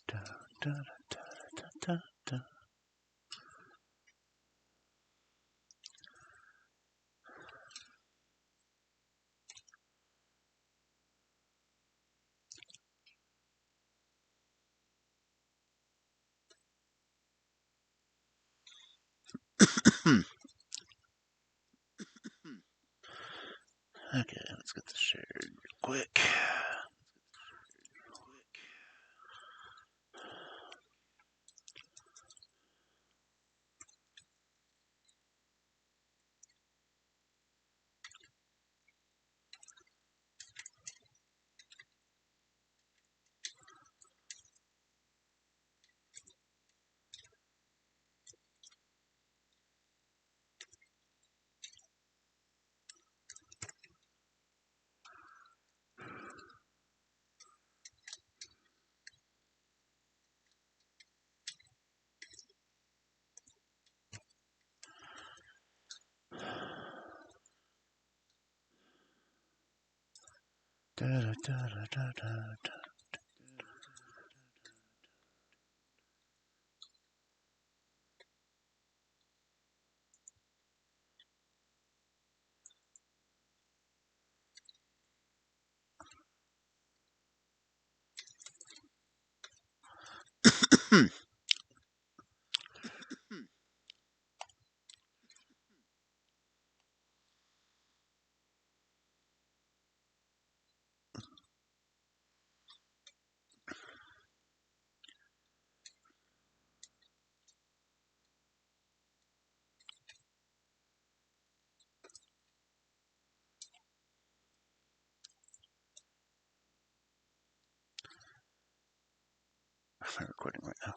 Da, da, da, da, da, da. Okay, let's get this shared real quick. Da, da, da, da, da, da. I'm recording right now.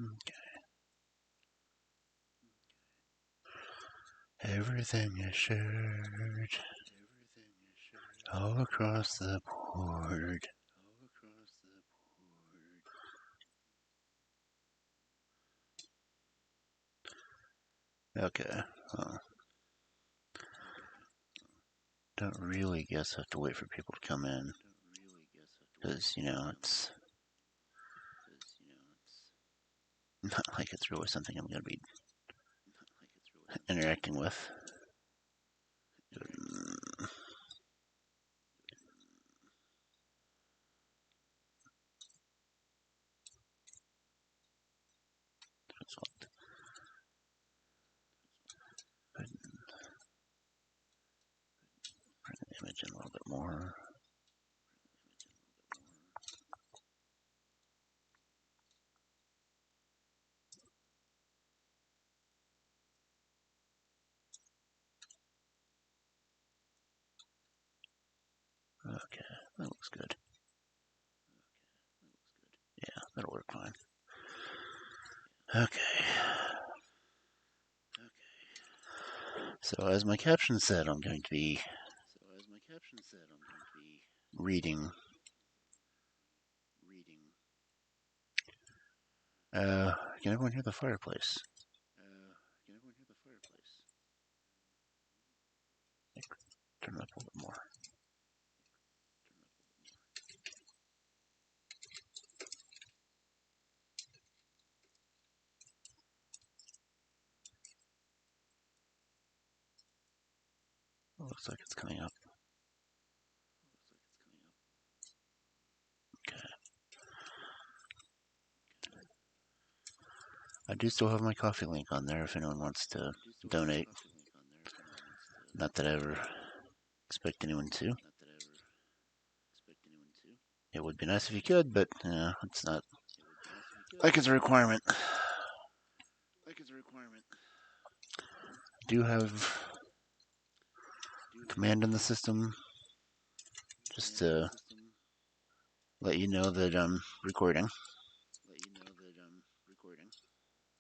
Okay. Everything is shared all across the board. Okay. Don't really guess I have to wait for people to come in. Because, it's not like it's really something I'm going to be interacting with. Bring the image in a little bit more. Okay, that looks good. Yeah, that'll work fine. Okay. So as my caption said, I'm going to be reading. Can everyone hear the fireplace? Turn it up a little bit more. Looks like it's coming up. Okay. I do still have my coffee link on there if anyone wants to donate. Not that I ever expect anyone to. It would be nice if you could, but it's not like it's a requirement. Do have a command in the system just to let you know that I'm recording.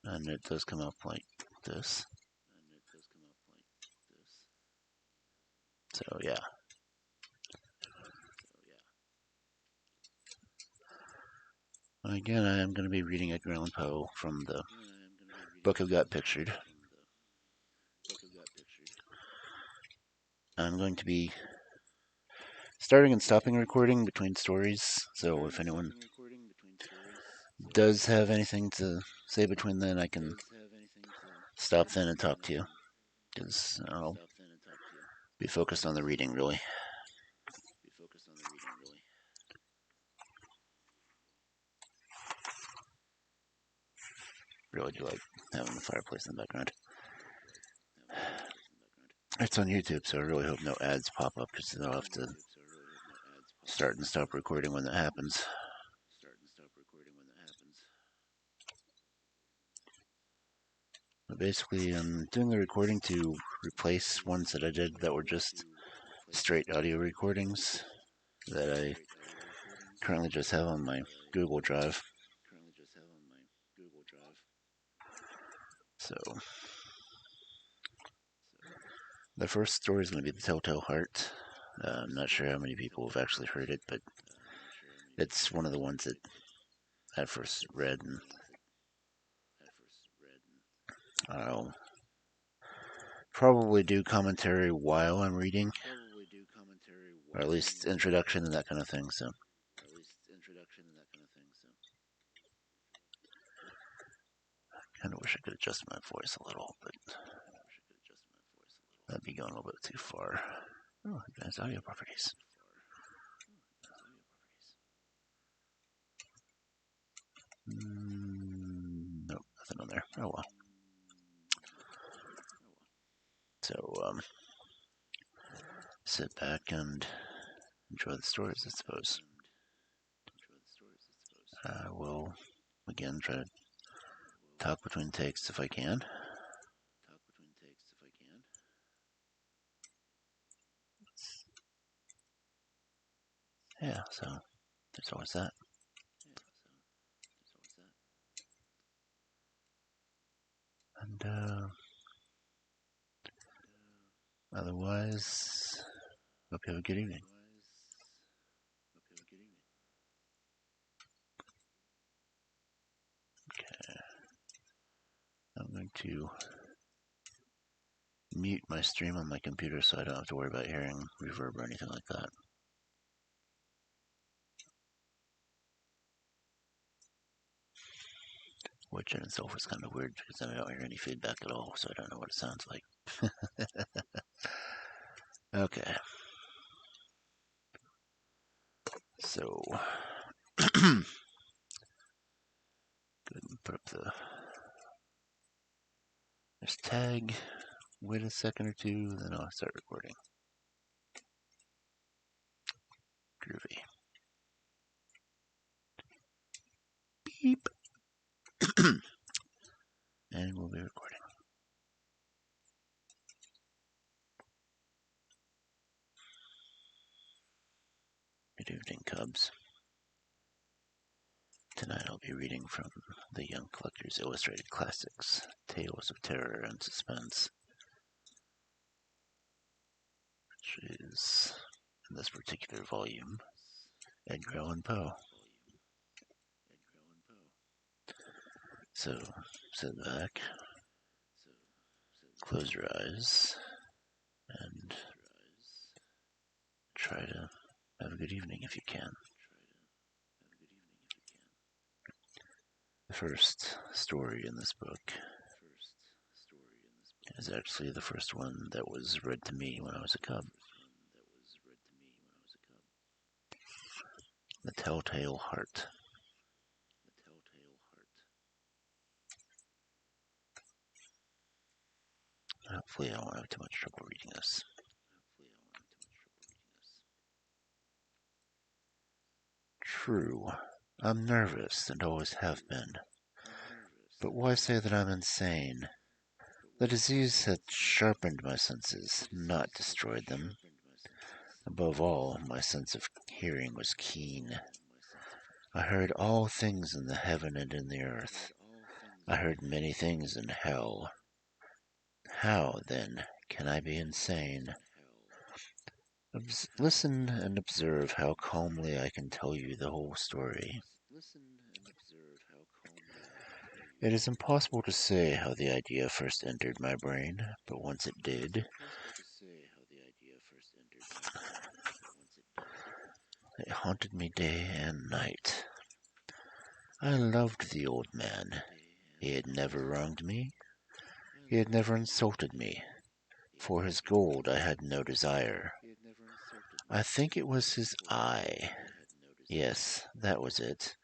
And it does come up like this. So yeah. Again, I am going to be reading Edgar Allan Poe from the book I've got pictured. I'm going to be starting and stopping recording between stories, so if anyone does have anything to say between then, I can stop then and talk to you, because I'll be focused on the reading, really. Really do like having the fireplace in the background. It's on YouTube, so I really hope no ads pop up, because I'll have to start and stop recording when that happens. But basically, I'm doing the recording to replace ones that I did that were just straight audio recordings that I currently just have on my Google Drive. So, the first story is going to be The Telltale Heart. I'm not sure how many people have actually heard it, but it's one of the ones that I first read, and I'll probably do commentary while I'm reading, or at least introduction and that kind of thing. So, I kind of wish I could adjust my voice a little, but that'd be going a little bit too far. Oh, advanced audio properties. Nope, nothing on there. Oh well. So, sit back and enjoy the stories, I suppose. I will, again, try to talk between takes if I can. Yeah, so there's always that. And otherwise, hope you have a good evening. Okay. I'm going to mute my stream on my computer so I don't have to worry about hearing reverb or anything like that. Which in itself is kind of weird because then I don't hear any feedback at all, so I don't know what it sounds like. Okay. So, go ahead and put up this tag. Wait a second or two, then I'll start recording. Groovy. Beep. And we'll be recording. Good evening, Cubs. Tonight I'll be reading from the Young Collector's Illustrated Classics, Tales of Terror and Suspense, which is, in this particular volume, Edgar Allan Poe. So, sit back, close your eyes, and try to have a good evening if you can. The first story in this book is actually the first one that was read to me when I was a cub. The Telltale Heart. Hopefully I won't have too much trouble reading this. True, I'm nervous and always have been. But why say that I'm insane? The disease had sharpened my senses, not destroyed them. Above all, my sense of hearing was keen. I heard all things in the heaven and in the earth. I heard many things in hell. How, then, can I be insane? Listen and observe how calmly I can tell you the whole story. It is impossible to say how the idea first entered my brain, but once it did, it haunted me day and night. I loved the old man. He had never wronged me. He had never insulted me. For his gold I had no desire. I think it was his eye. Yes, that was it.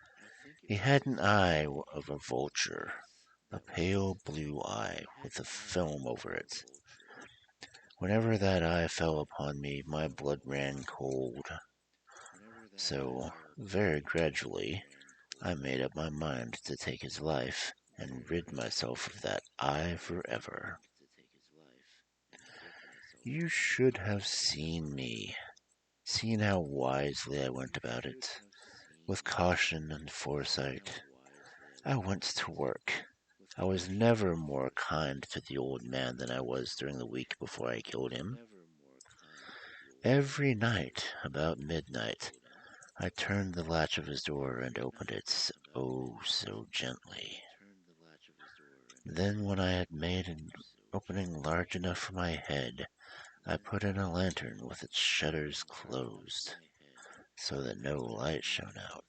He had an eye of a vulture, a pale blue eye with a film over it. Whenever that eye fell upon me, my blood ran cold. So, very gradually, I made up my mind to take his life and rid myself of that eye forever. You should have seen me, seen how wisely I went about it, with caution and foresight. I went to work. I was never more kind to the old man than I was during the week before I killed him. Every night, about midnight, I turned the latch of his door and opened it, oh, so gently. Then, when I had made an opening large enough for my head, I put in a lantern with its shutters closed, so that no light shone out.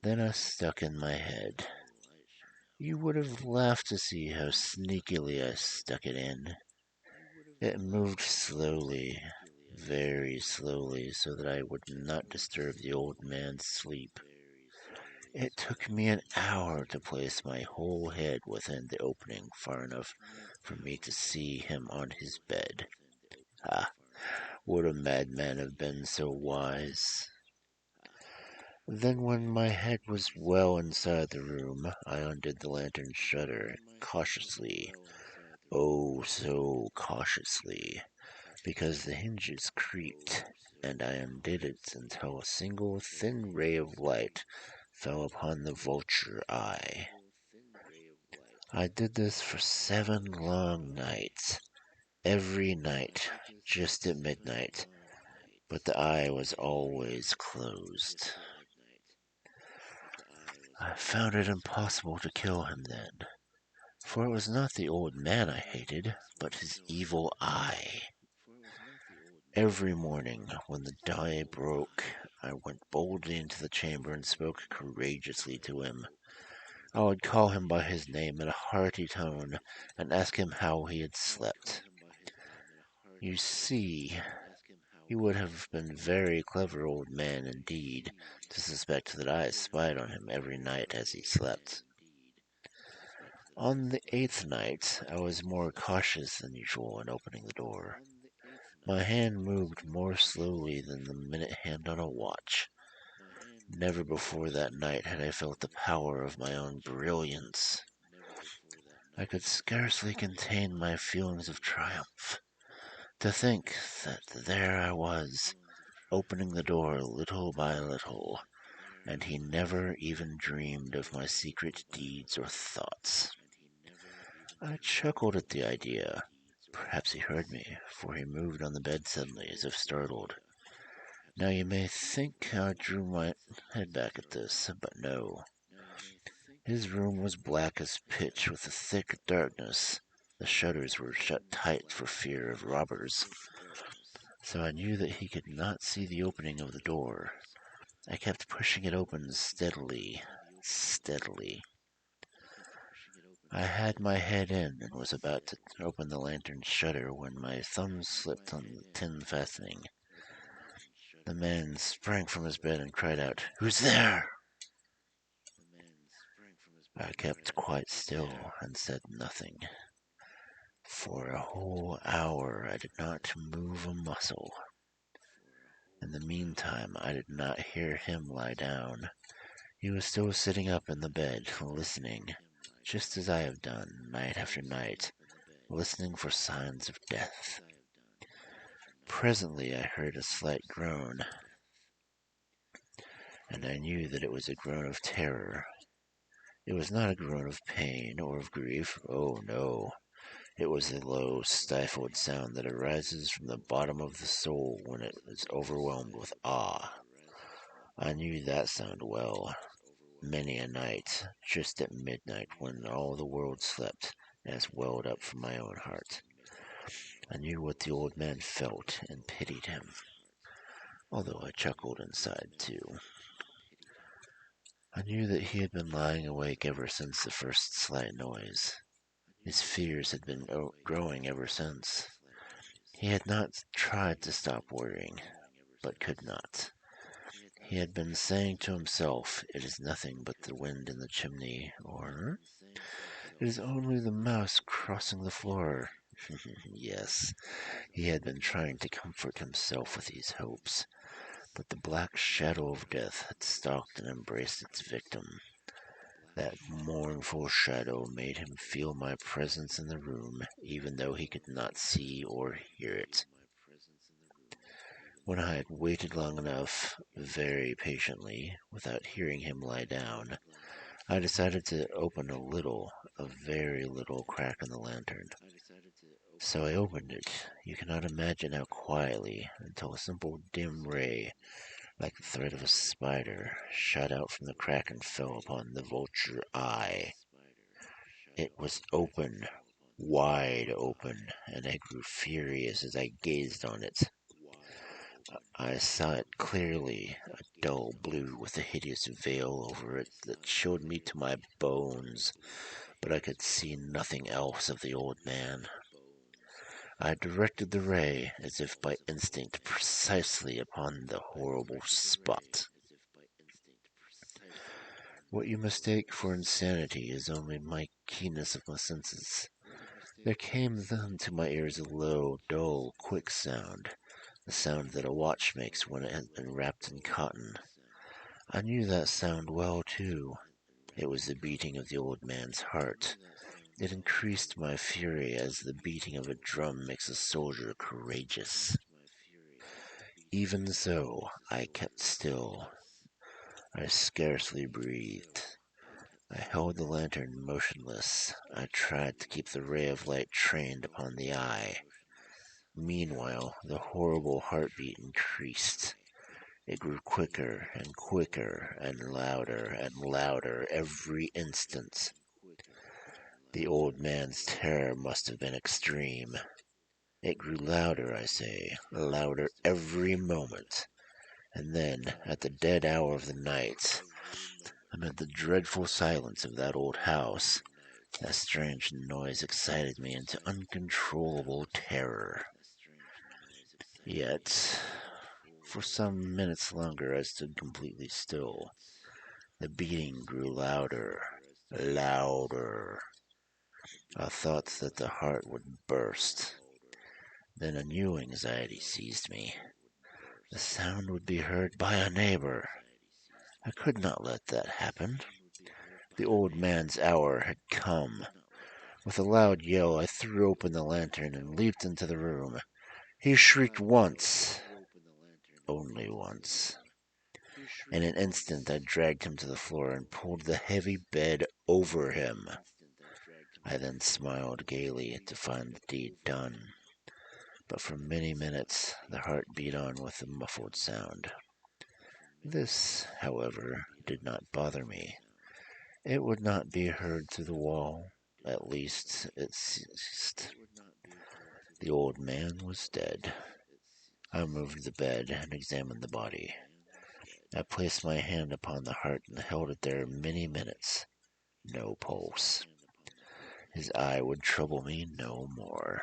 Then I stuck in my head. You would have laughed to see how sneakily I stuck it in. It moved slowly, very slowly, so that I would not disturb the old man's sleep. It took me an hour to place my whole head within the opening far enough for me to see him on his bed. Ah, would a madman have been so wise? Then when my head was well inside the room, I undid the lantern shutter cautiously, oh so cautiously, because the hinges creaked, and I undid it until a single thin ray of light fell upon the vulture eye. I did this for 7 long nights, every night, just at midnight, but the eye was always closed. I found it impossible to kill him then, for it was not the old man I hated, but his evil eye. Every morning, when the day broke, I went boldly into the chamber and spoke courageously to him. I would call him by his name in a hearty tone, and ask him how he had slept. You see, he would have been a very clever old man indeed to suspect that I spied on him every night as he slept. On the 8th night, I was more cautious than usual in opening the door. My hand moved more slowly than the minute hand on a watch. Never before that night had I felt the power of my own brilliance. I could scarcely contain my feelings of triumph. To think that there I was, opening the door little by little, and he never even dreamed of my secret deeds or thoughts. I chuckled at the idea. Perhaps he heard me, for he moved on the bed suddenly as if startled. Now you may think I drew my head back at this, but no. His room was black as pitch with a thick darkness. The shutters were shut tight for fear of robbers, so I knew that he could not see the opening of the door. I kept pushing it open steadily, steadily. I had my head in and was about to open the lantern shutter when my thumb slipped on the tin fastening. The man sprang from his bed and cried out, "Who's there?" I kept quite still and said nothing. For a whole hour I did not move a muscle. In the meantime, I did not hear him lie down. He was still sitting up in the bed, listening, just as I have done night after night, listening for signs of death. Presently I heard a slight groan, and I knew that it was a groan of terror. It was not a groan of pain or of grief. Oh, no. It was a low, stifled sound that arises from the bottom of the soul when it is overwhelmed with awe. I knew that sound well. Many a night, just at midnight when all the world slept, as welled up from my own heart. I knew what the old man felt and pitied him, although I chuckled inside too. I knew that he had been lying awake ever since the first slight noise. His fears had been growing ever since. He had not tried to stop worrying, but could not. He had been saying to himself, "It is nothing but the wind in the chimney," or "It is only the mouse crossing the floor." Yes, he had been trying to comfort himself with these hopes, but the black shadow of death had stalked and embraced its victim. That mournful shadow made him feel my presence in the room, even though he could not see or hear it. When I had waited long enough, very patiently, without hearing him lie down, I decided to open a very little crack in the lantern. So I opened it, you cannot imagine how quietly, until a simple dim ray, like the thread of a spider, shot out from the crack and fell upon the vulture eye. It was open, wide open, and I grew furious as I gazed on it. I saw it clearly, a dull blue with a hideous veil over it that chilled me to my bones, but I could see nothing else of the old man. I directed the ray, as if by instinct, precisely upon the horrible spot. What you mistake for insanity is only my keenness of my senses. There came then to my ears a low, dull, quick sound, the sound that a watch makes when it has been wrapped in cotton. I knew that sound well, too. It was the beating of the old man's heart. It increased my fury as the beating of a drum makes a soldier courageous. Even so, I kept still. I scarcely breathed. I held the lantern motionless. I tried to keep the ray of light trained upon the eye. Meanwhile, the horrible heartbeat increased. It grew quicker and quicker and louder every instant. The old man's terror must have been extreme. It grew louder, I say, louder every moment. And then, at the dead hour of the night, amid the dreadful silence of that old house, that strange noise excited me into uncontrollable terror. Yet, for some minutes longer I stood completely still. The beating grew louder, louder. I thought that the heart would burst. Then a new anxiety seized me. The sound would be heard by a neighbor. I could not let that happen. The old man's hour had come. With a loud yell, I threw open the lantern and leaped into the room. He shrieked once, only once. In an instant, I dragged him to the floor and pulled the heavy bed over him. I then smiled gaily to find the deed done. But for many minutes, the heart beat on with a muffled sound. This, however, did not bother me. It would not be heard through the wall. At least, it ceased. The old man was dead. I moved the bed and examined the body. I placed my hand upon the heart and held it there many minutes. No pulse. His eye would trouble me no more.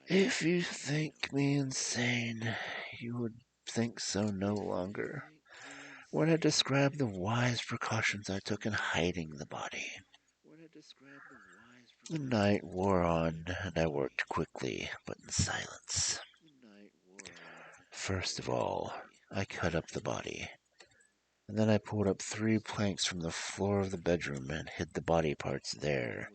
If you think me insane, you would think so no longer when I describe the wise precautions I took in hiding the body. The night wore on, and I worked quickly, but in silence. First of all, I cut up the body, and then I pulled up 3 planks from the floor of the bedroom and hid the body parts there.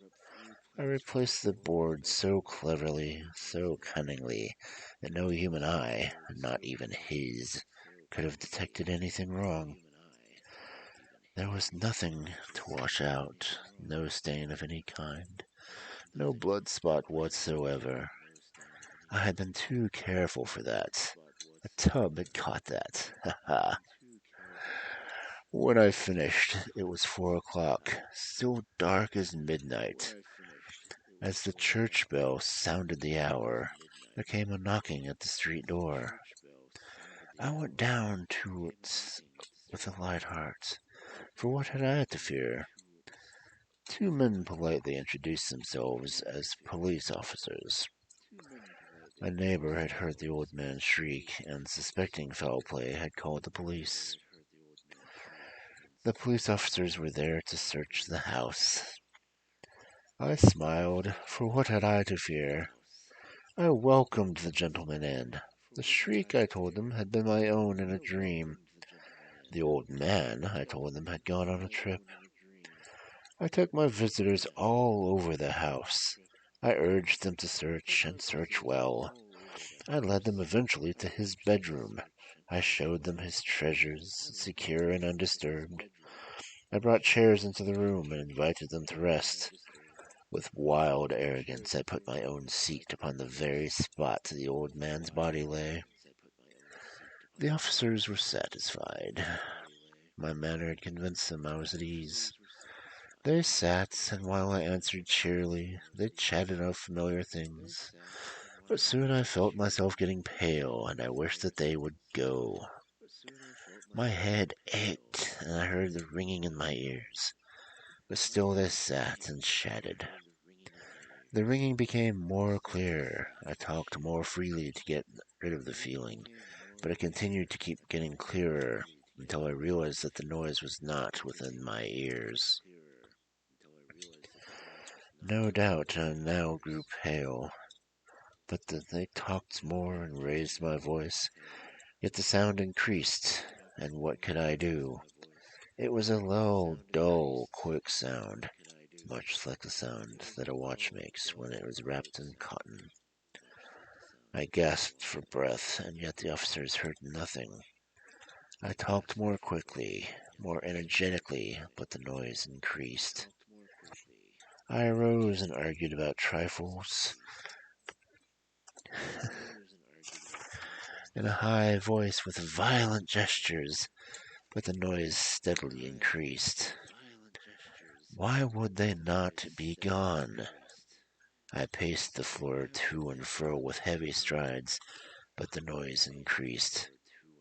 I replaced the board so cleverly, so cunningly, that no human eye, not even his, could have detected anything wrong. There was nothing to wash out, no stain of any kind, no blood spot whatsoever. I had been too careful for that. A tub had caught that. Ha ha. When I finished, it was 4 o'clock, still dark as midnight. As the church bell sounded the hour, there came a knocking at the street door. I went down to it with a light heart, for what had I to fear? 2 men politely introduced themselves as police officers. A neighbor had heard the old man shriek, and suspecting foul play, had called the police. The police officers were there to search the house. I smiled, for what had I to fear? I welcomed the gentleman in. The shriek, I told them, had been my own in a dream. The old man, I told them, had gone on a trip. I took my visitors all over the house. I urged them to search, and search well. I led them eventually to his bedroom. I showed them his treasures, secure and undisturbed. I brought chairs into the room and invited them to rest. With wild arrogance, I put my own seat upon the very spot the old man's body lay. The officers were satisfied. My manner had convinced them I was at ease. They sat, and while I answered cheerily, they chatted of familiar things. But soon I felt myself getting pale, and I wished that they would go. My head ached, and I heard the ringing in my ears. But still they sat and chatted. The ringing became more clear. I talked more freely to get rid of the feeling, but it continued to keep getting clearer until I realized that the noise was not within my ears. No doubt I now grew pale, but they talked more and raised my voice, yet the sound increased, and what could I do? It was a low, dull, quick sound, much like the sound that a watch makes when it is wrapped in cotton. I gasped for breath, and yet the officers heard nothing. I talked more quickly, more energetically, but the noise increased. I arose and argued about trifles in a high voice with violent gestures, but the noise steadily increased. Why would they not be gone? I paced the floor to and fro with heavy strides, but the noise increased.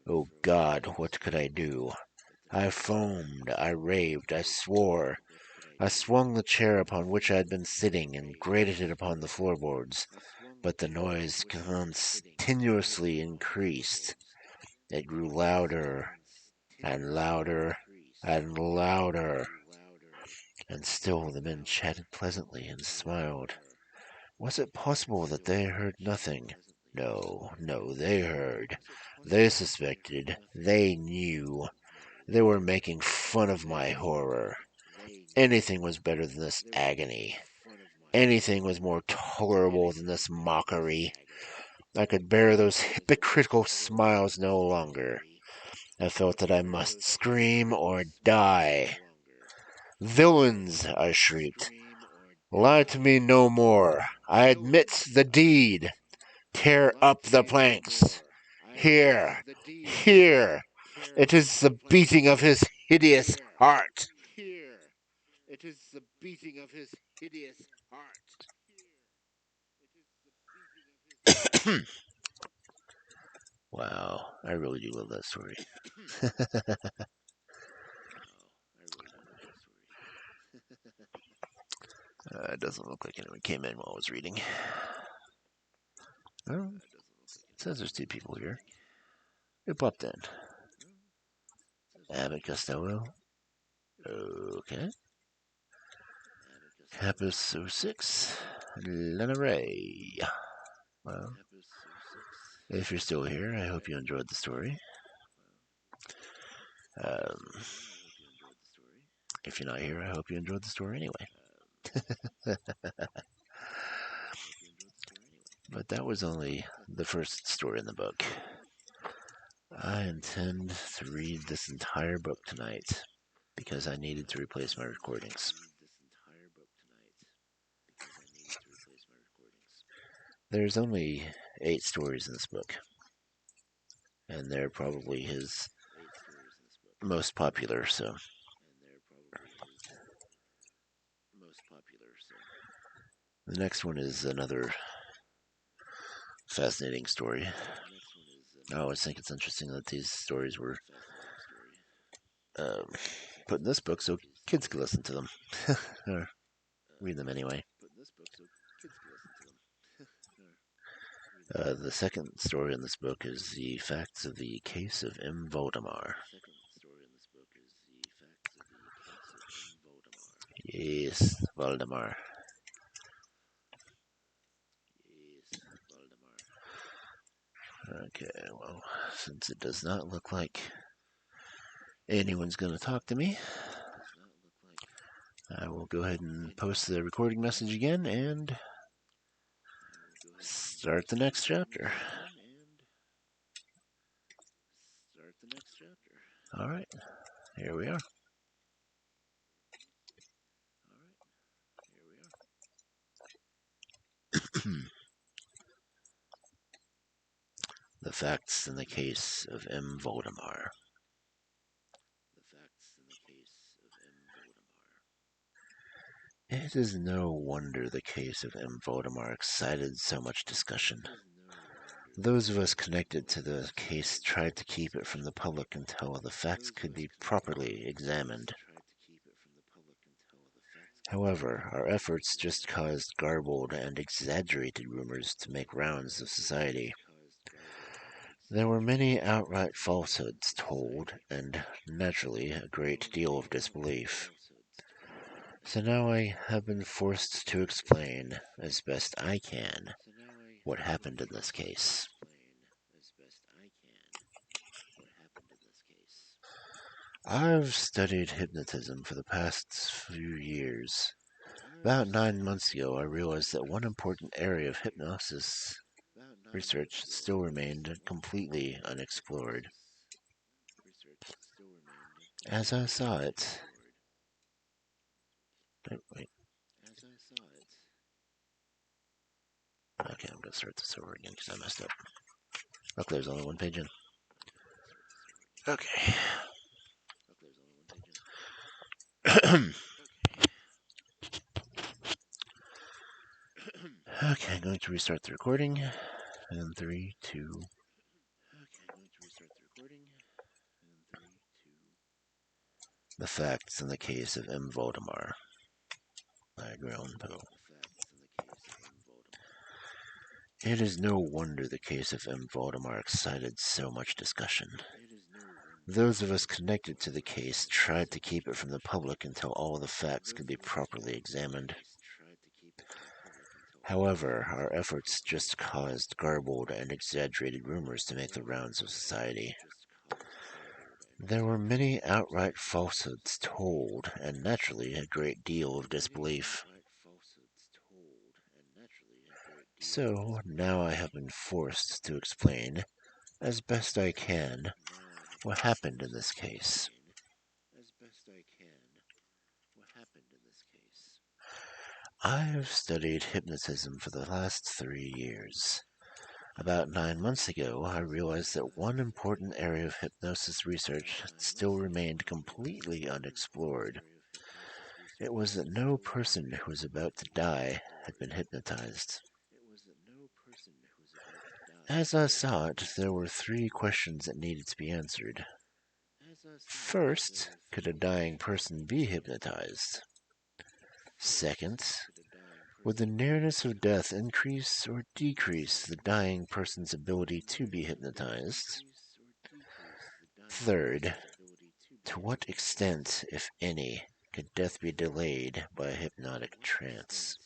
Oh God, what could I do? I foamed, I raved, I swore. I swung the chair upon which I had been sitting and grated it upon the floorboards, but the noise continuously increased. It grew louder and louder and louder, and still the men chatted pleasantly and smiled. Was it possible that they heard nothing? No, no, they heard. They suspected. They knew. They were making fun of my horror. Anything was better than this agony. Anything was more tolerable than this mockery. I could bear those hypocritical smiles no longer. I felt that I must scream or die. Villains, I shrieked. Lie to me no more. I admit the deed. Tear up the planks. Here, here. It is the beating of his hideous heart. It is the beating of his hideous heart. Wow, I really do love that story. It doesn't look like anyone came in while I was reading. Oh, it says there's 2 people here. Who popped in? Abbott Costello. Okay. Campus 06, Ray. Well, if you're still here, I hope you enjoyed the story. If you're not here, I hope you enjoyed the story anyway. But that was only the first story in the book. I intend to read this entire book tonight because I needed to replace my recordings. There's only 8 stories in this book, and they're probably his most popular, so. The next one is another fascinating story. I always think it's interesting that these stories were put in this book so kids could listen to them. Or read them anyway. The second story in this book is the facts of the case of M. Valdemar. Yes, Valdemar. Okay, well, since it does not look like anyone's going to talk to me, I will go ahead and post the recording message again and start the next chapter. Alright, here we are. The facts in the case of M. Valdemar. It is no wonder the case of M. Valdemar excited so much discussion. Those of us connected to the case tried to keep it from the public until the facts could be properly examined. However, our efforts just caused garbled and exaggerated rumors to make rounds of society. There were many outright falsehoods told, and naturally a great deal of disbelief. So now I have been forced to explain, as best I can, what happened in this case. I've studied hypnotism for the past few years. About 9 months ago, I realized that one important area of hypnosis research still remained completely unexplored. As I saw it... Wait. Okay, I'm going to start this over again because I messed up. Look, there's only one page in. Okay. Okay, I'm going to restart the recording. And 3, 2... The facts in the case of M. Valdemar by Grown Poe. It is no wonder the case of M. Valdemar excited so much discussion. Those of us connected to the case tried to keep it from the public until all the facts could be properly examined. However, our efforts just caused garbled and exaggerated rumors to make the rounds of society. There were many outright falsehoods told, and naturally a great deal of disbelief. So now I have been forced to explain, as best I can, what happened in this case. I have studied hypnotism for the last 3 years. About 9 months ago, I realized that one important area of hypnosis research still remained completely unexplored. It was that no person who was about to die had been hypnotized. As I saw it, there were 3 questions that needed to be answered. First, could a dying person be hypnotized? Second, would the nearness of death increase or decrease the dying person's ability to be hypnotized? Third, to what extent, if any, could death be delayed by a hypnotic trance?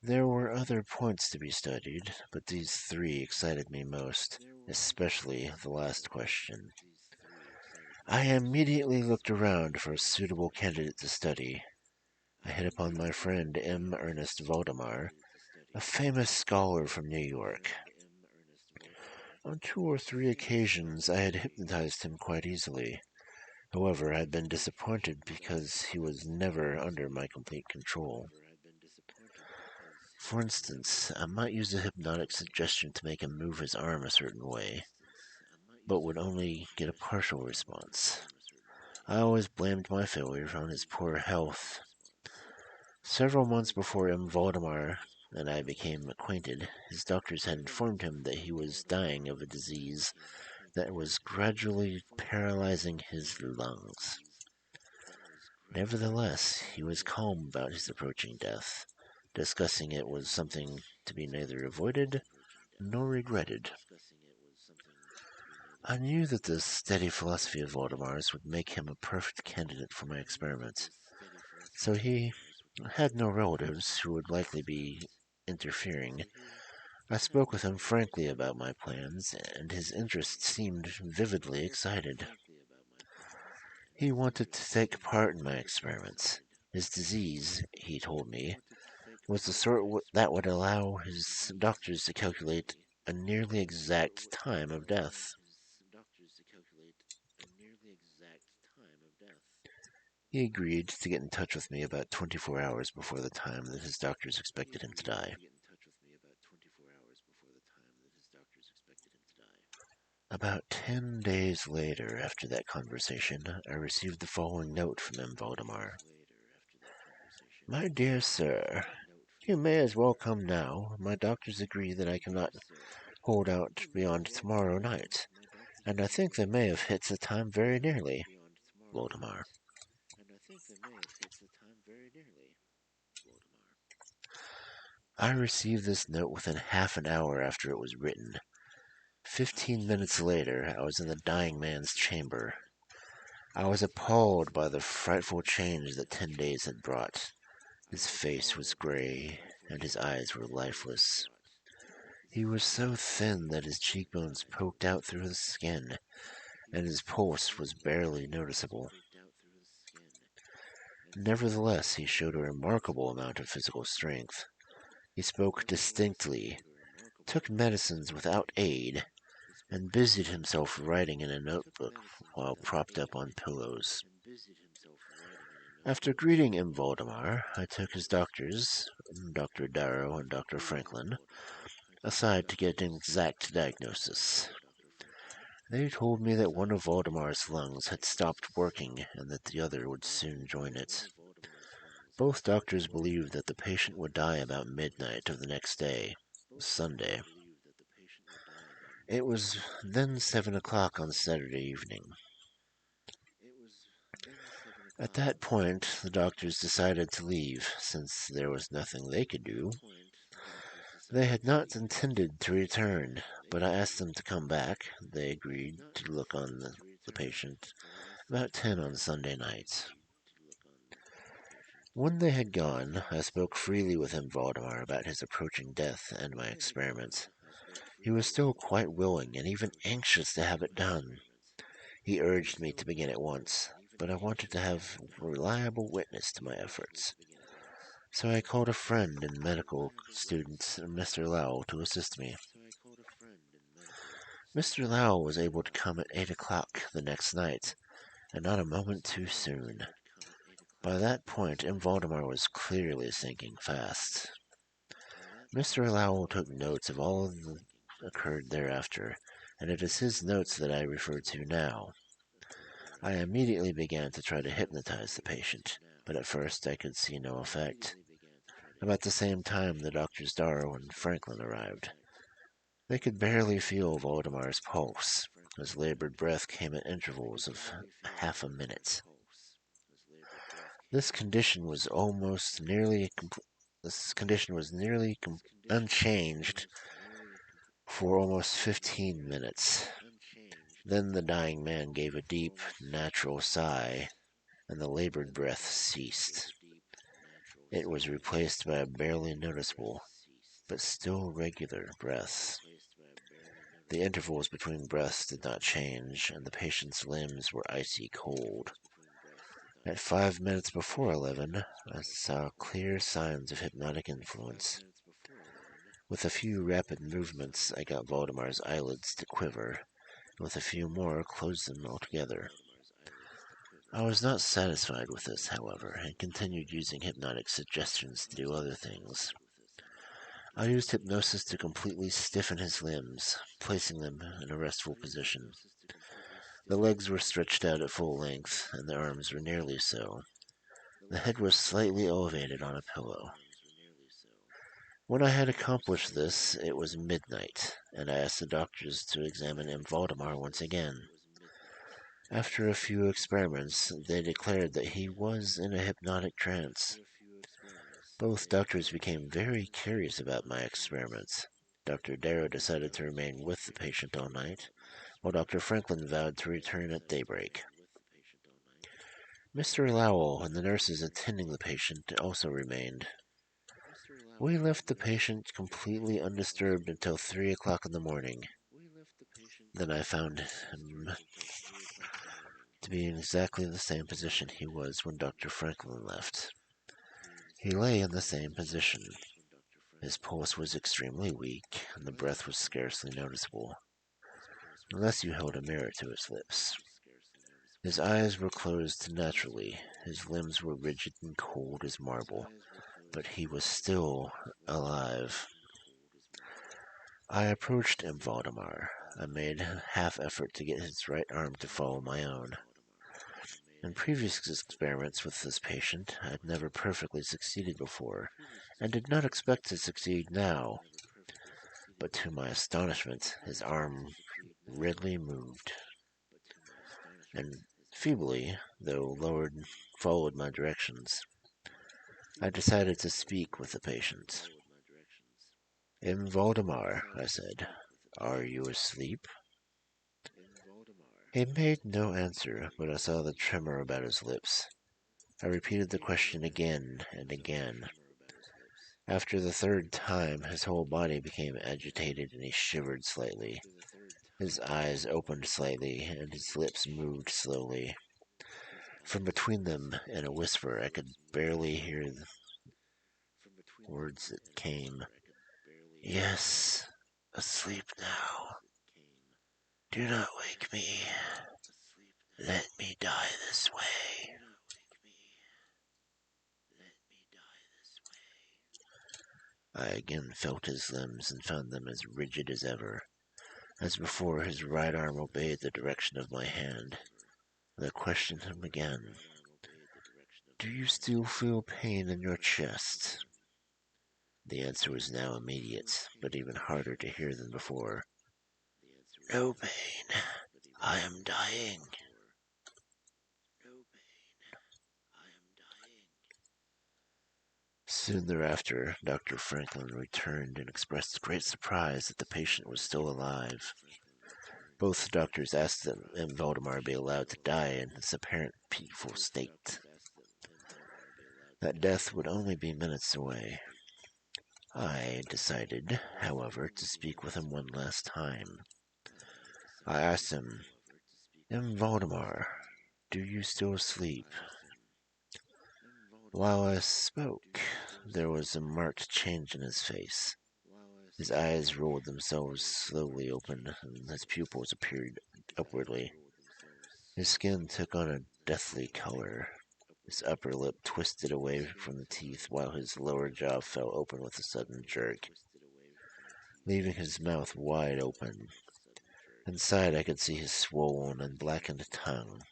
There were other points to be studied, but these three excited me most, especially the last question. I immediately looked around for a suitable candidate to study. I hit upon my friend M. Ernest Valdemar, a famous scholar from New York. On 2 or 3 occasions I had hypnotized him quite easily. However, I had been disappointed because he was never under my complete control. For instance, I might use a hypnotic suggestion to make him move his arm a certain way, but would only get a partial response. I always blamed my failure on his poor health. Several months before M. Valdemar and I became acquainted, his doctors had informed him that he was dying of a disease that was gradually paralyzing his lungs. Nevertheless, he was calm about his approaching death, discussing it was something to be neither avoided nor regretted. I knew that the steady philosophy of Valdemar's would make him a perfect candidate for my experiments, so he had no relatives who would likely be interfering. I spoke with him frankly about my plans, and his interest seemed vividly excited. He wanted to take part in my experiments. His disease, he told me, was the sort that would allow his doctors to calculate a nearly exact time of death. He agreed to get in touch with me about 24 hours before the time that his doctors expected him to die. About 10 days later, after that conversation, I received the following note from M. Valdemar. My dear sir, you may as well come now. My doctors agree that I cannot hold out beyond tomorrow night, and I think they may have hit the time very nearly. Valdemar. I received this note within half an hour after it was written. 15 minutes later, I was in the dying man's chamber. I was appalled by the frightful change that 10 days had brought. His face was gray, and his eyes were lifeless. He was so thin that his cheekbones poked out through the skin, and his pulse was barely noticeable. Nevertheless, he showed a remarkable amount of physical strength. He spoke distinctly, took medicines without aid, and busied himself writing in a notebook while propped up on pillows. After greeting M. Valdemar, I took his doctors, Dr. Darrow and Dr. Franklin, aside to get an exact diagnosis. They told me that one of Valdemar's lungs had stopped working and that the other would soon join it. Both doctors believed that the patient would die about midnight of the next day, Sunday. It was then 7 o'clock on Saturday evening. At that point, the doctors decided to leave, since there was nothing they could do. They had not intended to return, but I asked them to come back. They agreed to look on the patient about 10 on Sunday night. When they had gone, I spoke freely with M. Valdemar about his approaching death and my experiments. He was still quite willing and even anxious to have it done. He urged me to begin at once, but I wanted to have a reliable witness to my efforts. So I called a friend and medical student, Mr. Lau, to assist me. Mr. Lau was able to come at 8 o'clock the next night, and not a moment too soon. By that point, M. Valdemar was clearly sinking fast. Mr. Lau took notes of all that occurred thereafter, and it is his notes that I refer to now. I immediately began to try to hypnotize the patient, but at first I could see no effect. About the same time, the doctors Darrow and Franklin arrived. They could barely feel Valdemar's pulse. His labored breath came at intervals of half a minute. This condition was unchanged for almost 15 minutes. Then the dying man gave a deep, natural sigh, and the labored breath ceased. It was replaced by a barely noticeable, but still regular breath. The intervals between breaths did not change, and the patient's limbs were icy cold. At 5 minutes before 11, I saw clear signs of hypnotic influence. With a few rapid movements, I got Valdemar's eyelids to quiver, and with a few more, closed them altogether. I was not satisfied with this, however, and continued using hypnotic suggestions to do other things. I used hypnosis to completely stiffen his limbs, placing them in a restful position. The legs were stretched out at full length, and the arms were nearly so. The head was slightly elevated on a pillow. When I had accomplished this, it was midnight, and I asked the doctors to examine M. Valdemar once again. After a few experiments, they declared that he was in a hypnotic trance. Both doctors became very curious about my experiments. Dr. Darrow decided to remain with the patient all night, while Dr. Franklin vowed to return at daybreak. Mr. Lowell and the nurses attending the patient also remained. We left the patient completely undisturbed until 3 o'clock in the morning. Then I found him to be in exactly the same position he was when Dr. Franklin left. He lay in the same position. His pulse was extremely weak, and the breath was scarcely noticeable, unless you held a mirror to his lips. His eyes were closed naturally, his limbs were rigid and cold as marble, but he was still alive. I approached M. Valdemar. I made a half-effort to get his right arm to follow my own. In previous experiments with this patient, I had never perfectly succeeded before, and did not expect to succeed now. But to my astonishment, his arm readily moved, and feebly, though lowered, followed my directions. I decided to speak with the patient. M. Valdemar, I said, are you asleep? He made no answer, but I saw the tremor about his lips. I repeated the question again and again. After the third time, his whole body became agitated and he shivered slightly. His eyes opened slightly and his lips moved slowly. From between them, in a whisper, I could barely hear the words that came. Yes, asleep now. Do not wake me. Let me die this way. I again felt his limbs and found them as rigid as ever. As before, his right arm obeyed the direction of my hand. I questioned him again. Do you still feel pain in your chest? The answer was now immediate, but even harder to hear than before. No pain. I am dying. Soon thereafter, Dr. Franklin returned and expressed great surprise that the patient was still alive. Both doctors asked that M. Valdemar be allowed to die in his apparent peaceful state. That death would only be minutes away. I decided, however, to speak with him one last time. I asked him, M. Valdemar, do you still sleep? While I spoke, there was a marked change in his face. His eyes rolled themselves slowly open, and his pupils appeared upwardly. His skin took on a deathly color. His upper lip twisted away from the teeth, while his lower jaw fell open with a sudden jerk, leaving his mouth wide open. Inside I could see his swollen and blackened tongue.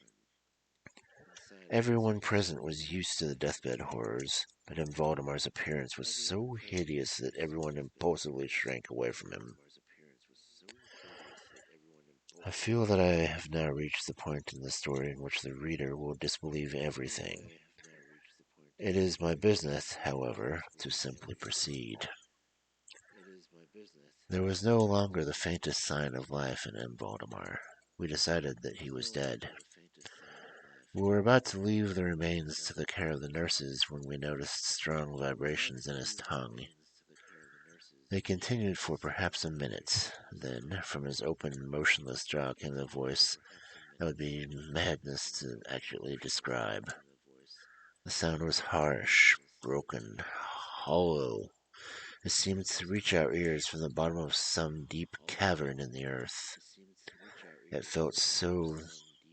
Everyone present was used to the deathbed horrors, but M. Valdemar's appearance was so hideous that everyone impulsively shrank away from him. I feel that I have now reached the point in the story in which the reader will disbelieve everything. It is my business, however, to simply proceed. There was no longer the faintest sign of life in M. Valdemar. we decided that he was dead. We were about to leave the remains to the care of the nurses when we noticed strong vibrations in his tongue. They continued for perhaps a minute. Then, from his open, motionless jaw came the voice that would be madness to accurately describe. The sound was harsh, broken, hollow. It seemed to reach our ears from the bottom of some deep cavern in the earth. It felt so.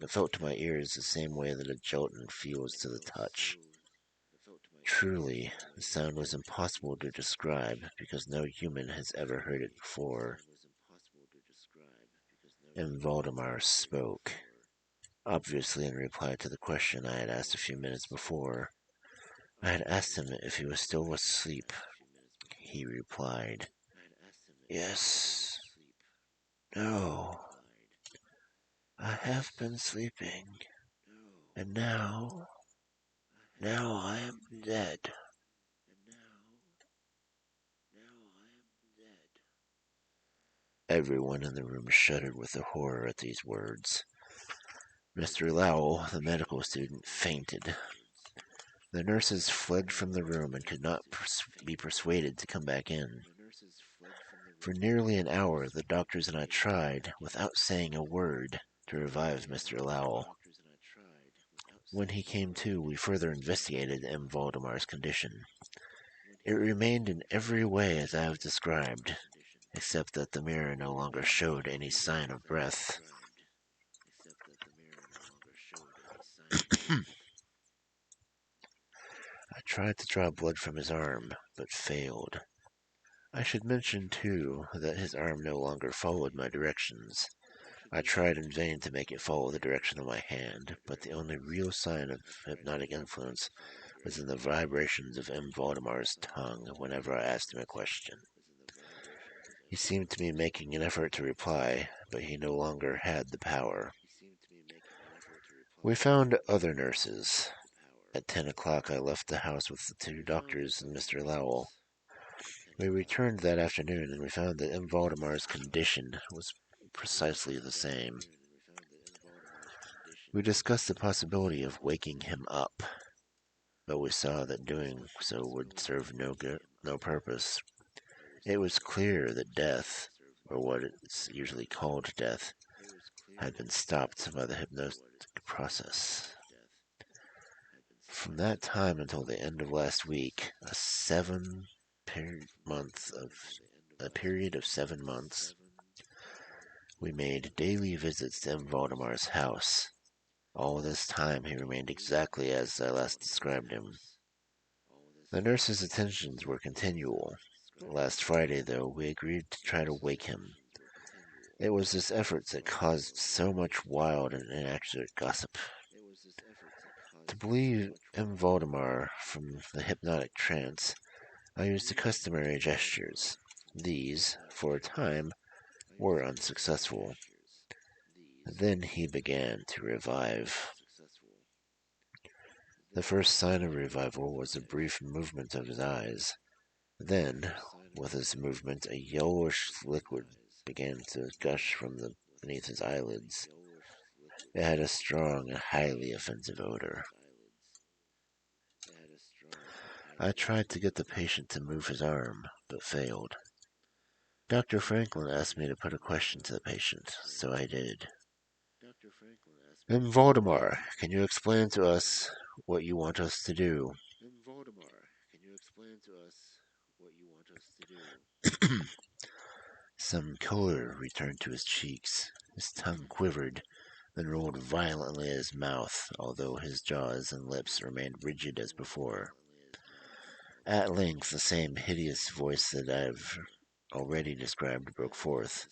It felt to my ears the same way that a gelatin feels to the touch. Truly, the sound was impossible to describe because no human has ever heard it before. And Valdemar spoke, obviously in reply to the question I had asked a few minutes before. I had asked him if he was still asleep. He replied, "Yes. No. I have been sleeping. And now I am dead." Everyone in the room shuddered with horror at these words. Mr. Lowell, the medical student, fainted. The nurses fled from the room and could not be persuaded to come back in. For nearly an hour, the doctors and I tried, without saying a word, to revive Mr. Lowell. When he came to, we further investigated M. Valdemar's condition. It remained in every way as I have described, except that the mirror no longer showed any sign of breath. I tried to draw blood from his arm, but failed. I should mention, too, that his arm no longer followed my directions. I tried in vain to make it follow the direction of my hand, but the only real sign of hypnotic influence was in the vibrations of M. Valdemar's tongue whenever I asked him a question. He seemed to be making an effort to reply, but he no longer had the power. We found other nurses. At 10 o'clock I left the house with the two doctors and Mr. Lowell. We returned that afternoon, and we found that M. Valdemar's condition was precisely the same. We discussed the possibility of waking him up, but we saw that doing so would serve no purpose. It was clear that death, or what is usually called death, had been stopped by the hypnotic process. From that time until the end of last week, a period of 7 months, we made daily visits to M. Valdemar's house. All this time he remained exactly as I last described him. The nurse's attentions were continual. Last Friday, though, we agreed to try to wake him. It was this effort that caused so much wild and inaccurate gossip. To believe M. Valdemar from the hypnotic trance, I used the customary gestures. These, for a time, were unsuccessful. Then he began to revive. The first sign of revival was a brief movement of his eyes. Then, with this movement, a yellowish liquid began to gush from beneath his eyelids. It had a strong and highly offensive odor. I tried to get the patient to move his arm, but failed. Dr. Franklin asked me to put a question to the patient, so I did. "M. Valdemar, can you explain to us what you want us to do?" Some color returned to his cheeks. His tongue quivered, then rolled violently in his mouth, although his jaws and lips remained rigid as before. At length, the same hideous voice that I have already described broke forth.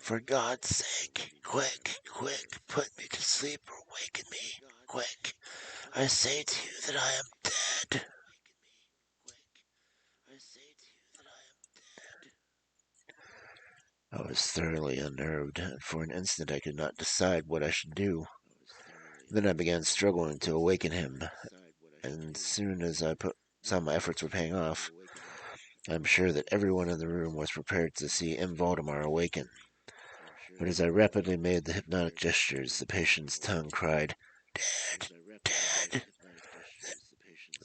"For God's sake, quick, quick, put me to sleep or waken me, quick. I say to you that I am dead." I was thoroughly unnerved, and for an instant I could not decide what I should do. Then I began struggling to awaken him, and as soon as I saw my efforts were paying off, I am sure that everyone in the room was prepared to see M. Valdemar awaken. But as I rapidly made the hypnotic gestures, the patient's tongue cried, "Dead, dead."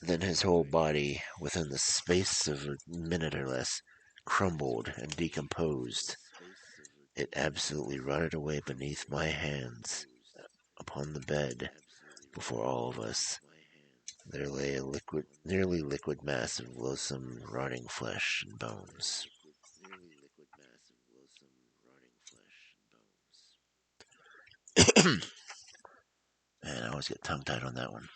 Then his whole body, within the space of a minute or less, crumbled and decomposed. It absolutely rotted away beneath my hands. Upon the bed, before all of us, there lay a nearly liquid mass of loathsome, rotting flesh and bones. Man, I always get tongue-tied on that one.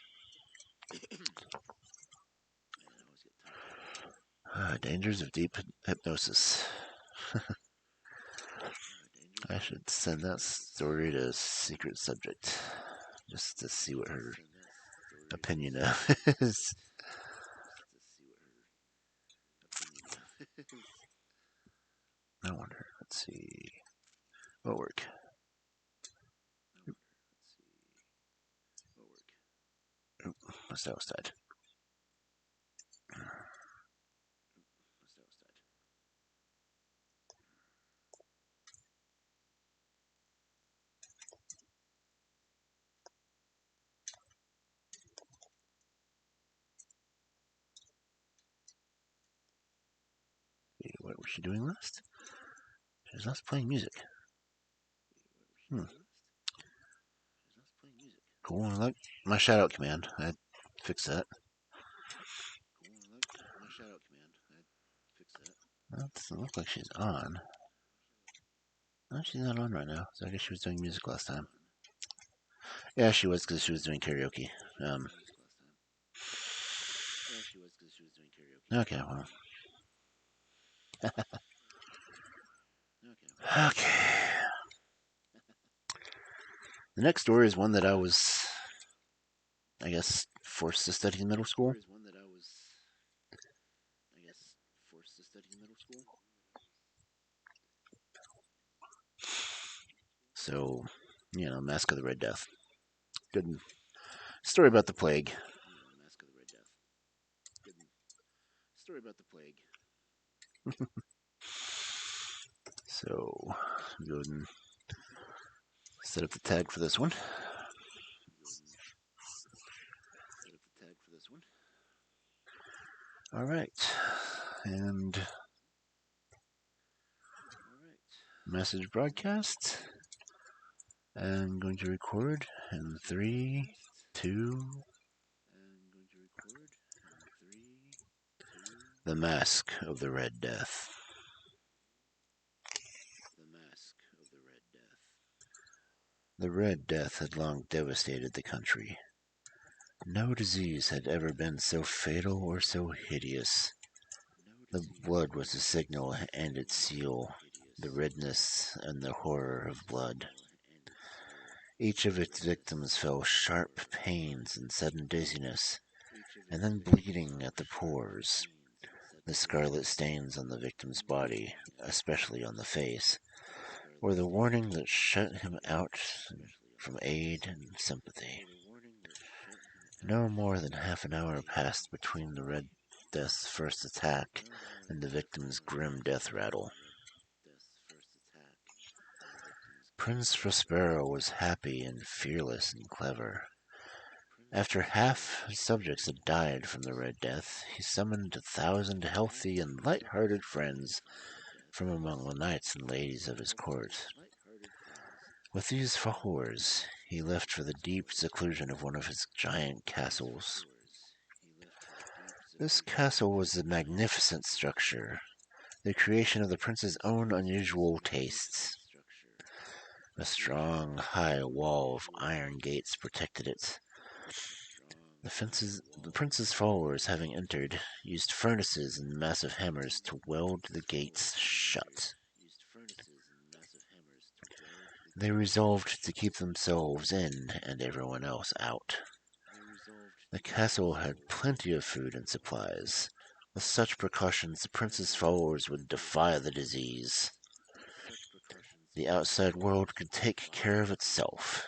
Dangers of deep hypnosis. I should send that story to Secret Subject, just to see what her opinion of is. I wonder. Let's see. What work? Oop, my stylus died. What was she doing last? She was last playing music. Cool. Look, my shout out command. I fixed that. That doesn't look like she's on. No, she's not on right now. So I guess she was doing music last time. Yeah, she was because she was doing karaoke. Okay, well. Okay. The next story is one that I was, I guess, forced to study in middle school. So, Mask of the Red Death. Good story about the plague. So, go ahead and set up the tag for this one. All right. And message broadcast. I'm going to record in 3, 2. The Mask of the Red Death. The Red Death had long devastated the country. No disease had ever been so fatal or so hideous. The blood was the signal and its seal, the redness and the horror of blood. Each of its victims felt sharp pains and sudden dizziness, and then bleeding at the pores. The scarlet stains on the victim's body, especially on the face, were the warning that shut him out from aid and sympathy. No more than half an hour passed between the Red Death's first attack and the victim's grim death rattle. Prince Prospero was happy and fearless and clever. After half his subjects had died from the Red Death, he summoned 1,000 healthy and light-hearted friends from among the knights and ladies of his court. With these followers, he left for the deep seclusion of one of his giant castles. This castle was a magnificent structure, the creation of the prince's own unusual tastes. A strong, high wall of iron gates protected it. The prince's followers, having entered, used furnaces and massive hammers to weld the gates shut. They resolved to keep themselves in and everyone else out. The castle had plenty of food and supplies. With such precautions, the prince's followers would defy the disease. The outside world could take care of itself.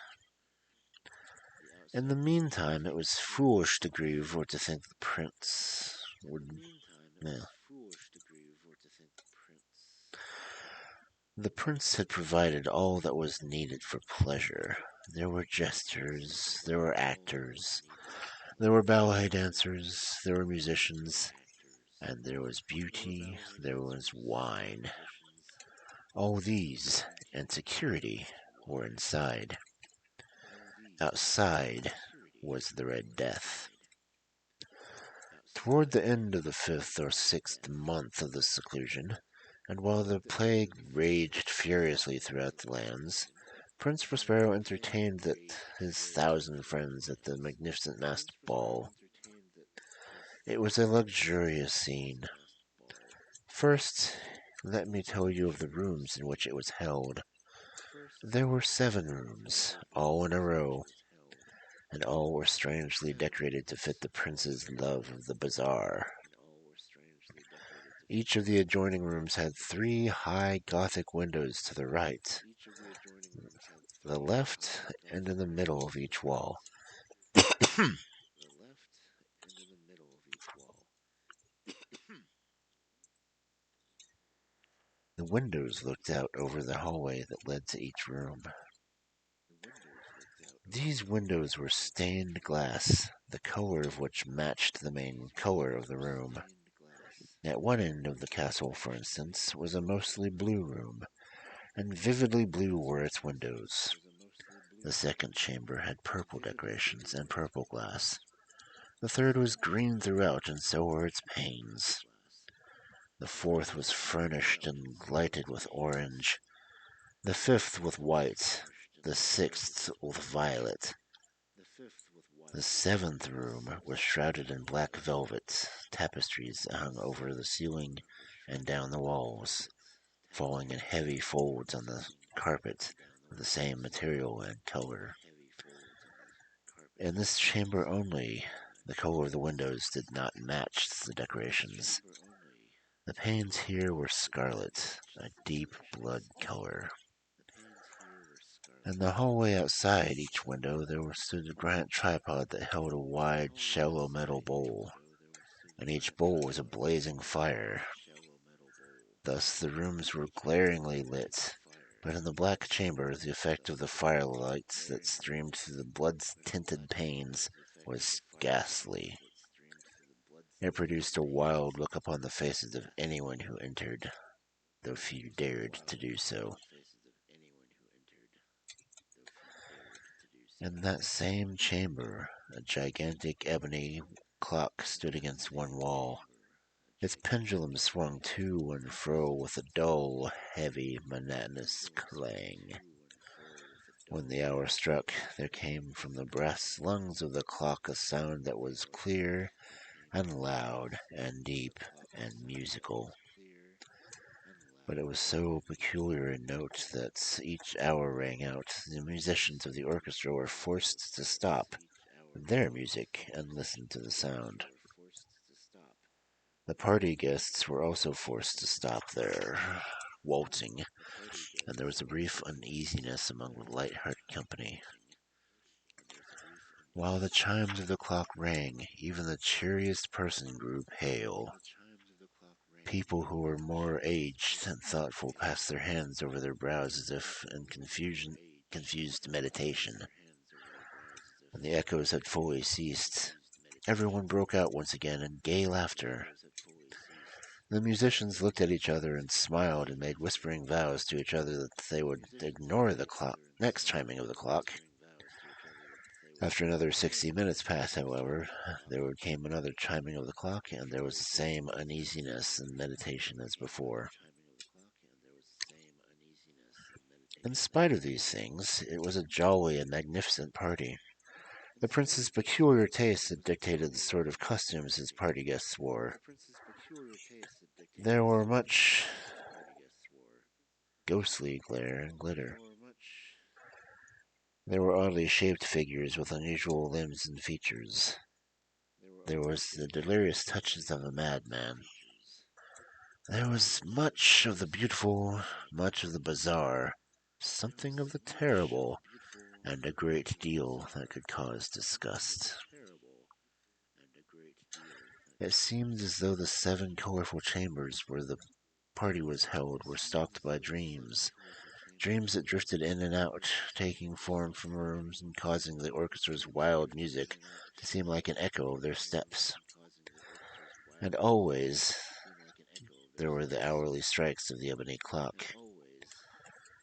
In the meantime, it was foolish to grieve or to think the prince would... The prince had provided all that was needed for pleasure. There were jesters, there were actors, there were ballet dancers, there were musicians, and there was beauty, there was wine. All these and security were inside. Outside was the Red Death. Toward the end of the 5th or 6th month of this seclusion, and while the plague raged furiously throughout the lands, Prince Prospero entertained his 1,000 friends at the magnificent masked ball. It was a luxurious scene. First, let me tell you of the rooms in which it was held. There were 7 rooms, all in a row, and all were strangely decorated to fit the prince's love of the bazaar. Each of the adjoining rooms had 3 high Gothic windows to the right, the left, and in the middle of each wall. The windows looked out over the hallway that led to each room. These windows were stained glass, the color of which matched the main color of the room. At one end of the castle, for instance, was a mostly blue room, and vividly blue were its windows. The second chamber had purple decorations and purple glass. The third was green throughout, and so were its panes. The fourth was furnished and lighted with orange, the fifth with white, the sixth with violet. The 7th room was shrouded in black velvet. Tapestries hung over the ceiling and down the walls, falling in heavy folds on the carpet of the same material and color. In this chamber only, the color of the windows did not match the decorations. The panes here were scarlet, a deep blood color. In the hallway outside each window there stood a granite tripod that held a wide, shallow metal bowl, and each bowl was a blazing fire. Thus the rooms were glaringly lit, but in the black chamber the effect of the firelight that streamed through the blood-tinted panes was ghastly. It produced a wild look upon the faces of anyone who entered, though few dared to do so. In that same chamber, a gigantic ebony clock stood against one wall. Its pendulum swung to and fro with a dull, heavy, monotonous clang. When the hour struck, there came from the brass lungs of the clock a sound that was clear and loud and deep and musical. But it was so peculiar in note that each hour rang out, the musicians of the orchestra were forced to stop their music and listen to the sound. The party guests were also forced to stop their waltzing, and there was a brief uneasiness among the light-hearted company. While the chimes of the clock rang, even the cheeriest person grew pale. People who were more aged and thoughtful passed their hands over their brows as if in confused meditation. When the echoes had fully ceased, everyone broke out once again in gay laughter. The musicians looked at each other and smiled and made whispering vows to each other that they would ignore the next chiming of the clock. After another 60 minutes passed, however, there came another chiming of the clock, and there was the same uneasiness and meditation as before. In spite of these things, it was a jolly and magnificent party. The prince's peculiar taste had dictated the sort of costumes his party guests wore. There were much ghostly glare and glitter. There were oddly shaped figures with unusual limbs and features. There was the delirious touches of a madman. There was much of the beautiful, much of the bizarre, something of the terrible, and a great deal that could cause disgust. It seemed as though the 7 colorful chambers were the party was held were stalked by dreams. Dreams that drifted in and out, taking form from rooms and causing the orchestra's wild music to seem like an echo of their steps. And always there were the hourly strikes of the ebony clock.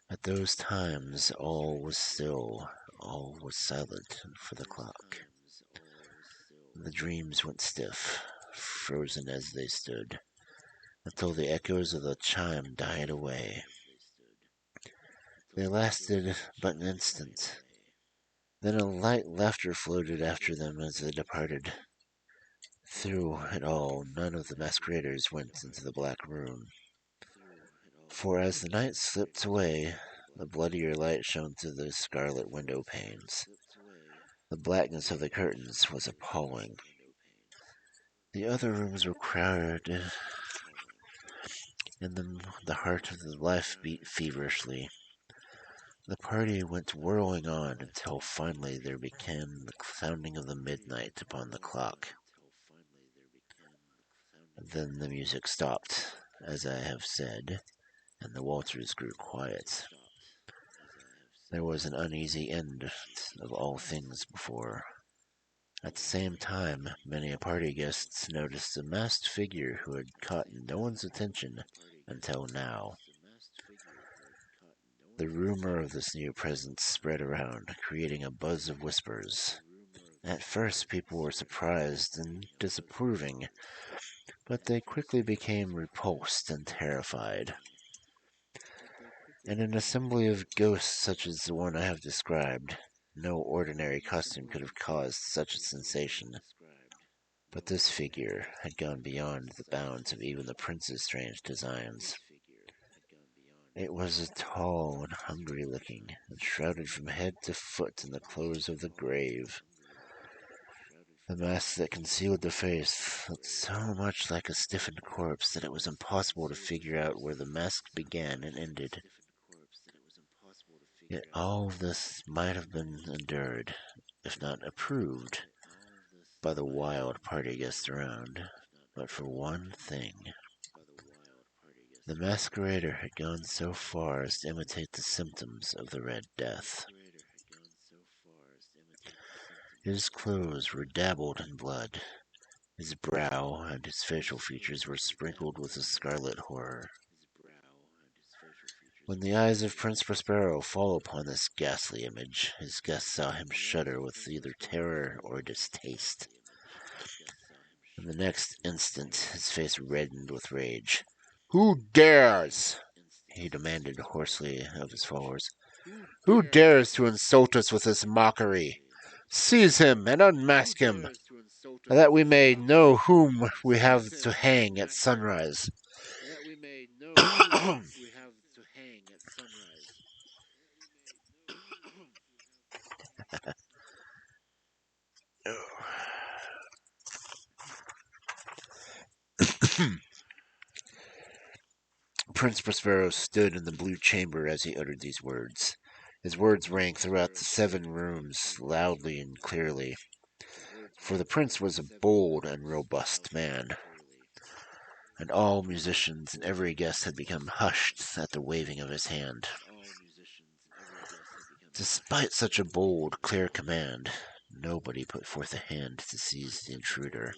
At those times all was still, all was silent for the clock. The dreams went stiff, frozen as they stood, until the echoes of the chime died away. They lasted but an instant. Then a light laughter floated after them as they departed. Through it all, none of the masqueraders went into the black room. For as the night slipped away, the bloodier light shone through the scarlet window panes. The blackness of the curtains was appalling. The other rooms were crowded, and the heart of the life beat feverishly. The party went whirling on until finally there began the sounding of the midnight upon the clock. Then the music stopped, as I have said, and the walters grew quiet. There was an uneasy end of all things before. At the same time, many a party guests noticed a masked figure who had caught no one's attention until now. The rumor of this new presence spread around, creating a buzz of whispers. At first, people were surprised and disapproving, but they quickly became repulsed and terrified. In an assembly of ghosts such as the one I have described, no ordinary costume could have caused such a sensation. But this figure had gone beyond the bounds of even the prince's strange designs. It was tall and hungry-looking, and shrouded from head to foot in the clothes of the grave. The mask that concealed the face looked so much like a stiffened corpse that it was impossible to figure out where the mask began and ended. Yet all of this might have been endured, if not approved, by the wild party guests around, but for one thing. The masquerader had gone so far as to imitate the symptoms of the Red Death. His clothes were dabbled in blood. His brow and his facial features were sprinkled with a scarlet horror. When the eyes of Prince Prospero fall upon this ghastly image, his guests saw him shudder with either terror or distaste. In the next instant, his face reddened with rage. "Who dares?" he demanded hoarsely of his followers. "Who dares to insult us with this mockery? Seize him and unmask him, that we may know whom we have to hang at sunrise." Prince Prospero stood in the blue chamber as he uttered these words. His words rang throughout the 7 rooms loudly and clearly, for the prince was a bold and robust man, and all musicians and every guest had become hushed at the waving of his hand. Despite such a bold, clear command, nobody put forth a hand to seize the intruder.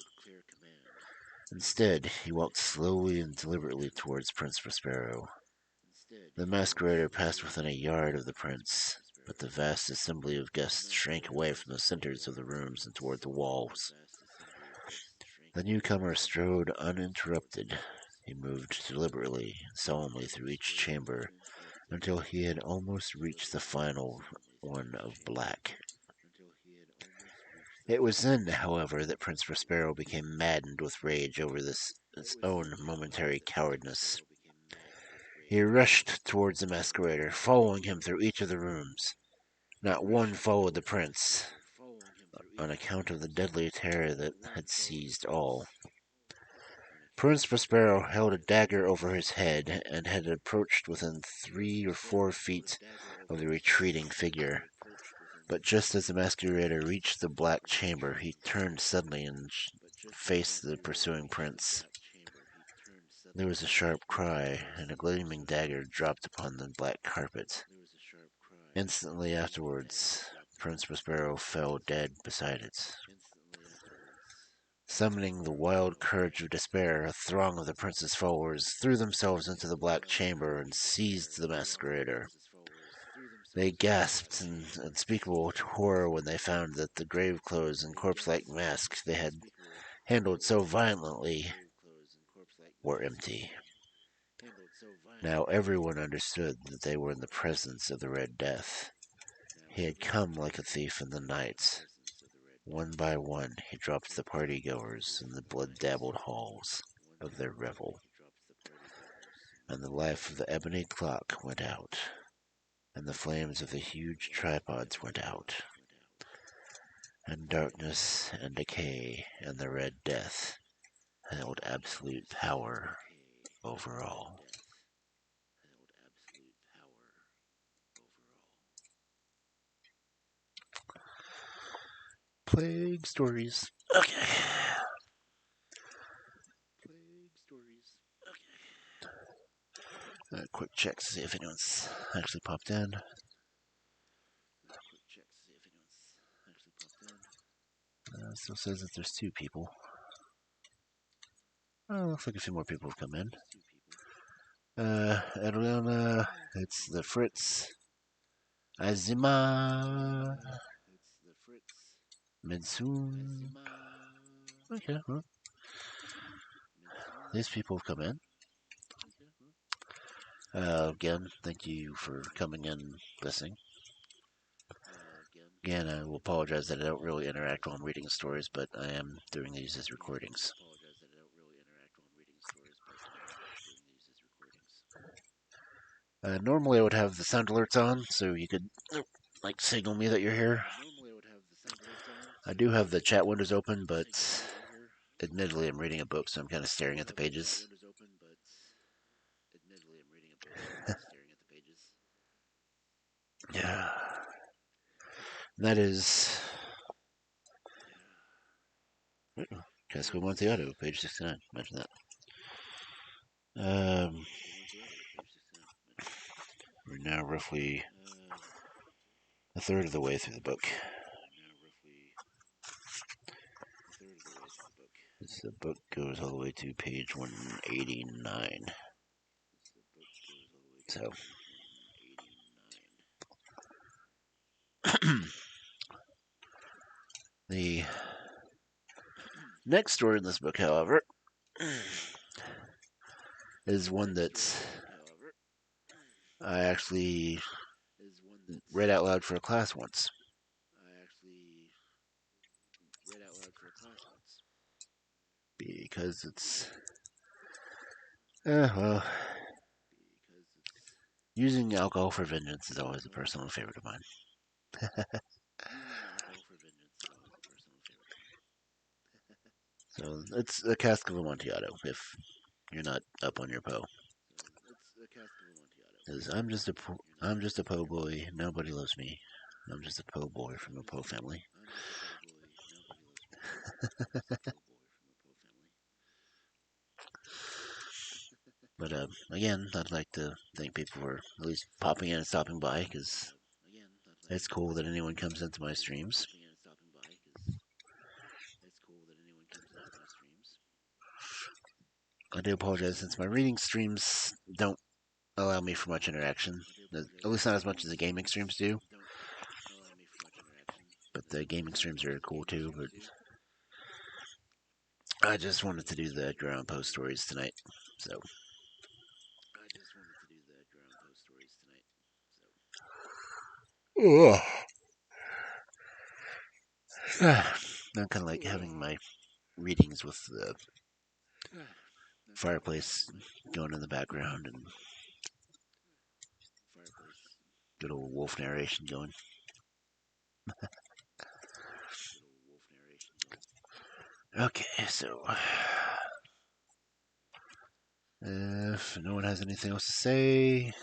Instead, he walked slowly and deliberately towards Prince Prospero. The masquerader passed within a yard of the prince, but the vast assembly of guests shrank away from the centers of the rooms and toward the walls. The newcomer strode uninterrupted. He moved deliberately and solemnly through each chamber until he had almost reached the final one of black. It was then, however, that Prince Prospero became maddened with rage over its own momentary cowardice. He rushed towards the masquerader, following him through each of the rooms. Not one followed the prince, on account of the deadly terror that had seized all. Prince Prospero held a dagger over his head and had approached within 3 or 4 feet of the retreating figure. But just as the masquerader reached the black chamber, he turned suddenly and faced the pursuing prince. There was a sharp cry, and a gleaming dagger dropped upon the black carpet. Instantly afterwards, Prince Prospero fell dead beside it. Summoning the wild courage of despair, a throng of the prince's followers threw themselves into the black chamber and seized the masquerader. They gasped in unspeakable horror when they found that the grave clothes and corpse-like mask they had handled so violently were empty. Now everyone understood that they were in the presence of the Red Death. He had come like a thief in the night. One by one, he dropped the party-goers in the blood-dabbled halls of their revel. And the life of the ebony clock went out, and the flames of the huge tripods went out, and darkness and decay and the Red Death held absolute power over all. Plague stories. Okay. Quick check to see if anyone's actually popped in. Still says that there's 2 people. Oh, looks like a few more people have come in. Adriana, it's the Fritz. Azima. Midsoon. Okay, well, these people have come in. Again, thank you for coming in, listening. Again, I will apologize that I don't really interact while I'm reading stories, but I am doing these as recordings. Normally I would have the sound alerts on, so you could, like, signal me that you're here. I do have the chat windows open, but admittedly I'm reading a book, so I'm kind of staring at the pages. Yeah. That is Casco Amontillado, page 69. Imagine that. We're now roughly a third of the way through the book. The book goes all the way to page 189. So, the next story in this book, however, is one that I actually read out loud for a class once. Because it's, well, using alcohol for vengeance is always a personal favorite of mine. So it's a cask of Amontillado, if you're not up on your Poe. Because I'm just a Poe boy. Nobody loves me. I'm just a Poe boy from a Poe family. But again, I'd like to thank people for at least popping in and stopping by, because it's cool that anyone comes into my streams. I do apologize since my reading streams don't allow me for much interaction. At least not as much as the gaming streams do. But the gaming streams are cool too. But I just wanted to do the Edgar Allan Poe stories tonight. So. Ugh. I'm kind of like having my readings with the fireplace going in the background and good old wolf narration going. Okay, so if no one has anything else to say,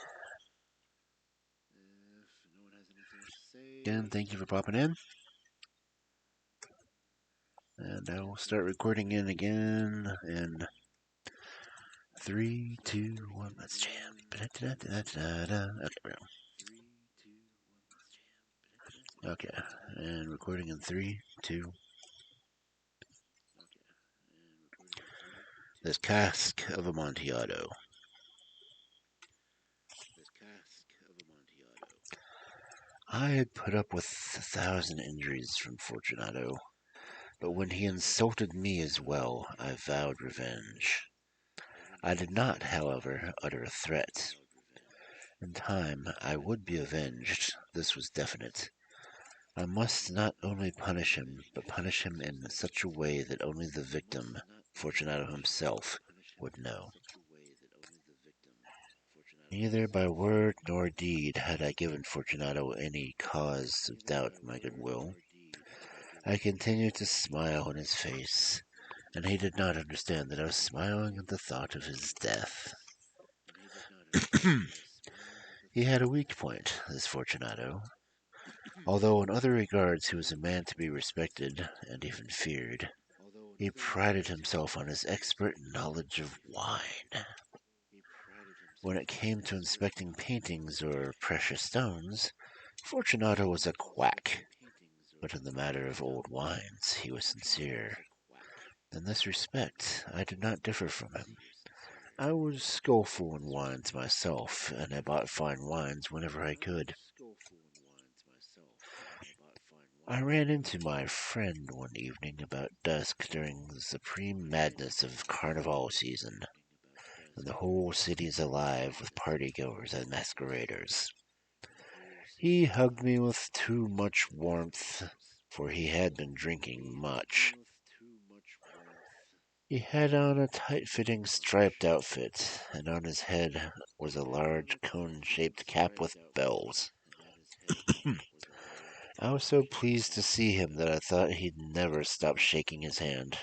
again, thank you for popping in. And I will start recording in again in 3, 2, 1, let's jam. Okay, okay, and recording in 3, 2. This cask of Amontillado. I had put up with 1,000 injuries from Fortunato, but when he insulted me as well, I vowed revenge. I did not, however, utter a threat. In time, I would be avenged, this was definite. I must not only punish him, but punish him in such a way that only the victim, Fortunato himself, would know. Neither by word nor deed had I given Fortunato any cause of doubt my goodwill. I continued to smile in his face, and he did not understand that I was smiling at the thought of his death. He had a weak point, this Fortunato. Although in other regards he was a man to be respected and even feared, he prided himself on his expert knowledge of wine. When it came to inspecting paintings or precious stones, Fortunato was a quack, but in the matter of old wines he was sincere. In this respect I did not differ from him. I was skillful in wines myself, and I bought fine wines whenever I could. I ran into my friend one evening about dusk during the supreme madness of Carnival season, when the whole city is alive with party-goers and masqueraders. He hugged me with too much warmth, for he had been drinking much. He had on a tight-fitting striped outfit, and on his head was a large cone-shaped cap with bells. I was so pleased to see him that I thought he'd never stop shaking his hand.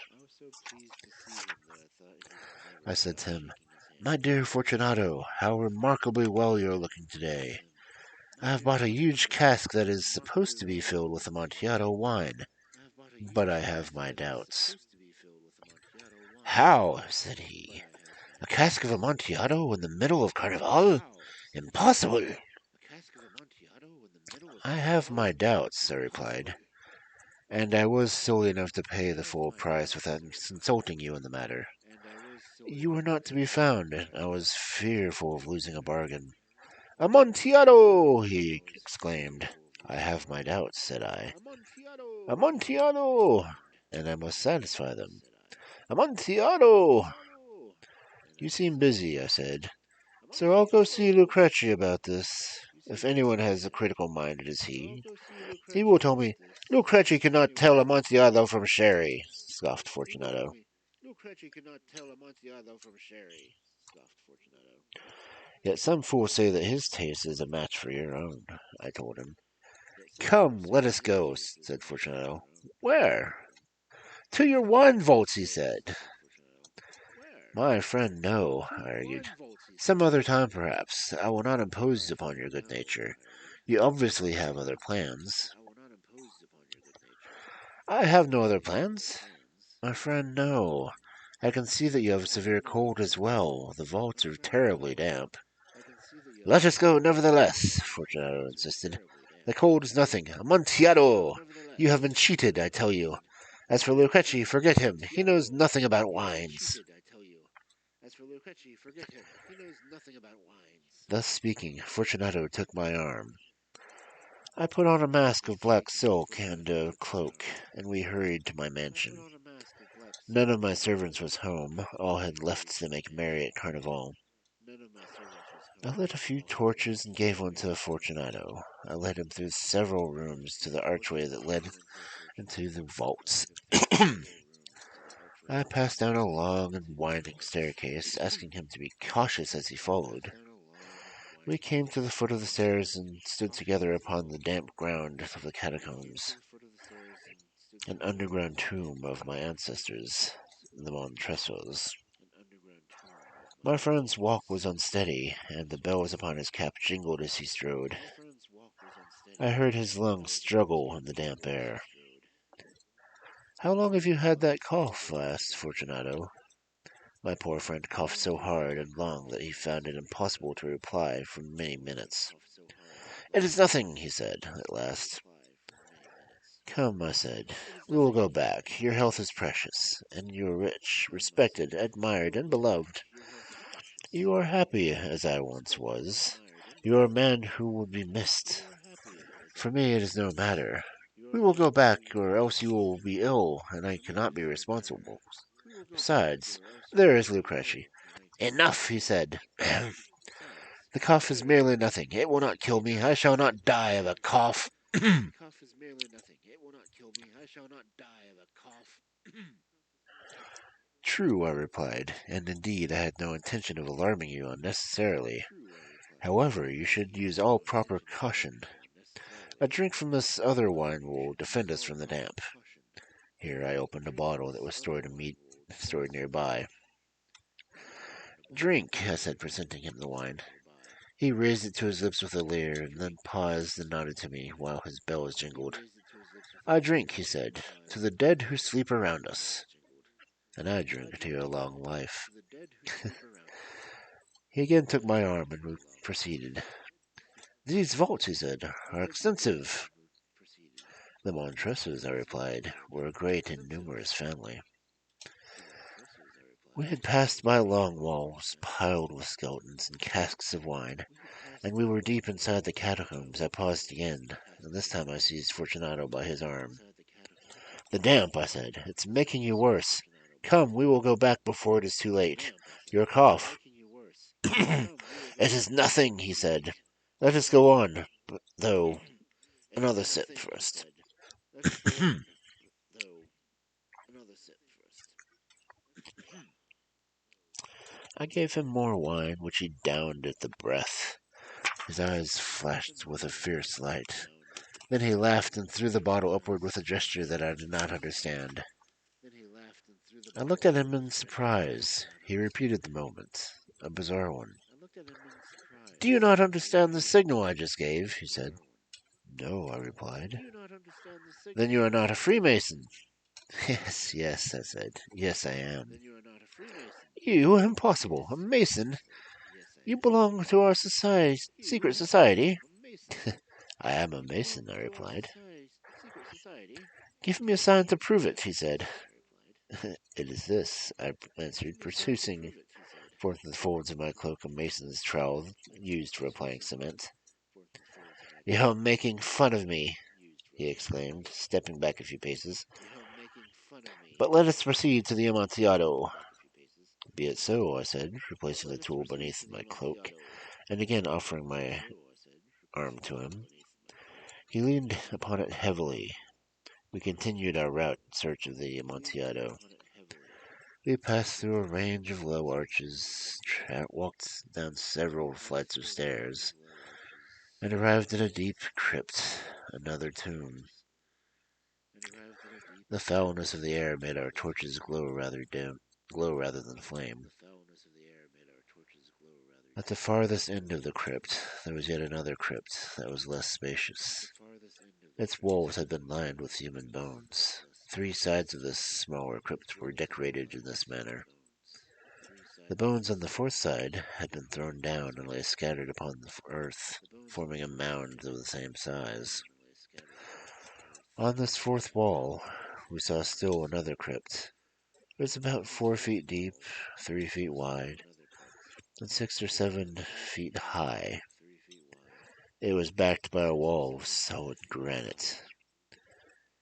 I said to him, "My dear Fortunato, how remarkably well you are looking today. I have bought a huge cask that is supposed to be filled with Amontillado wine, but I have my doubts." "How?" said he. "A cask of Amontillado in the middle of Carnival? Impossible!" "I have my doubts," I replied, "and I was silly enough to pay the full price without consulting you in the matter. You were not to be found, and I was fearful of losing a bargain." "Amontillado!" he exclaimed. "I have my doubts," said I. "Amontillado!" "And I must satisfy them." "Amontillado!" "You seem busy," I said, "so I'll go see Lucrece about this. If anyone has a critical mind, it is he. He will tell me." "Lucrece cannot tell Amontillado from sherry," scoffed Fortunato. "Yet some fools say that his taste is a match for your own," I told him. "Come, let us go," said Fortunato. "Where?" "To your wine vaults," he said. "My friend, no," I argued. "Some other time, perhaps. I will not impose upon your good nature. You obviously have other plans." "I have no other plans." "My friend, no. I can see that you have a severe cold as well. The vaults are terribly damp." "Let us go, nevertheless," Fortunato insisted. "The cold is nothing. Amontillado! You have been cheated, I tell you. As for Lucrece, forget him. He knows nothing about wines." Thus speaking, Fortunato took my arm. I put on a mask of black silk and a cloak, and we hurried to my mansion. None of my servants was home. All had left to make merry at Carnival. I lit a few torches and gave one to Fortunato. I led him through several rooms to the archway that led into the vaults. I passed down a long and winding staircase, asking him to be cautious as he followed. We came to the foot of the stairs and stood together upon the damp ground of the catacombs, an underground tomb of my ancestors, the Montresos. My friend's walk was unsteady, and the bells upon his cap jingled as he strode. I heard his lungs struggle in the damp air. "How long have you had that cough?" asked Fortunato. My poor friend coughed so hard and long that he found it impossible to reply for many minutes. "It is nothing," he said, at last. "Come," I said, "we will go back. Your health is precious, and you are rich, respected, admired, and beloved. You are happy as I once was. You are a man who will be missed. For me it is no matter. We will go back, or else you will be ill, and I cannot be responsible. Besides, there is Lucrece." "Enough," he said. "The cough is merely nothing. It will not kill me. I shall not die of a cough." "True," I replied, "and indeed I had no intention of alarming you unnecessarily. However, you should use all proper caution. A drink from this other wine will defend us from the damp." Here I opened a bottle that was stored nearby. "Drink," I said, presenting him the wine. He raised it to his lips with a leer, and then paused and nodded to me while his bells jingled. "I drink," he said, "to the dead who sleep around us." "And I drink to your long life." He again took my arm, and we proceeded. "These vaults," he said, "are extensive." "The Montresors," I replied, "were a great and numerous family." We had passed by long walls piled with skeletons and casks of wine, and we were deep inside the catacombs. I paused again, and this time I seized Fortunato by his arm. "The damp," I said. "It's making you worse. Come, we will go back before it is too late. Your cough." "It is nothing," he said. "Let us go on, though. Another sip first." I gave him more wine, which he downed at the breath. His eyes flashed with a fierce light. Then he laughed and threw the bottle upward with a gesture that I did not understand. I looked at him in surprise. He repeated the movement, a bizarre one. "Do you not understand the signal I just gave?" he said. "No," I replied. "Then you are not a Freemason." "Yes, yes," I said. "Yes, I am." "You? Impossible! A Mason? You belong to our secret society?" "I am a Mason," I replied. "Give me a sign to prove it," he said. "It is this," I answered, producing forth the folds of my cloak a mason's trowel used for applying cement. "You're making fun of me," he exclaimed, stepping back a few paces. "But let us proceed to the Amontillado." "Be it so," I said, replacing the tool beneath my cloak, and again offering my arm to him. He leaned upon it heavily. We continued our route in search of the Amontillado. We passed through a range of low arches, walked down several flights of stairs, and arrived at a deep crypt, another tomb. The foulness of the air made our torches glow rather than flame. At the farthest end of the crypt, there was yet another crypt that was less spacious. Its walls had been lined with human bones. 3 sides of this smaller crypt were decorated in this manner. The bones on the 4th side had been thrown down and lay scattered upon the earth, forming a mound of the same size. On this 4th wall, we saw still another crypt. It was about 4 feet deep, 3 feet wide, and 6 or 7 feet high. It was backed by a wall of solid granite.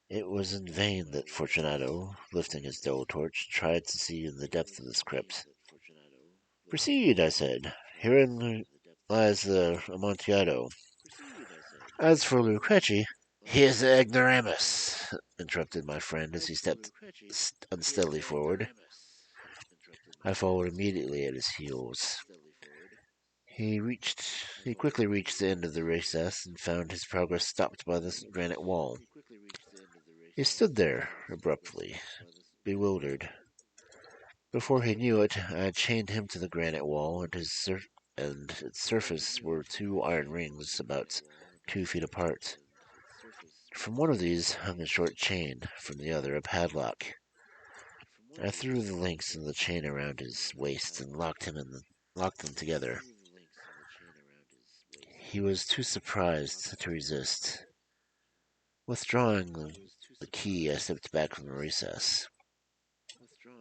It was in vain that Fortunato, lifting his dull torch, tried to see in the depth of this crypt. "Proceed," I said. "Herein lies the Amontillado. As for Lucrece—" "He is an ignoramus," interrupted my friend as he stepped unsteadily forward. I followed immediately at his heels. He quickly reached the end of the recess and found his progress stopped by the granite wall. He stood there abruptly, bewildered. Before he knew it, I had chained him to the granite wall, and its surface were 2 iron rings about 2 feet apart. From one of these hung a short chain, from the other a padlock. I threw the links in the chain around his waist and locked them together. He was too surprised to resist. Withdrawing the key, I stepped back from the recess.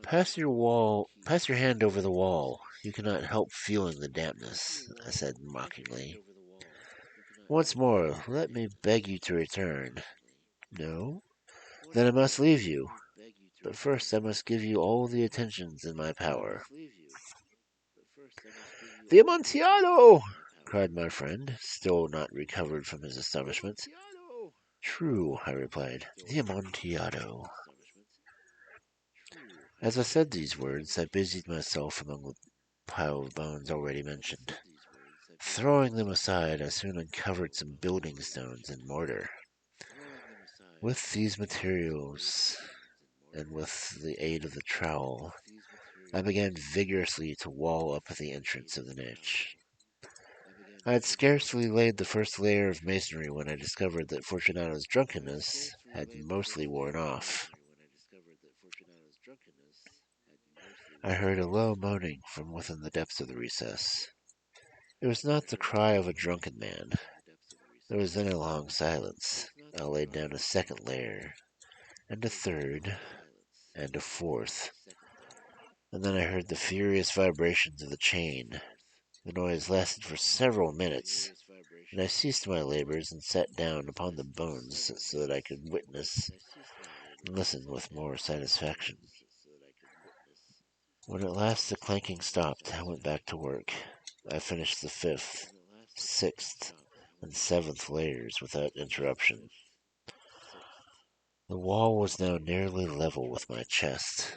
Pass your hand over the wall. You cannot help feeling the dampness, I said mockingly. Once more, let me beg you to return. No? Then I must leave you. But first I must give you all the attentions in my power. The Amontillado! Cried my friend, still not recovered from his astonishment. True, I replied. The Amontillado. As I said these words, I busied myself among the pile of bones already mentioned. Throwing them aside, I soon uncovered some building stones and mortar. With these materials, and with the aid of the trowel, I began vigorously to wall up the entrance of the niche. I had scarcely laid the first layer of masonry when I discovered that Fortunato's drunkenness had mostly worn off. I heard a low moaning from within the depths of the recess. It was not the cry of a drunken man. There was then a long silence. I laid down a second layer, and a third, and a fourth, and then I heard the furious vibrations of the chain. The noise lasted for several minutes, and I ceased my labors and sat down upon the bones so that I could witness and listen with more satisfaction. When at last the clanking stopped, I went back to work. I finished the fifth, sixth, and seventh layers without interruption. The wall was now nearly level with my chest.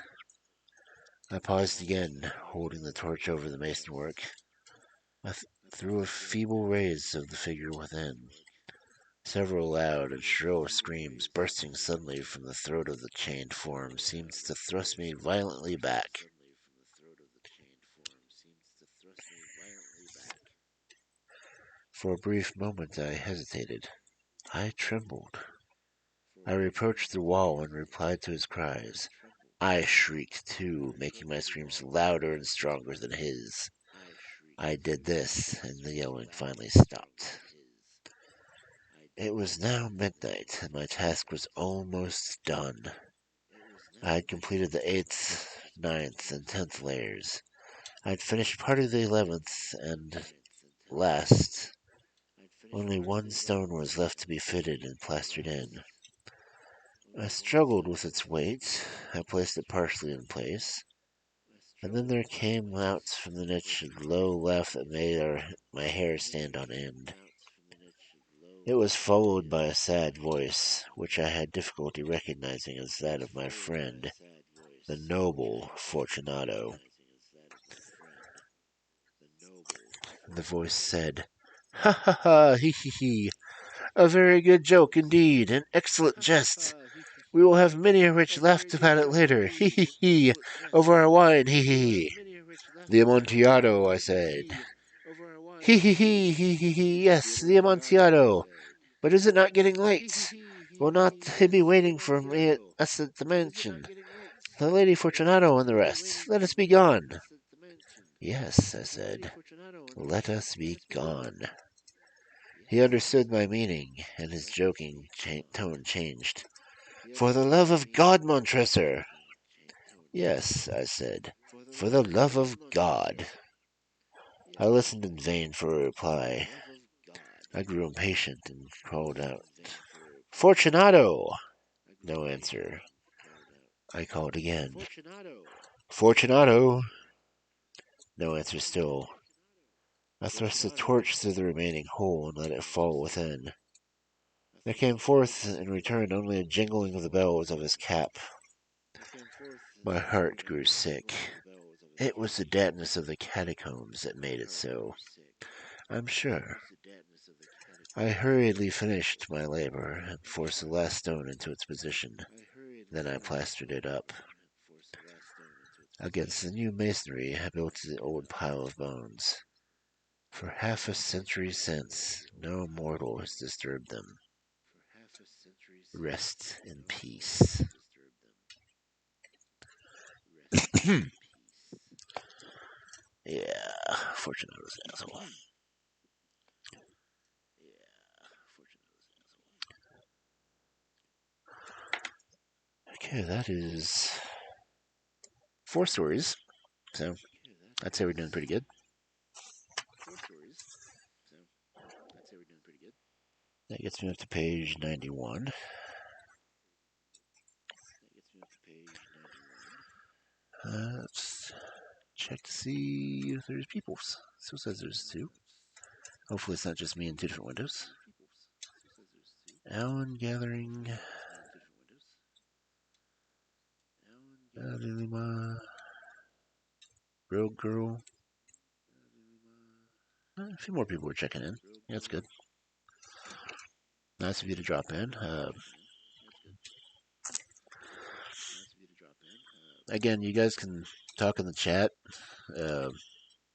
I paused again, holding the torch over the masonwork. I threw a feeble rays of the figure within. Several loud and shrill screams bursting suddenly from the throat of the chained form seemed to thrust me violently back. For a brief moment I hesitated. I trembled. I reproached the wall and replied to his cries. I shrieked too, making my screams louder and stronger than his. I did this, and the yelling finally stopped. It was now midnight, and my task was almost done. I had completed the 8th, ninth, and 10th layers. I had finished part of the 11th, and last, only one stone was left to be fitted and plastered in. I struggled with its weight. I placed it partially in place, and then there came out from the niche a low laugh that made my hair stand on end. It was followed by a sad voice, which I had difficulty recognizing as that of my friend, the noble Fortunato. The voice said, "Ha ha ha, he he he, a very good joke indeed, an excellent jest. We will have many a rich laugh about it later, he he he, over our wine, he he he." The Amontillado, I said. He, yes, the Amontillado. But is it not getting late? Will not he be waiting for me at us at the mansion? The Lady Fortunato and the rest. Let us be gone. Yes, I said. Let us be gone. He understood my meaning, and his joking tone changed. For the love of God, Montresor! Yes, I said. For the love of God. I listened in vain for a reply. I grew impatient and called out, Fortunato! No answer. I called again. Fortunato! No answer still. I thrust the torch through the remaining hole and let it fall within. There came forth in return only a jingling of the bells of his cap. My heart grew sick. It was the dampness of the catacombs that made it so, I'm sure. I hurriedly finished my labor and forced the last stone into its position. Then I plastered it up. Against the new masonry I built the old pile of bones. For half a century since, no mortal has disturbed them. Rest in peace. Yeah, Fortunato was an asshole. Okay, that is 4 stories. So I'd say we're doing pretty good. That gets me up to page 91. Let's check to see if there's peoples. So it says there's 2. Hopefully it's not just me in 2 different windows. Alan gathering. Lilima. Rogue girl. A few more people were checking in. Yeah, that's good. Nice of you to drop in. Again, you guys can talk in the chat.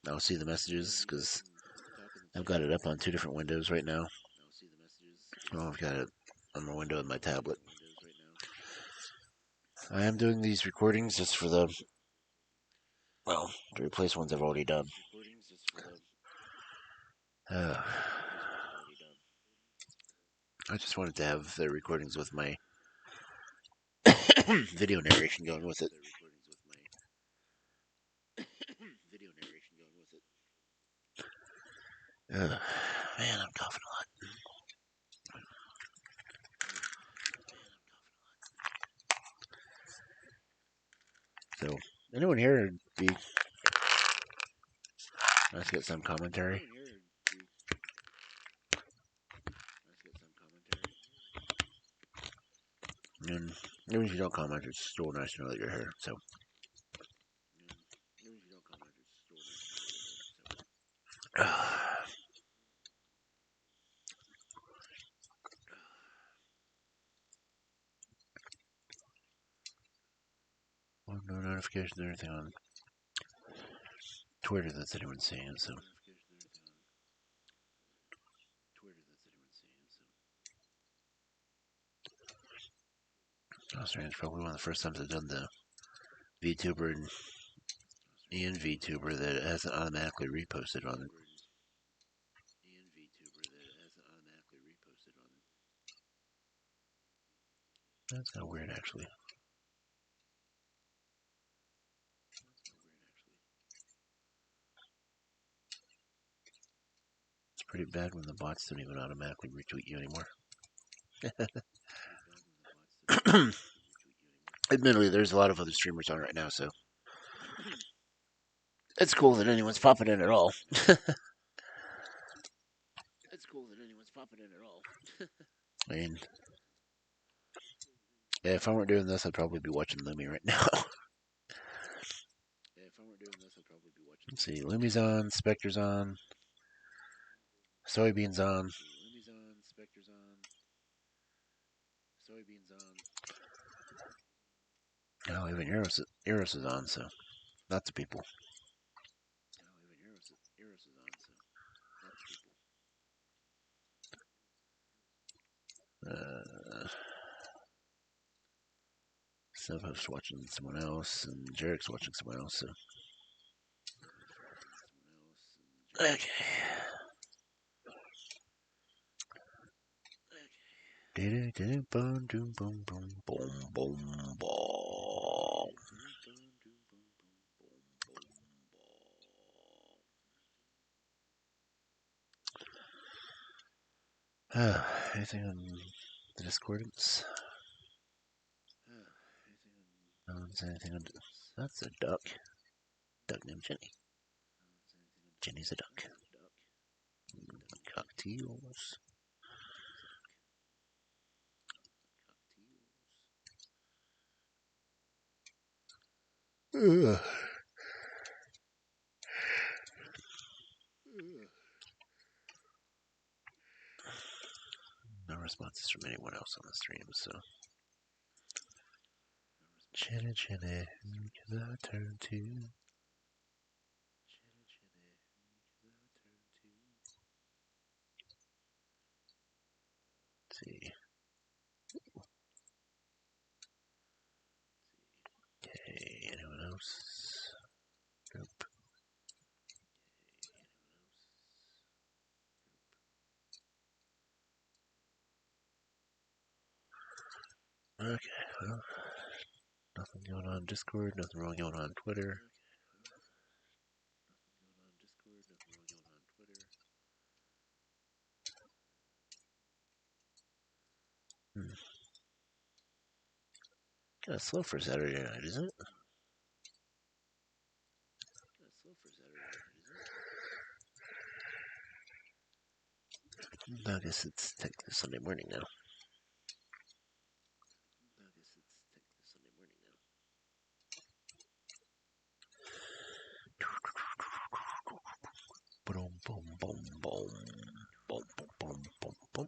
I'll see the messages because I've got it up on 2 different windows right now. Oh, I've got it on my window in my tablet. I am doing these recordings just for the, well, to replace ones I've already done. I just wanted to have the recordings with my video narration going with it. Man, I'm coughing a lot. So, anyone here would be nice to get some commentary. And even if you don't comment, it's still nice to know that you're here. So, well, no notifications or anything on Twitter that's anyone seeing it. So, oh, strange. Probably one of the first times I've done the VTuber and Ian VTuber that it hasn't automatically reposted on it. That's kind of weird, actually. It's pretty bad when the bots don't even automatically retweet you anymore. Admittedly, there's a lot of other streamers on right now, so it's cool that anyone's popping in at all. I mean, yeah, if I weren't doing this, I'd probably be watching Lumi right now. Let's see, Lumi's on, Spectre's on, Soybean's on. Oh, even Eros is on, so lots of people. Subhost's watching someone else, and Jarek's watching someone else, so. Okay. Boom, boom, boom, boom, boom, boom, boom. Anything on the Discordance? No one's anything on. That's a duck. Duck named Jenny. Jenny's a duck. Cocktails. Ugh. No responses from anyone else on the stream, so. Jenny, Jenny, who can I turn to? Let's see. Okay, anyone else? Okay, well, nothing going on Discord, nothing wrong going on Twitter. Hmm. Kind of slow for Saturday night, isn't it? I guess it's technically Sunday morning now. Boom, boom, boom, boom. Boom, boom, boom, boom, boom.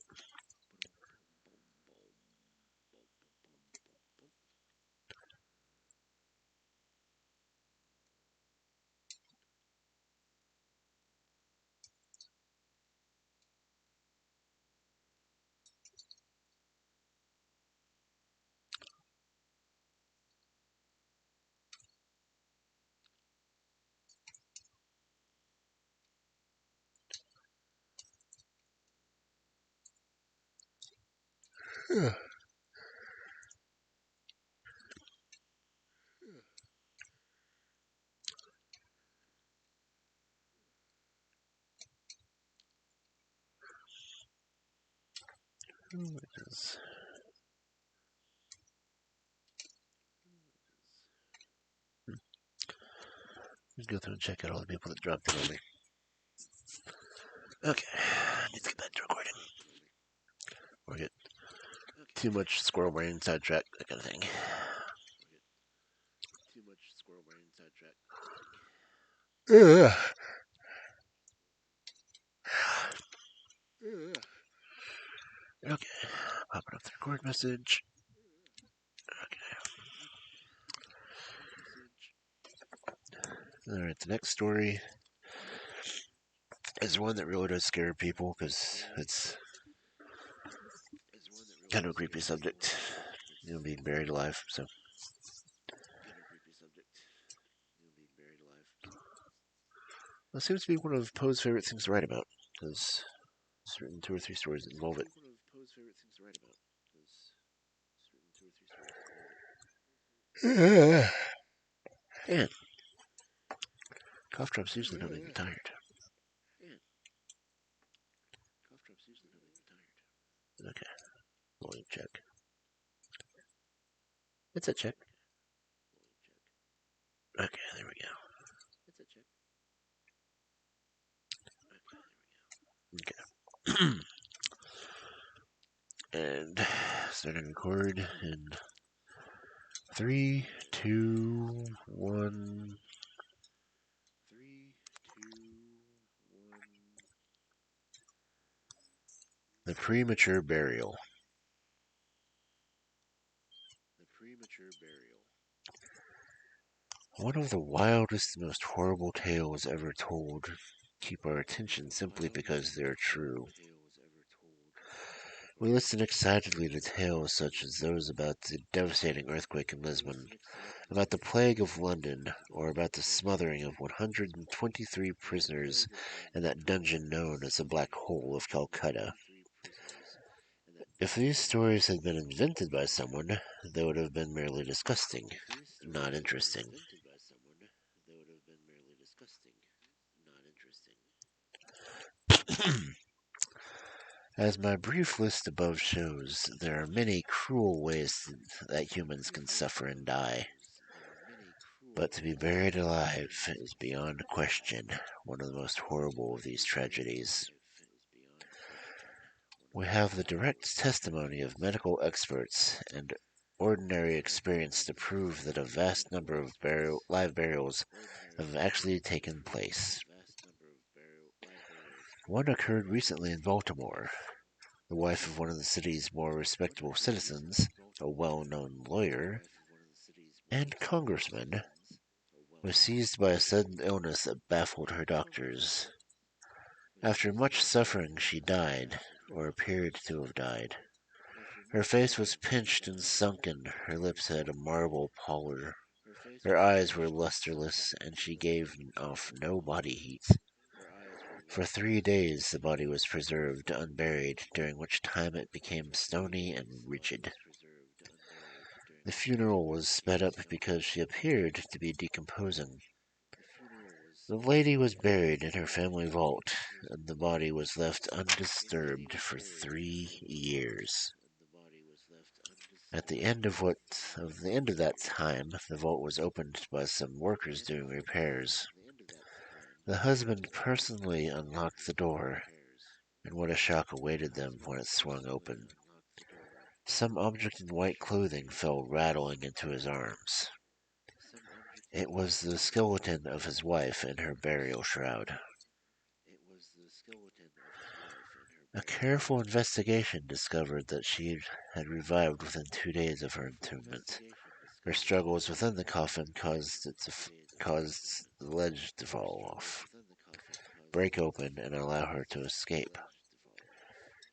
Yeah. Let's go through and check out all the people that dropped in on me. Okay, need to get back to recording. Or get too much squirrel brain sidetrack, that kind of thing. Ugh. Okay, popping up the record message. Okay. Alright, the next story is one that really does scare people because it's kind of a creepy subject. You know, being buried alive, so. That seems to be one of Poe's favorite things to write about, because certain 2 or 3 stories that involve it. And cough drops usually don't make me tired. Okay, volume check. It's a check. Okay, there we go. Okay. And starting to record in 3, 2, 1. The premature burial. One of the wildest and most horrible tales ever told keep our attention simply because they're true. We listen excitedly to tales such as those about the devastating earthquake in Lisbon, about the plague of London, or about the smothering of 123 prisoners in that dungeon known as the Black Hole of Calcutta. If these stories had been invented by someone, they would have been merely disgusting, not interesting. As my brief list above shows, there are many cruel ways that humans can suffer and die. But to be buried alive is beyond question one of the most horrible of these tragedies. We have the direct testimony of medical experts and ordinary experience to prove that a vast number of live burials have actually taken place. One occurred recently in Baltimore. The wife of one of the city's more respectable citizens, a well-known lawyer, and congressman, was seized by a sudden illness that baffled her doctors. After much suffering, she died, or appeared to have died. Her face was pinched and sunken, her lips had a marble pallor, her eyes were lusterless, and she gave off no body heat. For 3 days the body was preserved unburied, during which time it became stony and rigid. The funeral was sped up because she appeared to be decomposing. The lady was buried in her family vault, and the body was left undisturbed for 3 years. At the end of that time, the vault was opened by some workers doing repairs. The husband personally unlocked the door, and what a shock awaited them when it swung open. Some object in white clothing fell rattling into his arms. It was the skeleton of his wife in her burial shroud. A careful investigation discovered that she had revived within 2 days of her entombment. Her struggles within the coffin caused the ledge to fall off, break open, and allow her to escape.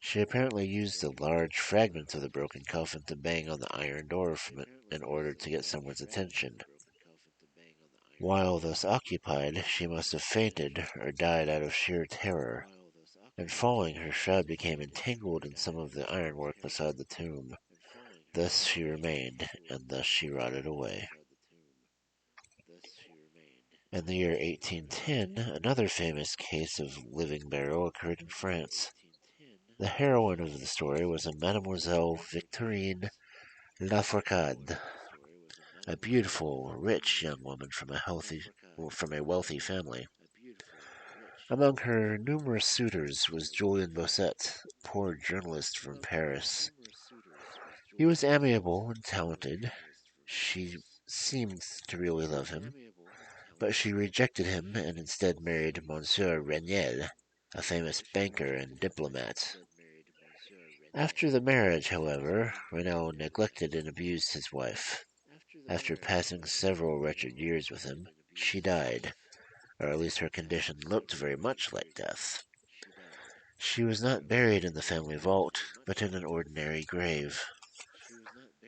She apparently used a large fragment of the broken coffin to bang on the iron door from it in order to get someone's attention. While thus occupied, she must have fainted or died out of sheer terror, and falling, her shroud became entangled in some of the ironwork beside the tomb. Thus she remained, and thus she rotted away. In the year 1810, another famous case of living burial occurred in France. The heroine of the story was a Mademoiselle Victorine Lafourcade, a beautiful, rich young woman from a wealthy family. Among her numerous suitors was Julien Bossuet, a poor journalist from Paris. He was amiable and talented. She seemed to really love him, but she rejected him and instead married Monsieur Reniel, a famous banker and diplomat. After the marriage, however, Reniel neglected and abused his wife. After passing several wretched years with him, she died, or at least her condition looked very much like death. She was not buried in the family vault, but in an ordinary grave.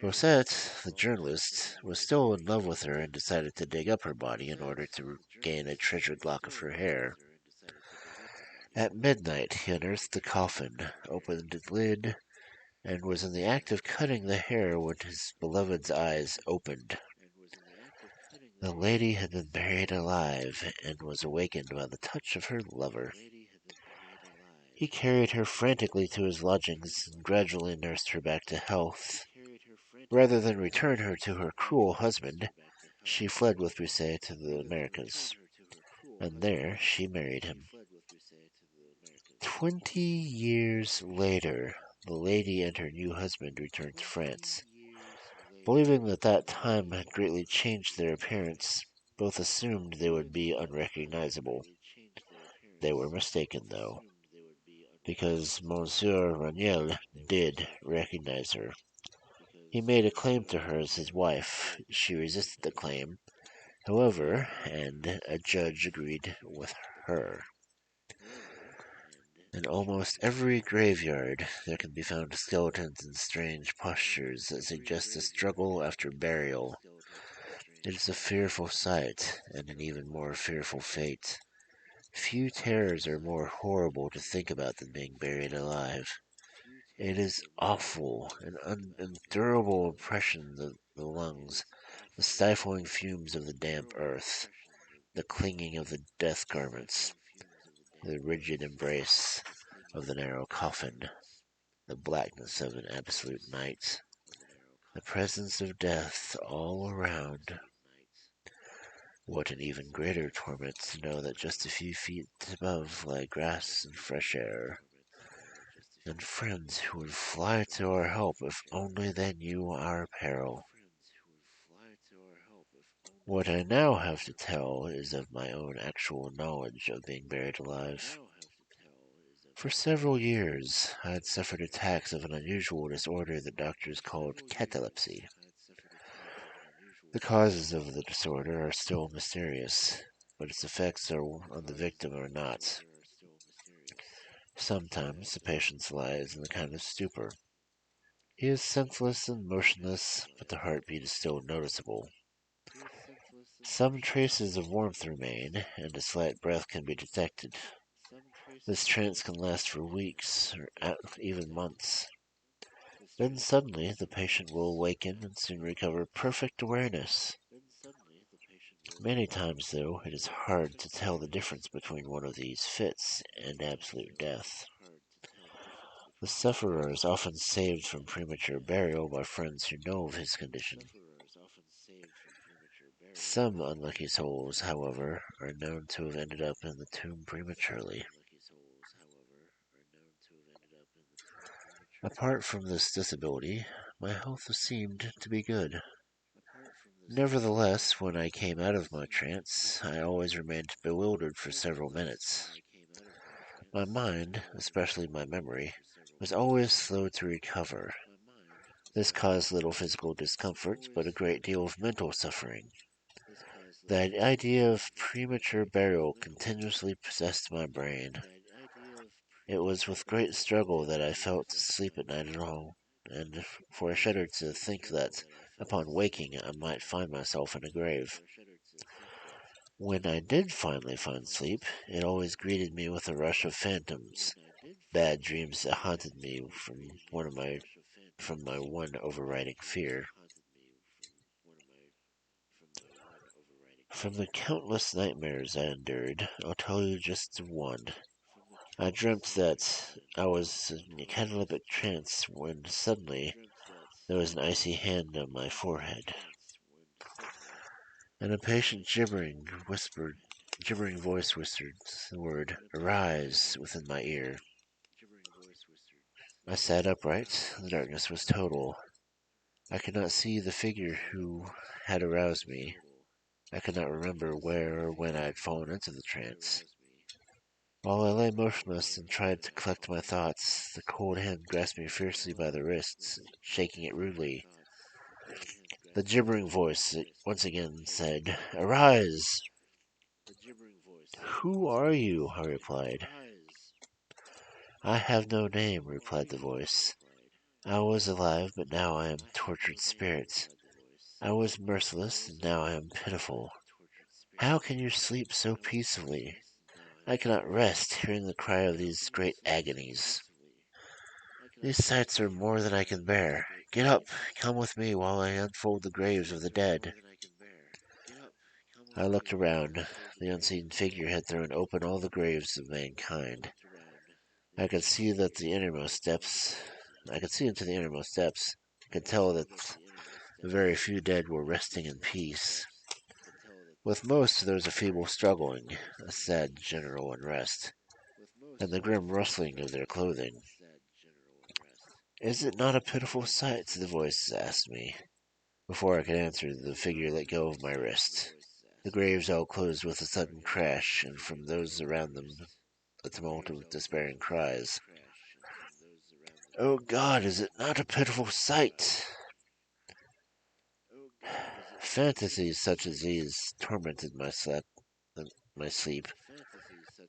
Rosette, the journalist, was still in love with her and decided to dig up her body in order to gain a treasured lock of her hair. At midnight, he unearthed the coffin, opened the lid, and was in the act of cutting the hair when his beloved's eyes opened. The lady had been buried alive and was awakened by the touch of her lover. He carried her frantically to his lodgings and gradually nursed her back to health. Rather than return her to her cruel husband, she fled with Broussais to the Americas, and there she married him. 20 years later, the lady and her new husband returned to France. Believing that that time had greatly changed their appearance, both assumed they would be unrecognizable. They were mistaken, though, because Monsieur Raniel did recognize her. He made a claim to her as his wife. She resisted the claim, however, and a judge agreed with her. In almost every graveyard, there can be found skeletons in strange postures that suggest a struggle after burial. It is a fearful sight, and an even more fearful fate. Few terrors are more horrible to think about than being buried alive. It is awful, an unendurable oppression of the lungs, the stifling fumes of the damp earth, the clinging of the death garments, the rigid embrace of the narrow coffin, the blackness of an absolute night, the presence of death all around. What an even greater torment to know that just a few feet above lie grass and fresh air, and friends who would fly to our help if only they knew our peril. What I now have to tell is of my own actual knowledge of being buried alive. For several years, I had suffered attacks of an unusual disorder that doctors called catalepsy. The causes of the disorder are still mysterious, but its effects on the victim are not. Sometimes the patient lies in a kind of stupor. He is senseless and motionless, but the heartbeat is still noticeable. Some traces of warmth remain, and a slight breath can be detected. This trance can last for weeks, or even months. Then suddenly the patient will awaken and soon recover perfect awareness. Many times, though, it is hard to tell the difference between one of these fits and absolute death. The sufferer is often saved from premature burial by friends who know of his condition. Some unlucky souls, however, are known to have ended up in the tomb prematurely. Apart from this disability, my health seemed to be good. Nevertheless, when I came out of my trance, I always remained bewildered for several minutes. My mind, especially my memory, was always slow to recover. This caused little physical discomfort, but a great deal of mental suffering. The idea of premature burial continuously possessed my brain. It was with great struggle that I felt to sleep at night at all, and for I shuddered to think that, upon waking, I might find myself in a grave. When I did finally find sleep, it always greeted me with a rush of phantoms, bad dreams that haunted me from my one overriding fear. From the countless nightmares I endured, I'll tell you just of one. I dreamt that I was in a cataleptic trance when suddenly there was an icy hand on my forehead, and a patient gibbering voice whispered the word "arise" within my ear. I sat upright. The darkness was total. I could not see the figure who had aroused me. I could not remember where or when I had fallen into the trance. While I lay motionless and tried to collect my thoughts, the cold hand grasped me fiercely by the wrists, shaking it rudely. The gibbering voice once again said, "Arise!" "Who are you?" I replied. "I have no name," replied the voice. "I was alive, but now I am tortured spirit. I was merciless, and now I am pitiful. How can you sleep so peacefully? I cannot rest hearing the cry of these great agonies. These sights are more than I can bear. Get up, come with me while I unfold the graves of the dead." I looked around. The unseen figure had thrown open all the graves of mankind. I could see that the innermost depths. I could see into the innermost depths. I could tell that very few dead were resting in peace. With most, there was a feeble struggling, a sad general unrest, and the grim rustling of their clothing. "Is it not a pitiful sight?" the voice asked me. Before I could answer, the figure let go of my wrist. The graves all closed with a sudden crash, and from those around them a tumult of despairing cries. "Oh God, is it not a pitiful sight?" Fantasies such as these tormented my sleep,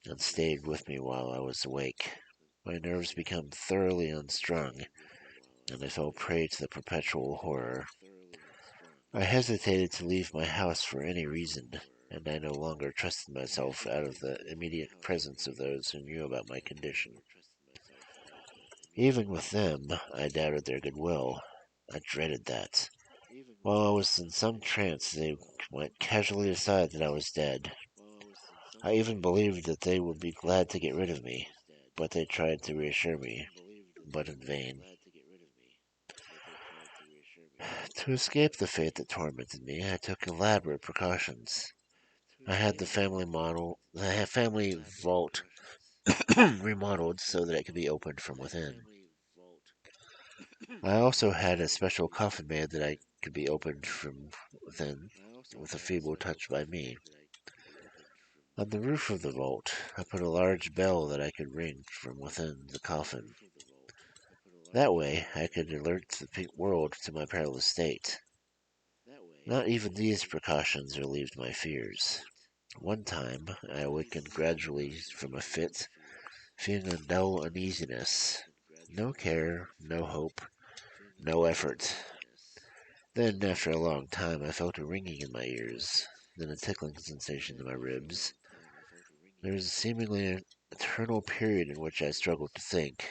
and stayed with me while I was awake. My nerves became thoroughly unstrung, and I fell prey to the perpetual horror. I hesitated to leave my house for any reason, and I no longer trusted myself out of the immediate presence of those who knew about my condition. Even with them, I doubted their goodwill. I dreaded that. While I was in some trance, they might casually decide that I was dead. I even believed that they would be glad to get rid of me, but they tried to reassure me, but in vain. To escape the fate that tormented me, I took elaborate precautions. I had the family vault remodeled so that it could be opened from within. I also had a special coffin made that I could be opened from within with a feeble touch by me. On the roof of the vault, I put a large bell that I could ring from within the coffin. That way, I could alert the world to my perilous state. Not even these precautions relieved my fears. One time, I awakened gradually from a fit, feeling a dull uneasiness. No care, no hope, no effort. Then, after a long time, I felt a ringing in my ears, then a tickling sensation in my ribs. There was seemingly an eternal period in which I struggled to think.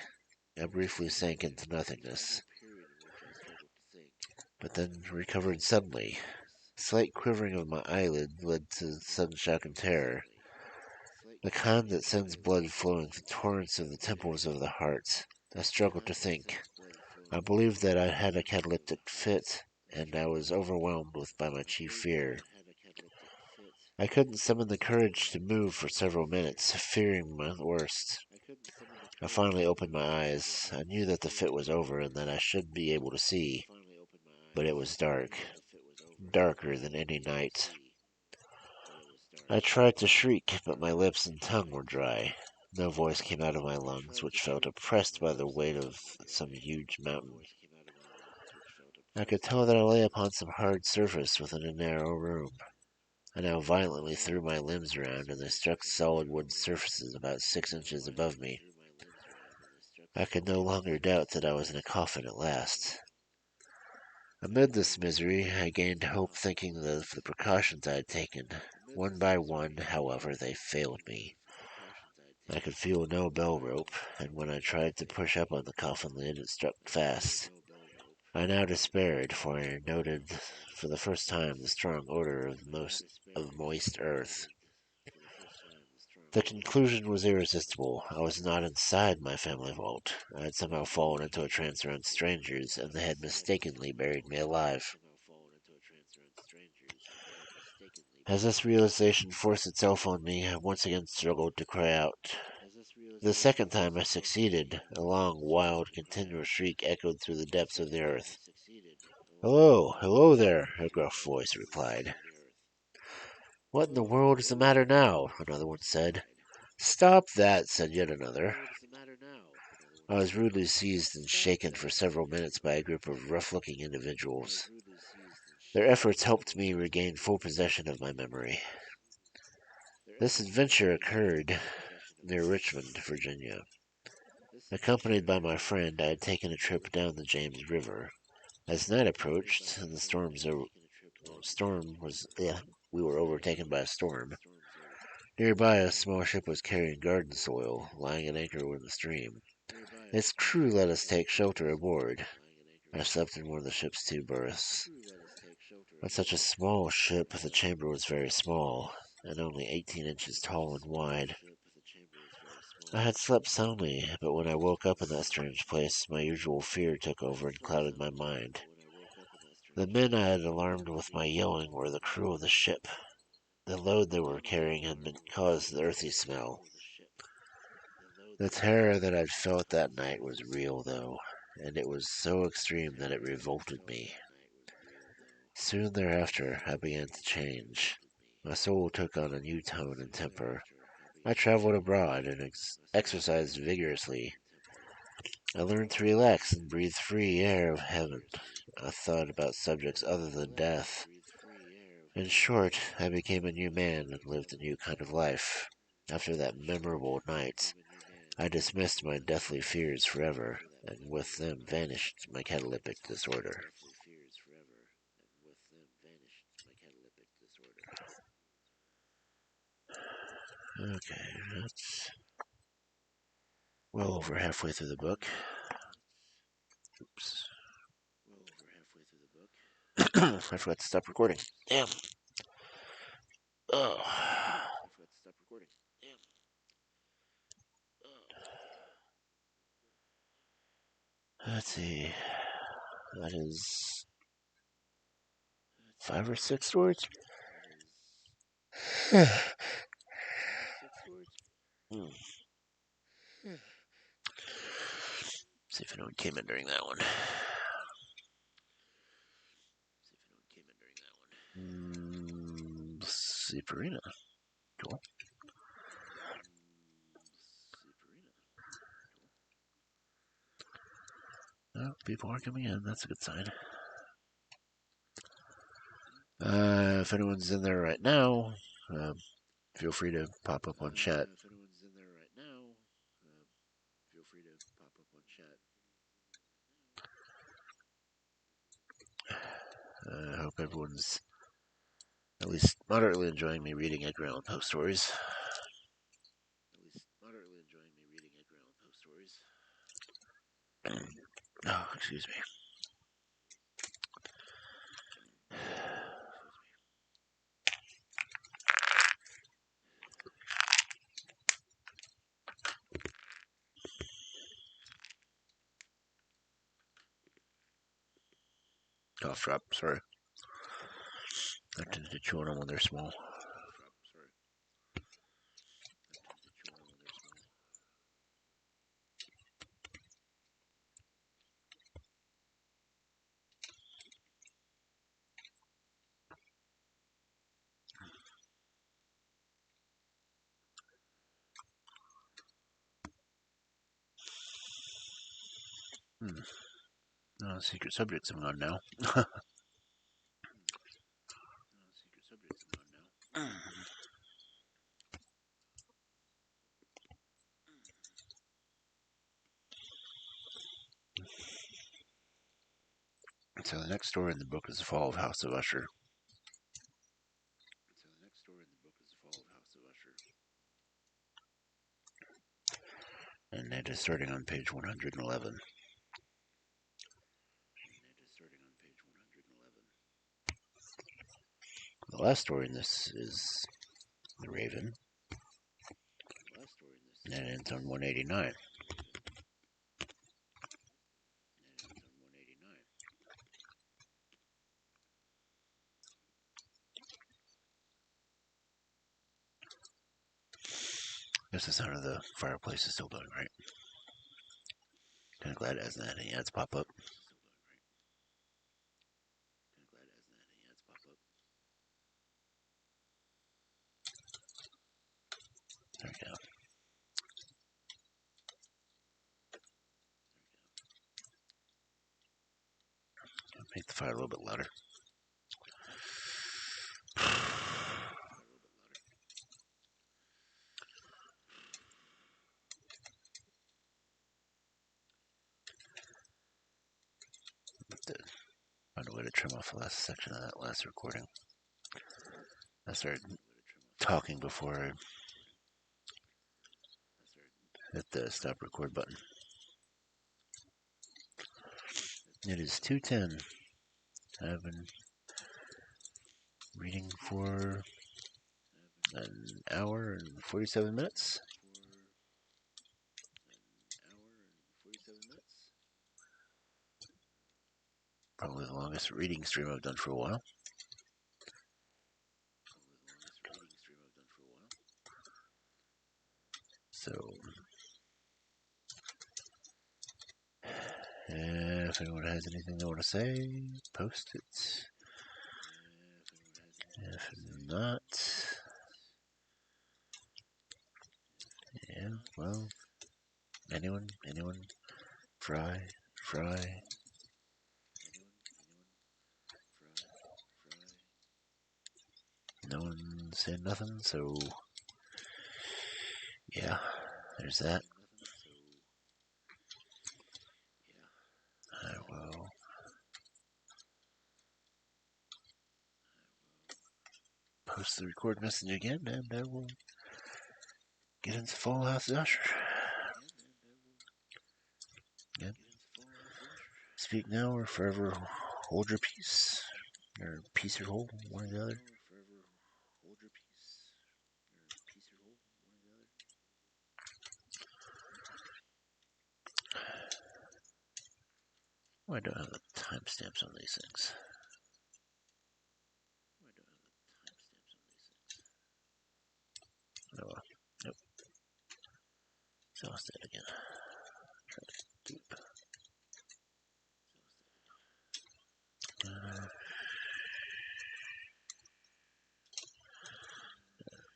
I briefly sank into nothingness. but then recovered suddenly. A slight quivering of my eyelid led to sudden shock and terror, the kind that sends blood flowing through torrents of the temples of the heart. I struggled to think. I believed that I had a cataleptic fit, and I was overwhelmed by my chief fear. I couldn't summon the courage to move for several minutes, fearing my worst. I finally opened my eyes. I knew that the fit was over and that I should be able to see, but it was dark, darker than any night. I tried to shriek, but my lips and tongue were dry. No voice came out of my lungs, which felt oppressed by the weight of some huge mountain. I could tell that I lay upon some hard surface within a narrow room. I now violently threw my limbs around, and they struck solid wood surfaces about 6 inches above me. I could no longer doubt that I was in a coffin at last. Amid this misery, I gained hope, thinking of the precautions I had taken. One by one, however, they failed me. I could feel no bell rope, and when I tried to push up on the coffin lid, it stuck fast. I now despaired, for I noted for the first time the strong odor of moist earth. The conclusion was irresistible. I was not inside my family vault. I had somehow fallen into a trance around strangers, and they had mistakenly buried me alive. As this realization forced itself on me, I once again struggled to cry out. The second time I succeeded. A long, wild, continuous shriek echoed through the depths of the earth. "Hello, hello there," a gruff voice replied. "What in the world is the matter now?" another one said. "Stop that," said yet another. I was rudely seized and shaken for several minutes by a group of rough-looking individuals. Their efforts helped me regain full possession of my memory. This adventure occurred near Richmond, Virginia. Accompanied by my friend, I had taken a trip down the James River. As night approached and the we were overtaken by a storm. Nearby, a small ship was carrying garden soil, lying at anchor in the stream. Its crew let us take shelter aboard. I slept in one of the ship's two berths. On such a small ship, the chamber was very small, and only 18 inches tall and wide. I had slept soundly, but when I woke up in that strange place, my usual fear took over and clouded my mind. The men I had alarmed with my yelling were the crew of the ship. The load they were carrying had caused the earthy smell. The terror that I'd felt that night was real, though, and it was so extreme that it revolted me. Soon thereafter, I began to change. My soul took on a new tone and temper. I traveled abroad and exercised vigorously. I learned to relax and breathe free air of heaven. I thought about subjects other than death. In short, I became a new man and lived a new kind of life. After that memorable night, I dismissed my deathly fears forever, and with them vanished my cataleptic disorder. Okay, that's well over halfway through the book. Oops. I forgot to stop recording. Damn. Oh. Let's see. That is 5 or 6 words. Hmm. See if anyone came in during that one. Separina. Cool. Oh, people are coming in. That's a good sign. If anyone's in there right now, feel free to pop up on chat. I hope everyone's at least moderately enjoying me reading Edgar Allan Poe stories. Oh, excuse me. Cough drop, sorry. I tend to chew on them when they're small. Oh, secret subjects I'm on now. So the next story in the book is The Fall of House of Usher. And it is starting on page 111. The last story in this is The Raven, and it's on 189. I guess the sound of the fireplace is still going, right? Kind of glad it hasn't had any ads pop up. There we go. Make the fire a little bit louder. Find a way to trim off the last section of that last recording. I started talking before I hit the stop record button. It is 2:10. I've been reading for an hour and 47 minutes. Probably the longest reading stream I've done for a while. So, if anyone has anything they want to say, post it. If not, yeah, well, anyone, fry. No one said nothing, so yeah, there's that. I will post the record message again, and I will get into Fall House Usher. Again. Speak now or forever hold your peace. Or peace or hold, one or the other. Why don't I have the timestamps on these things? Oh well. Nope. Exhaust that again. Try to keep.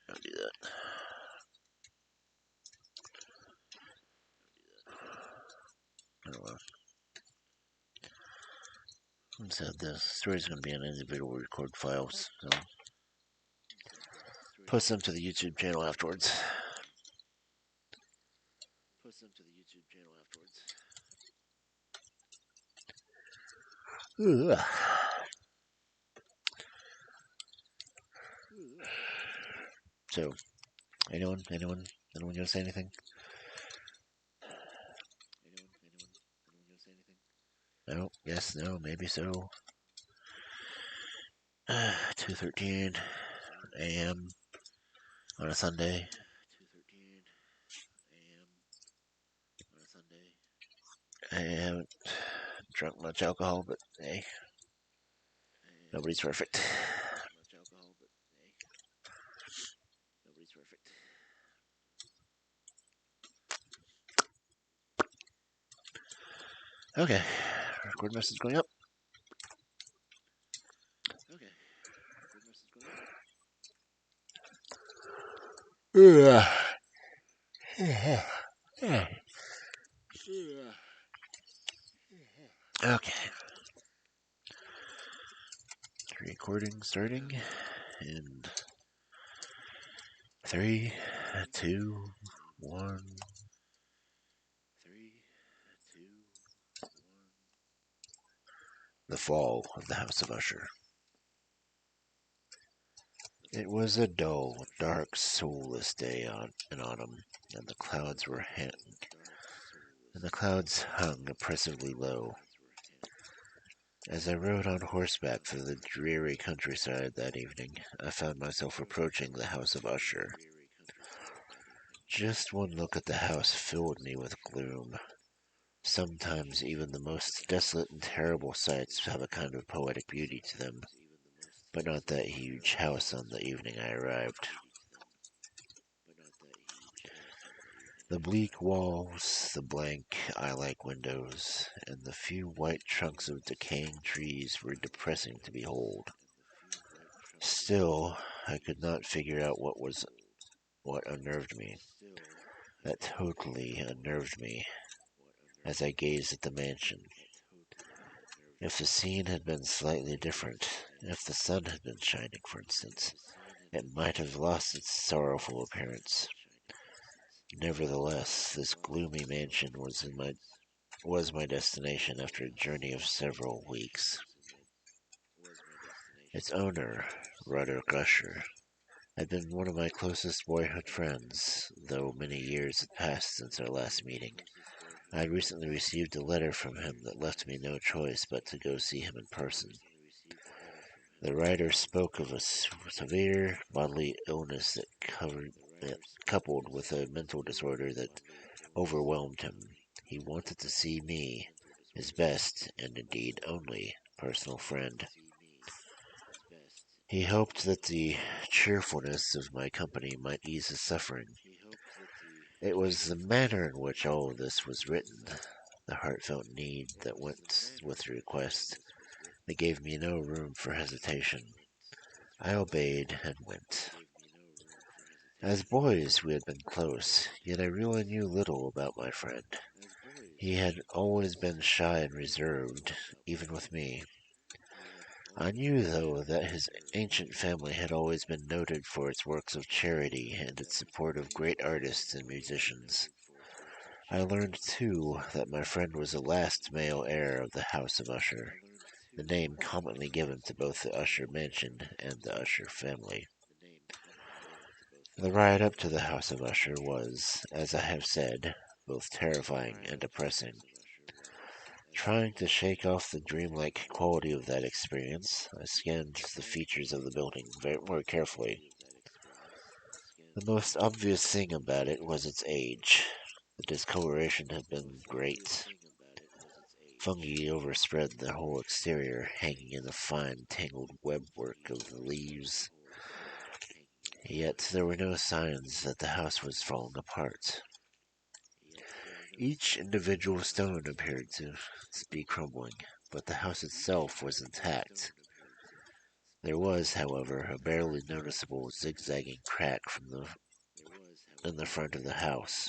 I'll do that. Oh well. So the story's going to be in individual record files, so post them to the YouTube channel afterwards. Ugh. So, anyone gonna say anything? No, yes, no, maybe so. 2:13 a.m. on a Sunday. I haven't drunk much alcohol, but hey, Nobody's perfect. Okay, record message going up. Okay. Recording starting in 3, 2, 1. The fall of the House of Usher. It was a dull, dark, soulless day in autumn, and the clouds hung oppressively low. As I rode on horseback through the dreary countryside that evening, I found myself approaching the House of Usher. Just one look at the house filled me with gloom. Sometimes even the most desolate and terrible sights have a kind of poetic beauty to them, but not that huge house on the evening I arrived. The bleak walls, the blank eye-like windows, and the few white trunks of decaying trees were depressing to behold. Still, I could not figure out what unnerved me. That totally unnerved me as I gazed at the mansion. If the scene had been slightly different, if the sun had been shining, for instance, it might have lost its sorrowful appearance. Nevertheless, this gloomy mansion was my destination after a journey of several weeks. Its owner, Redux, had been one of my closest boyhood friends, though many years had passed since our last meeting. I had recently received a letter from him that left me no choice but to go see him in person. The writer spoke of a severe bodily illness that coupled with a mental disorder that overwhelmed him. He wanted to see me, his best, and indeed only, personal friend. He hoped that the cheerfulness of my company might ease his suffering. It was the manner in which all of this was written, the heartfelt need that went with the request, that gave me no room for hesitation. I obeyed and went. As boys we had been close, yet I really knew little about my friend. He had always been shy and reserved, even with me. I knew, though, that his ancient family had always been noted for its works of charity and its support of great artists and musicians. I learned, too, that my friend was the last male heir of the House of Usher, the name commonly given to both the Usher mansion and the Usher family. The ride up to the House of Usher was, as I have said, both terrifying and depressing. Trying to shake off the dreamlike quality of that experience, I scanned the features of the building more carefully. The most obvious thing about it was its age. The discoloration had been great. Fungi overspread the whole exterior, hanging in a fine, tangled webwork of the leaves. Yet there were no signs that the house was falling apart. Each individual stone appeared to be crumbling, but the house itself was intact. There was, however, a barely noticeable zigzagging crack in the front of the house.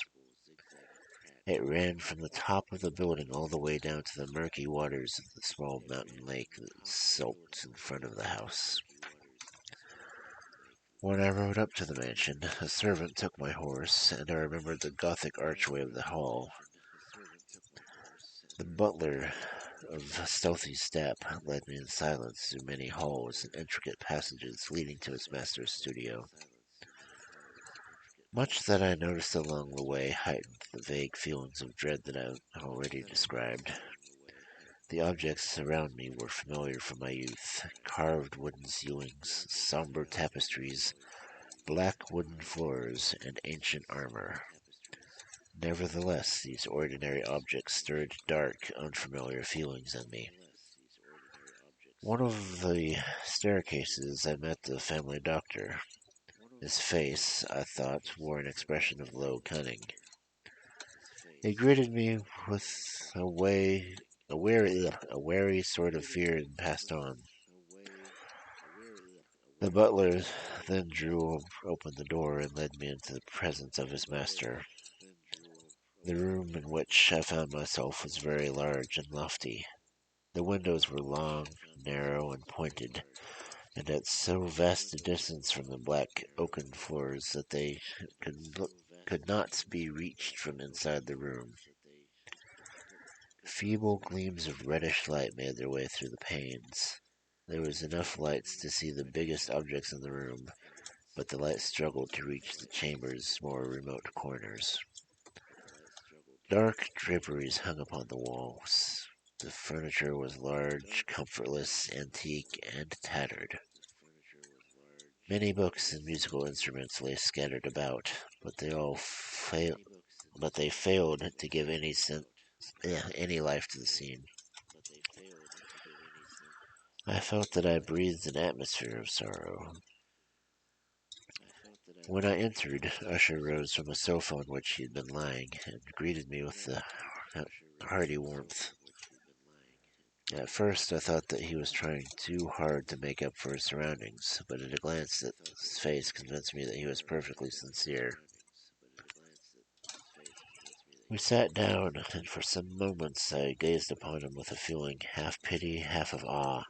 It ran from the top of the building all the way down to the murky waters of the small mountain lake that sulked in front of the house. When I rode up to the mansion, a servant took my horse, and I remembered the Gothic archway of the hall. The butler of stealthy step led me in silence through many halls and intricate passages leading to his master's studio. Much that I noticed along the way heightened the vague feelings of dread that I have already described. The objects around me were familiar from my youth: carved wooden ceilings, somber tapestries, black wooden floors, and ancient armor. Nevertheless, these ordinary objects stirred dark, unfamiliar feelings in me. One of the staircases I met the family doctor. His face, I thought, wore an expression of low cunning. He greeted me with a wary sort of fear and passed on. The butler then drew open the door and led me into the presence of his master. The room in which I found myself was very large and lofty. The windows were long, narrow, and pointed, and at so vast a distance from the black oaken floors that they could not be reached from inside the room. Feeble gleams of reddish light made their way through the panes. There was enough light to see the biggest objects in the room, but the light struggled to reach the chamber's more remote corners. Dark draperies hung upon the walls. The furniture was large, comfortless, antique, and tattered. Many books and musical instruments lay scattered about, but they failed to give any life to the scene. I felt that I breathed an atmosphere of sorrow. When I entered, Usher rose from a sofa on which he had been lying and greeted me with a hearty warmth. At first, I thought that he was trying too hard to make up for his surroundings, but at a glance at his face convinced me that he was perfectly sincere. We sat down, and for some moments I gazed upon him with a feeling half pity, half of awe.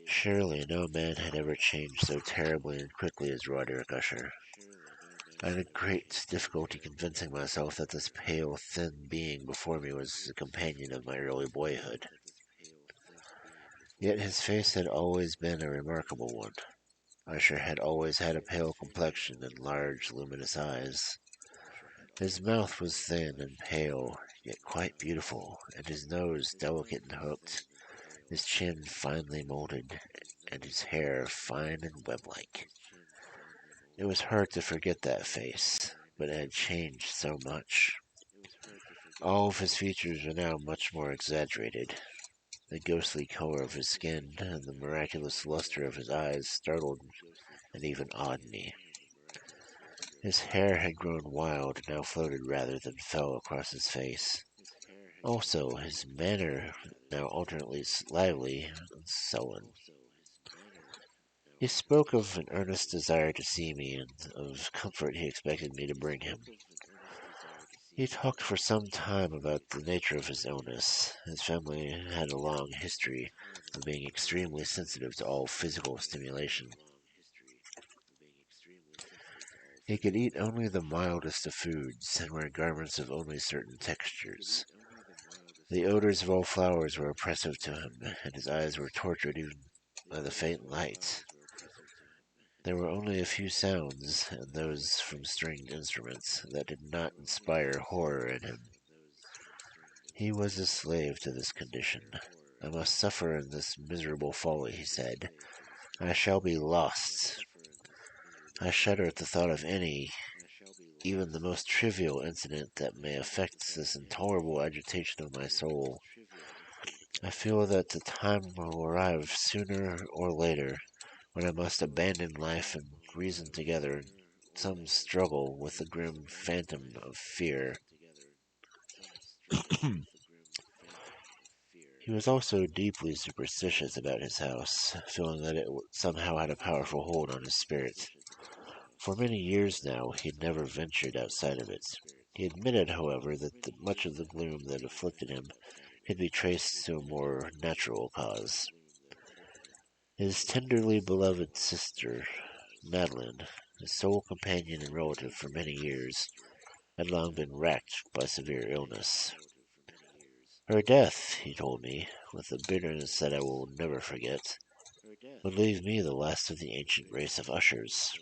Surely no man had ever changed so terribly and quickly as Roderick Usher. I had great difficulty convincing myself that this pale, thin being before me was the companion of my early boyhood. Yet his face had always been a remarkable one. Usher had always had a pale complexion and large, luminous eyes. His mouth was thin and pale, yet quite beautiful, and his nose delicate and hooked, his chin finely molded, and his hair fine and web-like. It was hard to forget that face, but it had changed so much. All of his features were now much more exaggerated. The ghostly color of his skin and the miraculous luster of his eyes startled and even awed me. His hair had grown wild and now floated rather than fell across his face. Also, his manner now alternately lively and sullen. He spoke of an earnest desire to see me and of comfort he expected me to bring him. He talked for some time about the nature of his illness. His family had a long history of being extremely sensitive to all physical stimulation. He could eat only the mildest of foods and wear garments of only certain textures. The odors of all flowers were oppressive to him, and his eyes were tortured even by the faint light. There were only a few sounds, and those from stringed instruments, that did not inspire horror in him. He was a slave to this condition. I must suffer in this miserable folly, he said. I shall be lost. I shudder at the thought of any, even the most trivial incident that may affect this intolerable agitation of my soul. I feel that the time will arrive sooner or later when I must abandon life and reason together in some struggle with the grim phantom of fear. He was also deeply superstitious about his house, feeling that it somehow had a powerful hold on his spirit. For many years now he had never ventured outside of it. He admitted, however, that much of the gloom that afflicted him could be traced to a more natural cause. His tenderly beloved sister, Madeline, his sole companion and relative for many years, had long been racked by severe illness. Her death, he told me, with a bitterness that I will never forget, would leave me the last of the ancient race of ushers.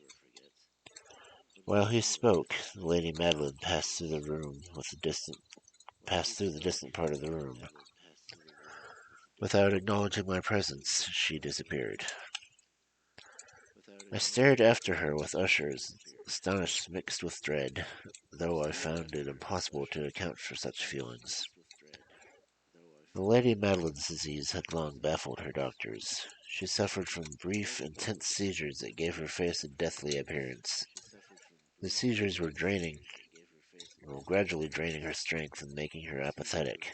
While he spoke, the Lady Madeline passed through the distant part of the room. Without acknowledging my presence, she disappeared. I stared after her with ushers, astonished mixed with dread, though I found it impossible to account for such feelings. The Lady Madeline's disease had long baffled her doctors. She suffered from brief, intense seizures that gave her face a deathly appearance. The seizures were gradually draining her strength and making her apathetic.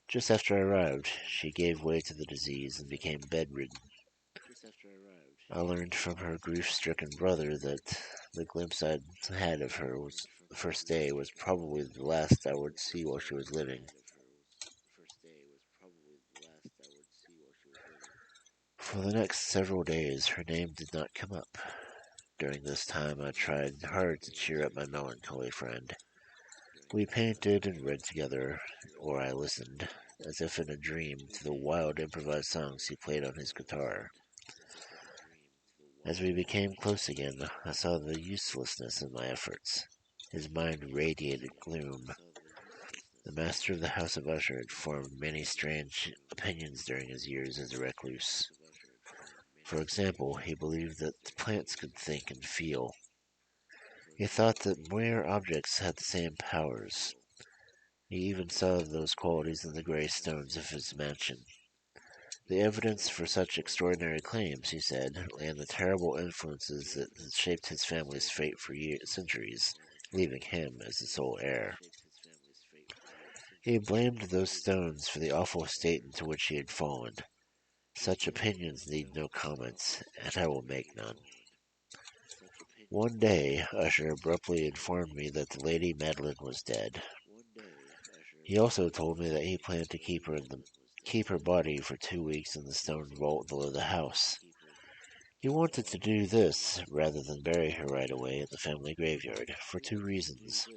Just after I arrived, she gave way to the disease and became bedridden. I learned from her grief-stricken brother that the glimpse I'd had of her was the first day was probably the last I would see while she was living. For the next several days, her name did not come up. During this time, I tried hard to cheer up my melancholy friend. We painted and read together, or I listened, as if in a dream, to the wild improvised songs he played on his guitar. As we became close again, I saw the uselessness of my efforts. His mind radiated gloom. The master of the House of Usher had formed many strange opinions during his years as a recluse. For example, he believed that plants could think and feel. He thought that mere objects had the same powers. He even saw those qualities in the gray stones of his mansion. The evidence for such extraordinary claims, he said, lay in the terrible influences that had shaped his family's fate for centuries, leaving him as the sole heir. He blamed those stones for the awful state into which he had fallen. Such opinions need no comments, and I will make none. One day, Usher abruptly informed me that the Lady Madeline was dead. He also told me that he planned to keep her body for 2 weeks in the stone vault below the house. He wanted to do this rather than bury her right away in the family graveyard for two reasons.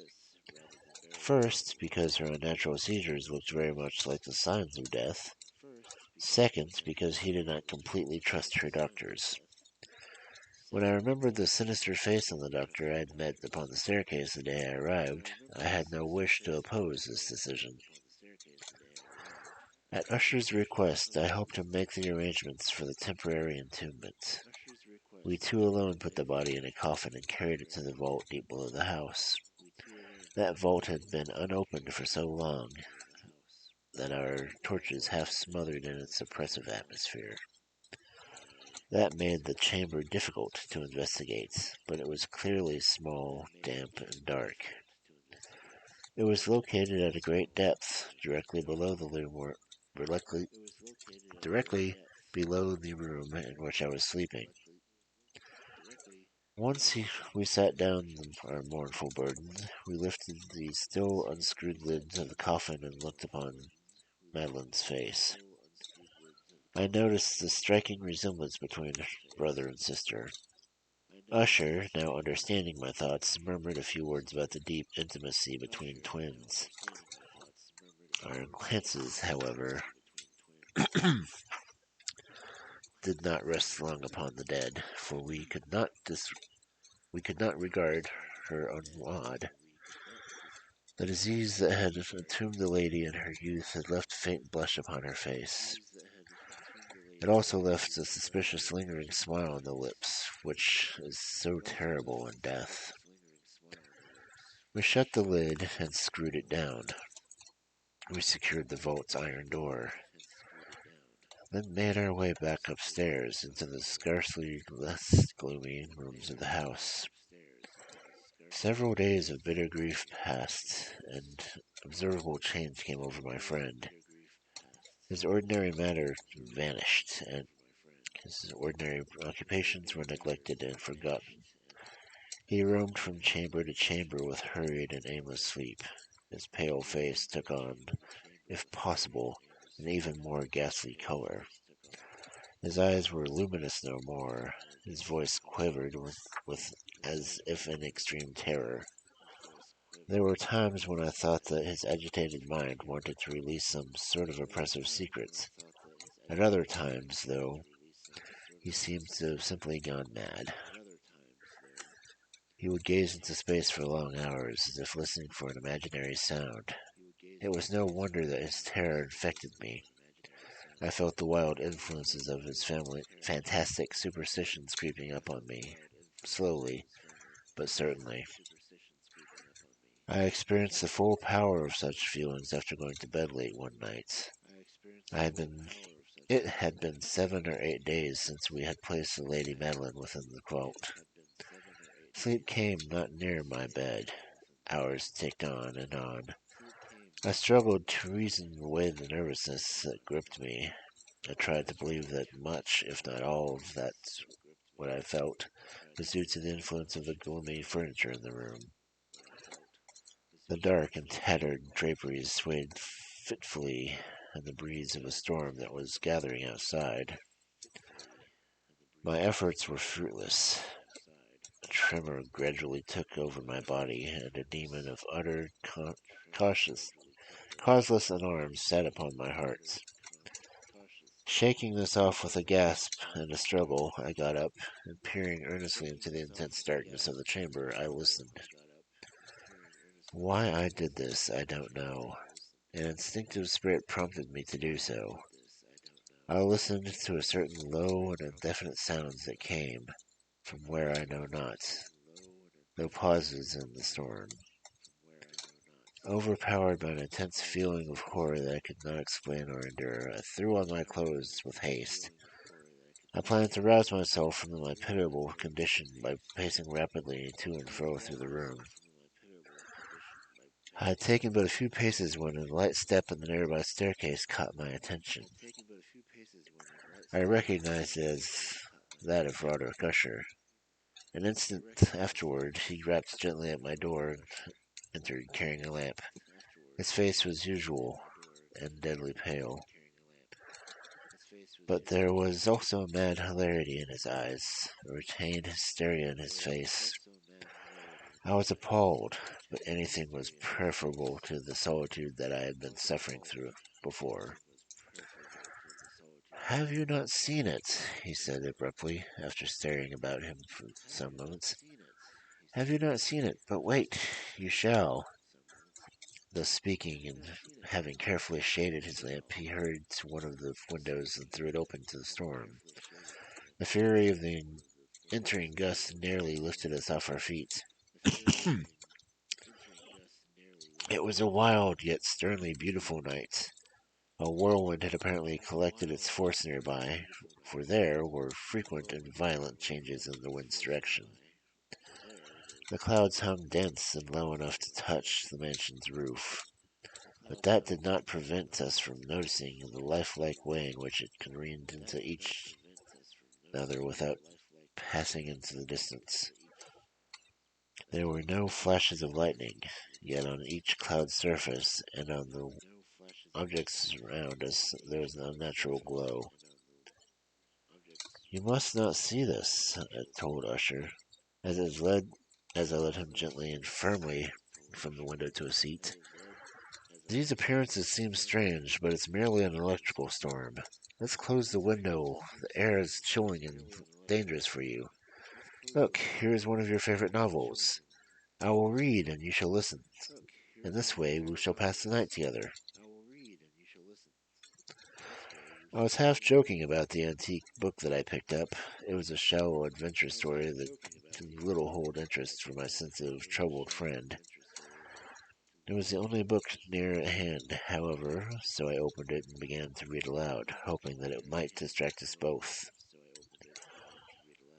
First, because her unnatural seizures looked very much like the signs of death. Second, because he did not completely trust her doctors. When I remembered the sinister face on the doctor I had met upon the staircase the day I arrived, I had no wish to oppose this decision. At Usher's request, I helped him make the arrangements for the temporary entombment. We two alone put the body in a coffin and carried it to the vault deep below the house. That vault had been unopened for so long that our torches half smothered in its oppressive atmosphere. That made the chamber difficult to investigate, but it was clearly small, damp, and dark. It was located at a great depth, directly below the room in which I was sleeping. We sat down our mournful burden, we lifted the still unscrewed lids of the coffin and looked upon Madeline's face. I noticed the striking resemblance between brother and sister. Usher, now understanding my thoughts, murmured a few words about the deep intimacy between twins. Our glances, however, did not rest long upon the dead, for we could not regard her unawed. The disease that had entombed the lady in her youth had left a faint blush upon her face. It also left a suspicious lingering smile on the lips, which is so terrible in death. We shut the lid and screwed it down. We secured the vault's iron door, then made our way back upstairs into the scarcely less gloomy rooms of the house. Several days of bitter grief passed, and observable change came over my friend. His ordinary manner vanished, and his ordinary occupations were neglected and forgotten. He roamed from chamber to chamber with hurried and aimless sleep. His pale face took on, if possible, an even more ghastly color. His eyes were luminous no more. His voice quivered with as if in extreme terror. There were times when I thought that his agitated mind wanted to release some sort of oppressive secret. At other times, though, he seemed to have simply gone mad. He would gaze into space for long hours, as if listening for an imaginary sound. It was no wonder that his terror infected me. I felt the wild influences of his fantastic superstitions creeping up on me, slowly, but certainly. I experienced the full power of such feelings after going to bed late one night. I had been It had been 7 or 8 days since we had placed the Lady Madeline within the quilt. Sleep came not near my bed. Hours ticked on and on. I struggled to reason away the nervousness that gripped me. I tried to believe that much, if not all, of that what I felt was due to the influence of the gloomy furniture in the room. The dark and tattered draperies swayed fitfully in the breeze of a storm that was gathering outside. My efforts were fruitless. A tremor gradually took over my body, and a demon of utter cautious, causeless alarm sat upon my heart. Shaking this off with a gasp and a struggle, I got up, and peering earnestly into the intense darkness of the chamber, I listened. Why I did this, I don't know. An instinctive spirit prompted me to do so. I listened to a certain low and indefinite sounds that came from where I know not. No pauses in the storm. Overpowered by an intense feeling of horror that I could not explain or endure, I threw on my clothes with haste. I planned to rouse myself from my pitiable condition by pacing rapidly to and fro through the room. I had taken but a few paces when a light step in the nearby staircase caught my attention. I recognized it as that of Roderick Usher. An instant afterward, he rapped gently at my door and entered carrying a lamp. His face was usual and deadly pale, but there was also a mad hilarity in his eyes, a retained hysteria in his face. I was appalled, but anything was preferable to the solitude that I had been suffering through before. Have you not seen it? He said abruptly, after staring about him for some moments. Have you not seen it? But wait, you shall. Thus speaking, and having carefully shaded his lamp, he hurried to one of the windows and threw it open to the storm. The fury of the entering gust nearly lifted us off our feet. It was a wild yet sternly beautiful night. A whirlwind had apparently collected its force nearby, for there were frequent and violent changes in the wind's direction. The clouds hung dense and low enough to touch the mansion's roof, but that did not prevent us from noticing the lifelike way in which it careened into each other without passing into the distance. There were no flashes of lightning, yet on each cloud surface and on the objects around us there was an unnatural glow. You must not see this, I told Usher, as it led as I led him gently and firmly from the window to a seat. These appearances seem strange, but it's merely an electrical storm. Let's close the window. The air is chilling and dangerous for you. Look, here is one of your favorite novels. I will read, and you shall listen. In this way we shall pass the night together. I was half joking about the antique book that I picked up. It was a shallow adventure story that could little hold interest for my sensitive, troubled friend. It was the only book near at hand, however, so I opened it and began to read aloud, hoping that it might distract us both.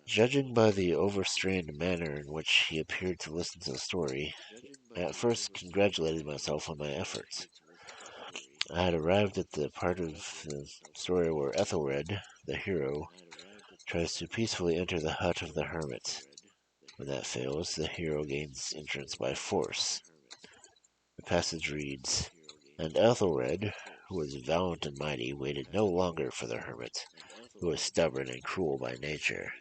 Judging by the overstrained manner in which he appeared to listen to the story, I at first congratulated myself on my efforts. I had arrived at the part of the story where Ethelred, the hero, tries to peacefully enter the hut of the hermit. When that fails, the hero gains entrance by force. The passage reads, And Ethelred, who was valiant and mighty, waited no longer for the hermit, who was stubborn and cruel by nature.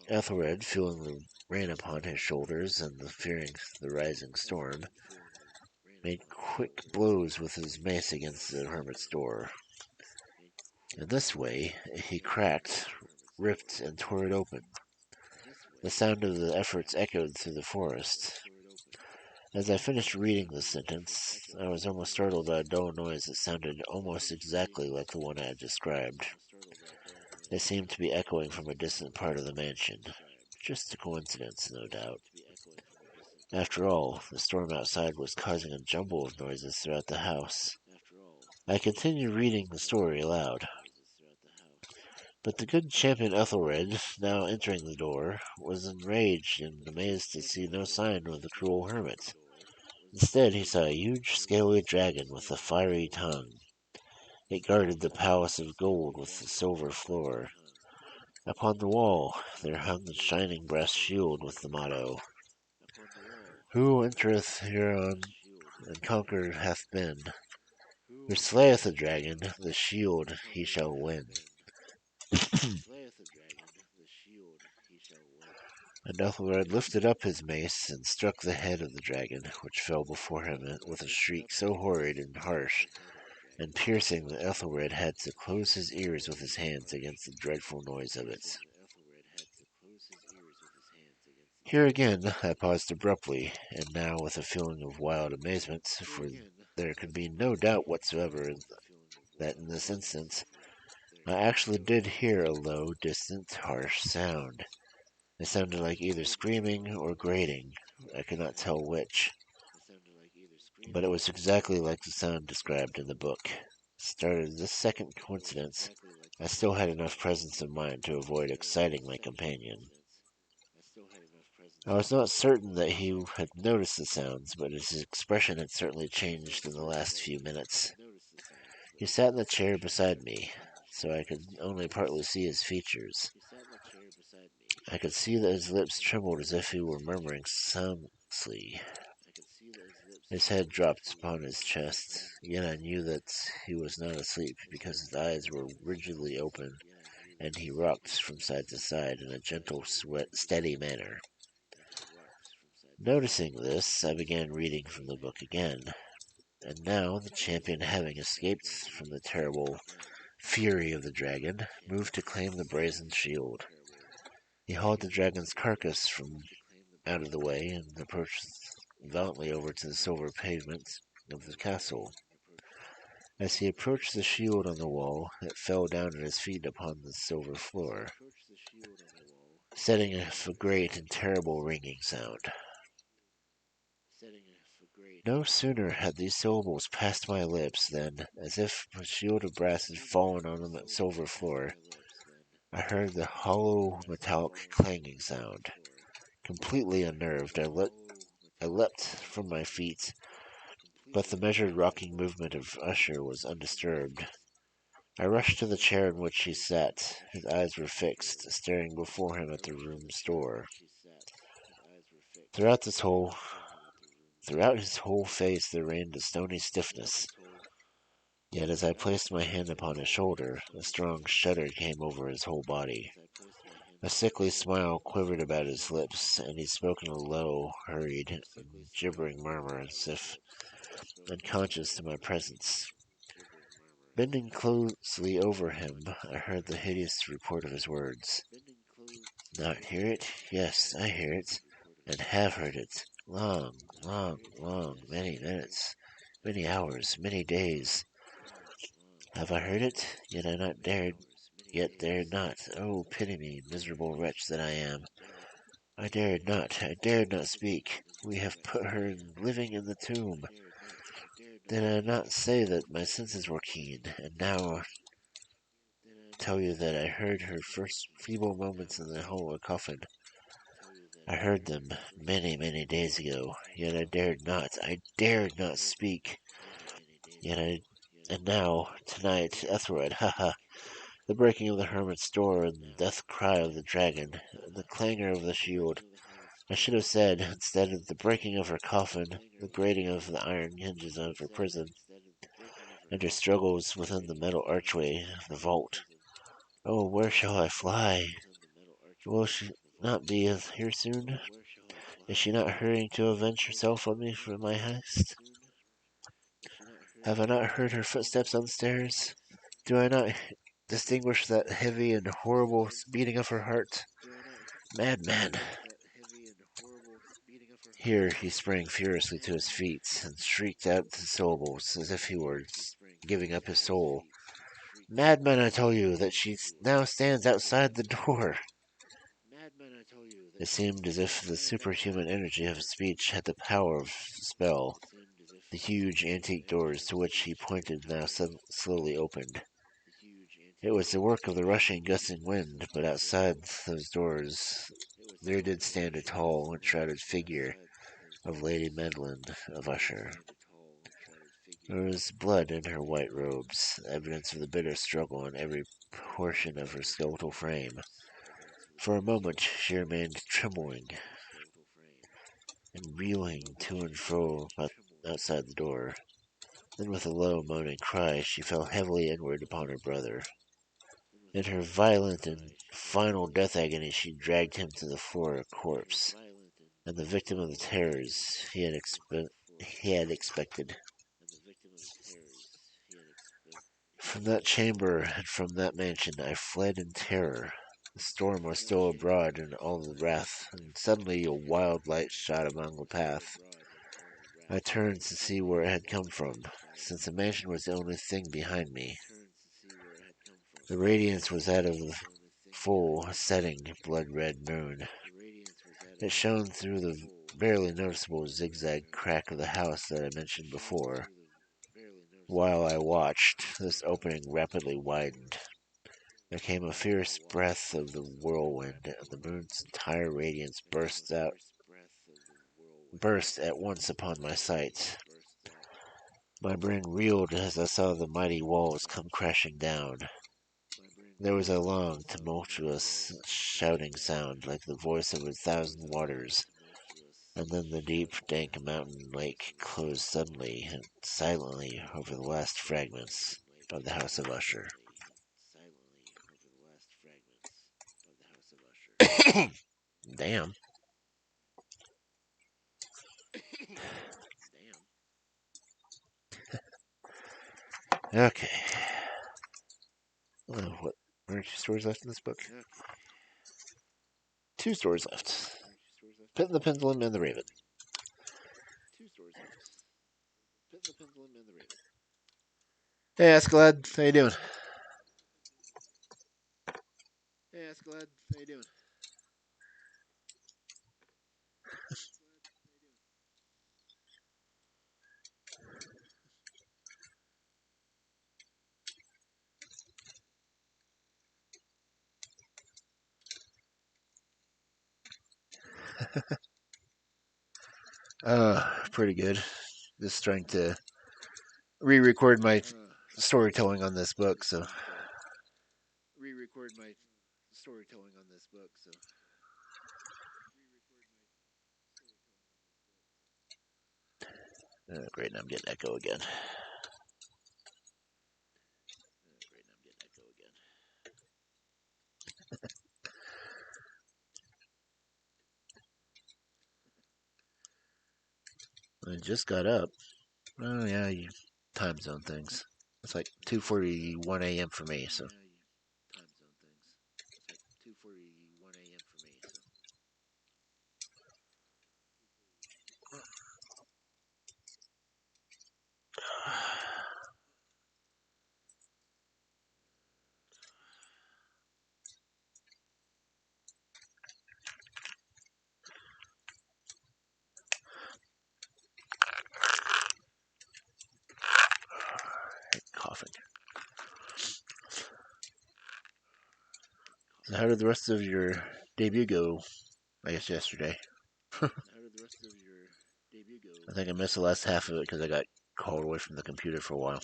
Ethelred, feeling the rain upon his shoulders and fearing the rising storm, made quick blows with his mace against the hermit's door. In this way, he cracked, ripped, and tore it open. The sound of the efforts echoed through the forest. As I finished reading the sentence, I was almost startled by a dull noise that sounded almost exactly like the one I had described. It seemed to be echoing from a distant part of the mansion. Just a coincidence, no doubt. After all, the storm outside was causing a jumble of noises throughout the house. I continued reading the story aloud. But the good champion Ethelred, now entering the door, was enraged and amazed to see no sign of the cruel hermit. Instead, he saw a huge, scaly dragon with a fiery tongue. It guarded the palace of gold with the silver floor. Upon the wall there hung a shining brass shield with the motto, "Who entereth hereon and conqueror hath been. Who slayeth the dragon, the shield he shall win." And Ethelred lifted up his mace and struck the head of the dragon, which fell before him with a shriek so horrid and harsh and piercing that Ethelred had to close his ears with his hands against the dreadful noise of it. Here again I paused abruptly, and now with a feeling of wild amazement, for there could be no doubt whatsoever that in this instance I actually did hear a low, distant, harsh sound. It sounded like either screaming or grating. I could not tell which. But it was exactly like the sound described in the book. Started this second coincidence, I still had enough presence of mind to avoid exciting my companion. I was not certain that he had noticed the sounds, but his expression had certainly changed in the last few minutes. He sat in the chair beside me, so I could only partly see his features. I could see that his lips trembled as if he were murmuring soundlessly. His head dropped upon his chest, yet I knew that he was not asleep because his eyes were rigidly open and he rocked from side to side in a gentle, steady manner. Noticing this, I began reading from the book again, and now the champion, having escaped from the terrible fury of the dragon, moved to claim the brazen shield. He hauled the dragon's carcass from out of the way and approached valiantly over to the silver pavement of the castle. As he approached the shield on the wall, it fell down at his feet upon the silver floor, setting a great and terrible ringing sound. No sooner had these syllables passed my lips than, as if a shield of brass had fallen on the silver floor, I heard the hollow metallic clanging sound. Completely unnerved, I leapt from my feet, but the measured rocking movement of Usher was undisturbed. I rushed to the chair in which he sat. His eyes were fixed, staring before him at the room's door. Throughout his whole face there reigned a stony stiffness. Yet as I placed my hand upon his shoulder, a strong shudder came over his whole body. A sickly smile quivered about his lips, and he spoke in a low, hurried, and gibbering murmur as if unconscious to my presence. Bending closely over him, I heard the hideous report of his words. Not hear it? Yes, I hear it, and have heard it. Long, long, long, many minutes, many hours, many days. Have I heard it? Yet dared not. Oh, pity me, miserable wretch that I am. I dared not speak. We have put her living in the tomb. Did I not say that my senses were keen, and now tell you that I heard her first feeble moments in the hollow coffin. I heard them many, many days ago, yet I dared not speak. And now, tonight, Ethelred, ha! The breaking of the hermit's door, and the death cry of the dragon, and the clangor of the shield. I should have said, instead of the breaking of her coffin, the grating of the iron hinges of her prison, and her struggles within the metal archway of the vault. Oh, where shall I fly? Will she not be here soon? Is she not hurrying to avenge herself on me for my heist? Have I not heard her footsteps on the stairs? Do I not distinguish that heavy and horrible beating of her heart? Madman! Here he sprang furiously to his feet and shrieked out the syllables as if he were giving up his soul. Madman, I tell you that she now stands outside the door. It seemed as if the superhuman energy of his speech had the power of spell. The huge antique doors to which he pointed now slowly opened. It was the work of the rushing, gusting wind, but outside those doors there did stand a tall, enshrouded figure of Lady Madeline of Usher. There was blood in her white robes, evidence of the bitter struggle in every portion of her skeletal frame. For a moment she remained trembling and reeling to and fro outside the door. Then with a low, moaning cry, she fell heavily inward upon her brother. In her violent and final death agony, she dragged him to the floor a corpse, and the victim of the terrors he had expected. From that chamber and from that mansion I fled in terror. The storm was still abroad in all the wrath, and suddenly a wild light shot along the path. I turned to see where it had come from, since the mansion was the only thing behind me. The radiance was that of the full, setting, blood-red moon. It shone through the barely noticeable zigzag crack of the house that I mentioned before. While I watched, this opening rapidly widened. There came a fierce breath of the whirlwind, and the moon's entire radiance burst at once upon my sight. My brain reeled as I saw the mighty walls come crashing down. There was a long, tumultuous, shouting sound like the voice of 1,000 waters, and then the deep, dank mountain lake closed suddenly and silently over the last fragments of the House of Usher. Damn. Okay. What? Are there 2 stories left in this book? 2 stories left. Pit and the Pendulum and the Raven. Hey, Escalade. How you doing? Pretty good. Just trying to re-record my storytelling on this book, so. Great, now I'm getting echo again. I just got up. Oh yeah, you time zone things. It's like 2:41 a.m. for me, so. Coughing. So how did the rest of your debut go? I guess yesterday. I think I missed the last half of it because I got called away from the computer for a while.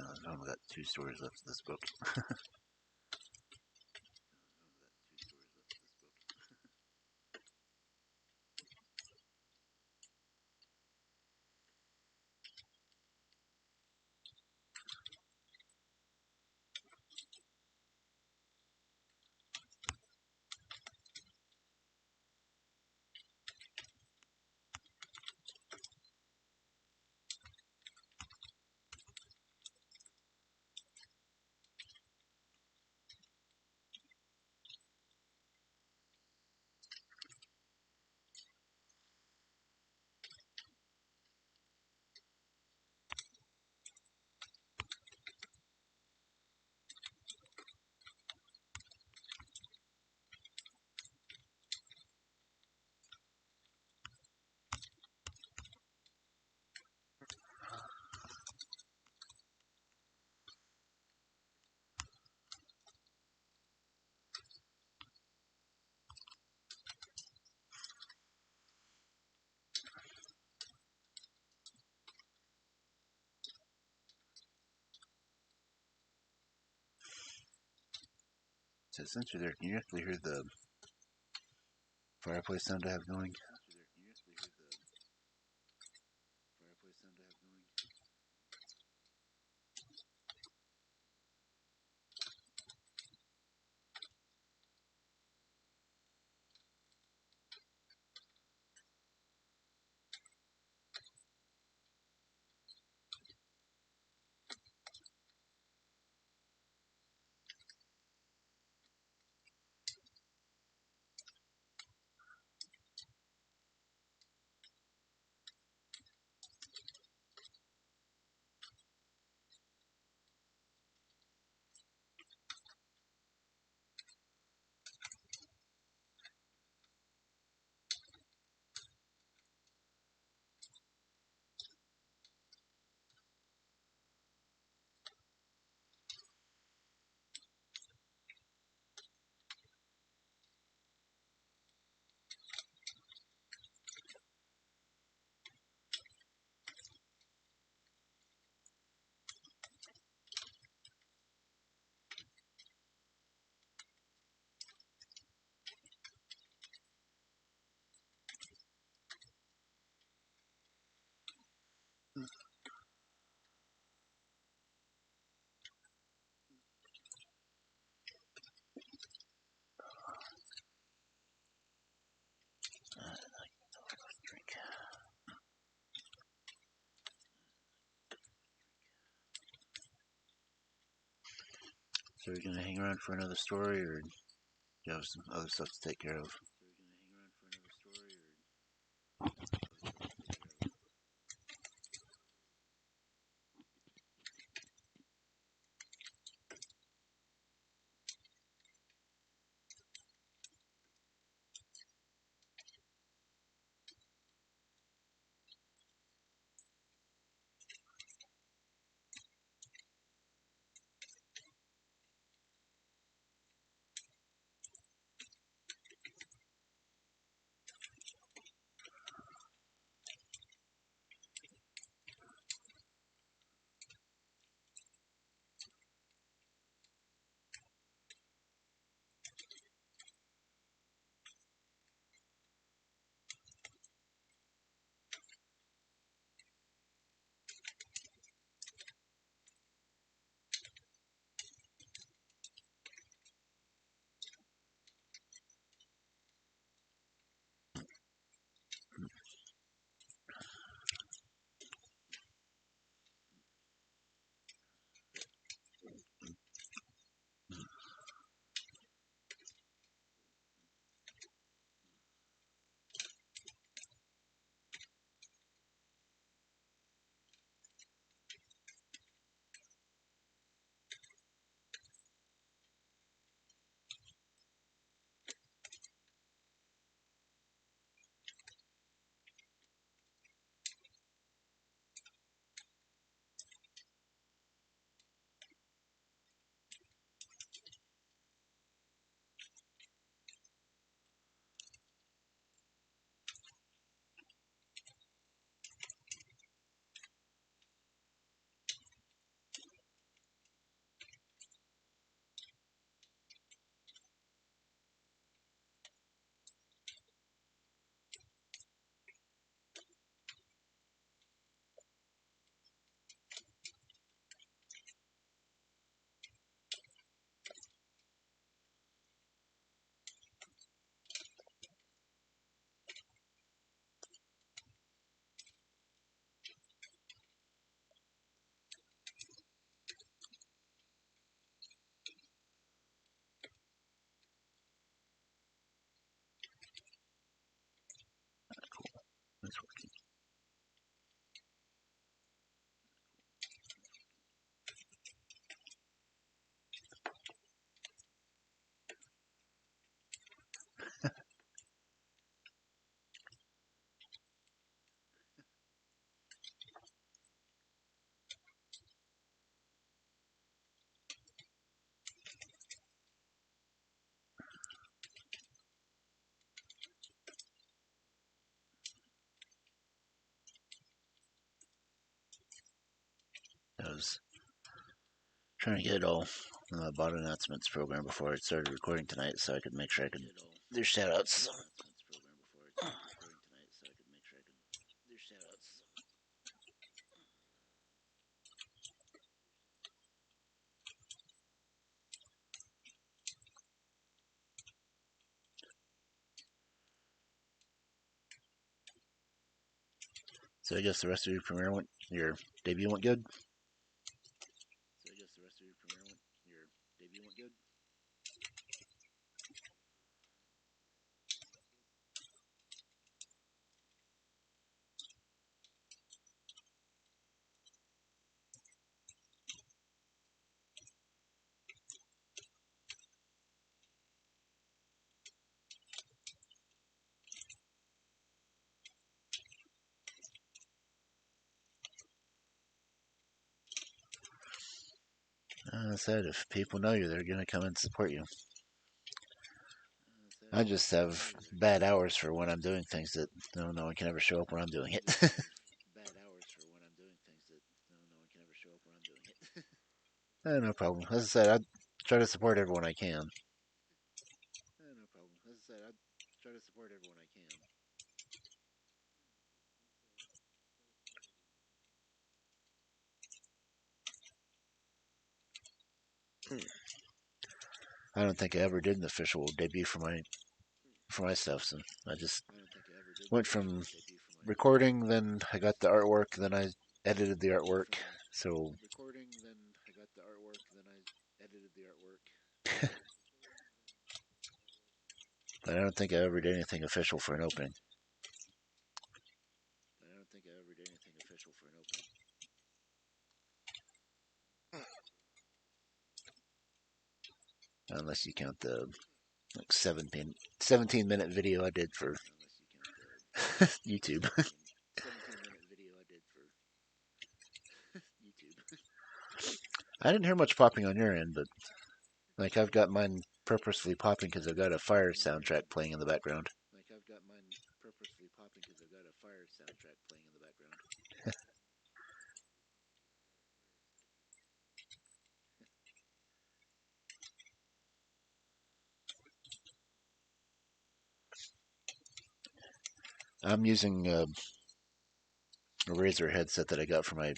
I've only got 2 stories left of this book. So since you're there, can you actually hear the fireplace sound I have going? Drink. So are you gonna hang around for another story, or do you have some other stuff to take care of? was trying to get it all in the bot announcements program before I started recording tonight, so I could make sure I could do shoutouts. So I guess the rest of your debut went good. I said if people know you, they're gonna come and support you. I just have bad hours for when I'm doing things that no one can ever show up when I'm doing it. No problem. As I said, I try to support everyone I can. I don't think I ever did an official debut for my stuff, so I just went from recording, then I got the artwork, then I edited the artwork. So but I don't think I ever did anything official for an opening. Unless you count the like 17-minute video I did for YouTube. I didn't hear much popping on your end, but like I've got mine purposefully popping because I've got a fire soundtrack playing in the background. I'm using a Razer headset that I got for my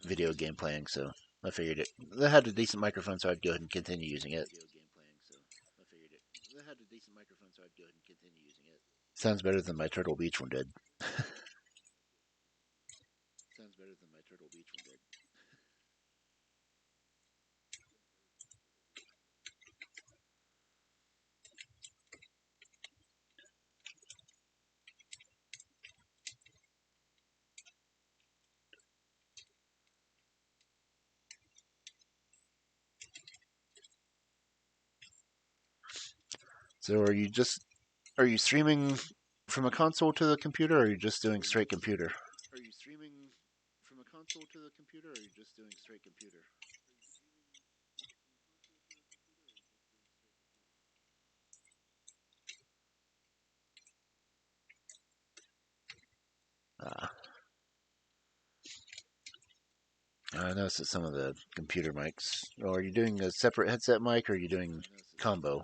video game playing, so I figured I had a decent microphone, so I'd go ahead and continue using it. Sounds better than my Turtle Beach one did. So are you streaming from a console to the computer, or are you just doing straight computer? Uh, I noticed that some of the computer mics. Or are you doing a separate headset mic, or are you doing combo?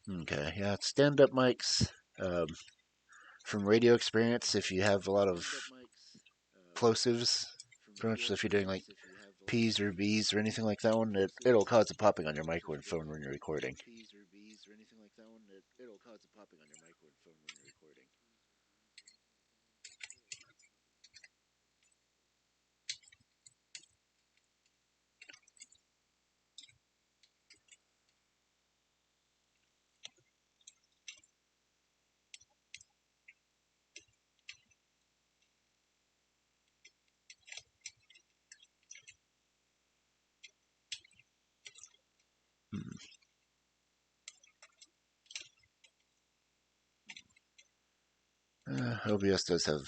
Okay, yeah, stand-up mics. Um, from radio experience, if you have a lot of plosives, pretty much if you're doing like P's or B's or anything like that one, it'll cause a popping on your microphone when you're recording. OBS does have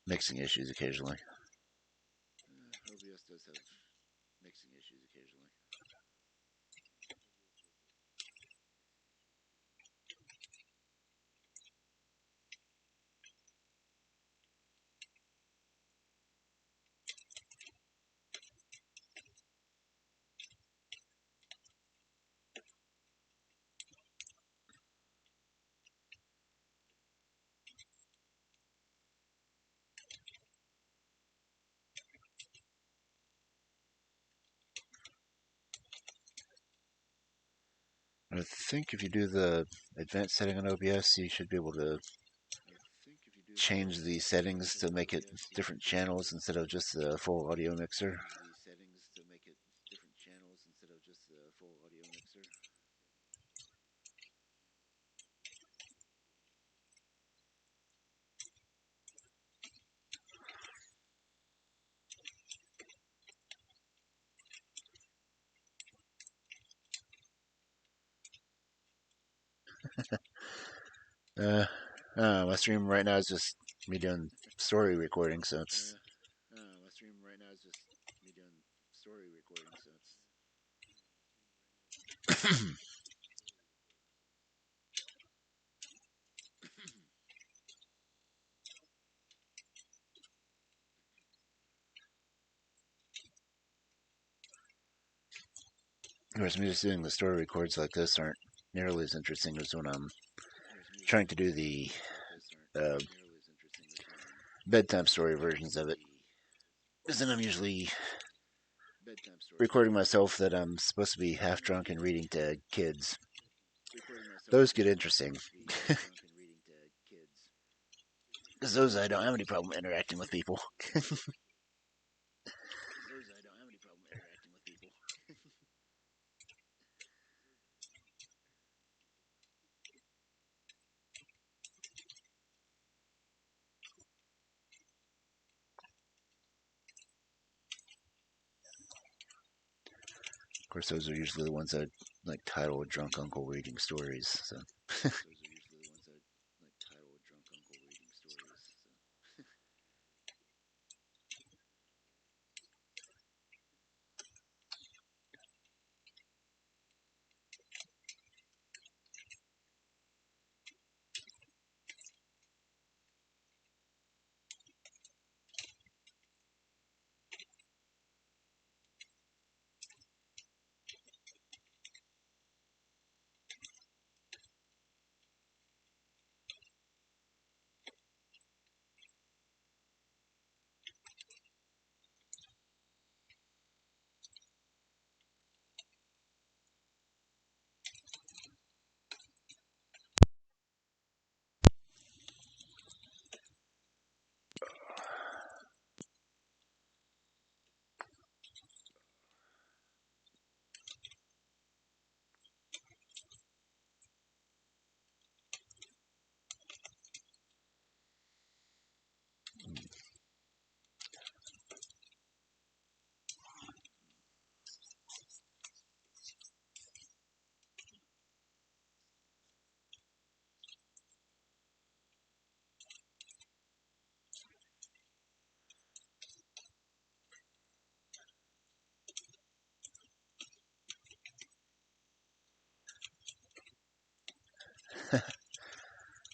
mixing issues occasionally. I think if you do the advanced setting on OBS, you should be able to change the settings to make it different channels instead of just the full audio mixer. Uh, my stream right now is just me doing story recording, so it's. Of course, me just doing the story records like this aren't nearly as interesting as when I'm trying to do the uh, bedtime story versions of it. Because then I'm usually recording myself that I'm supposed to be half drunk and reading to kids. Those get interesting. Because those I don't have any problem interacting with people. Of course, those are usually the ones that like title "Drunk Uncle Reading Stories." So.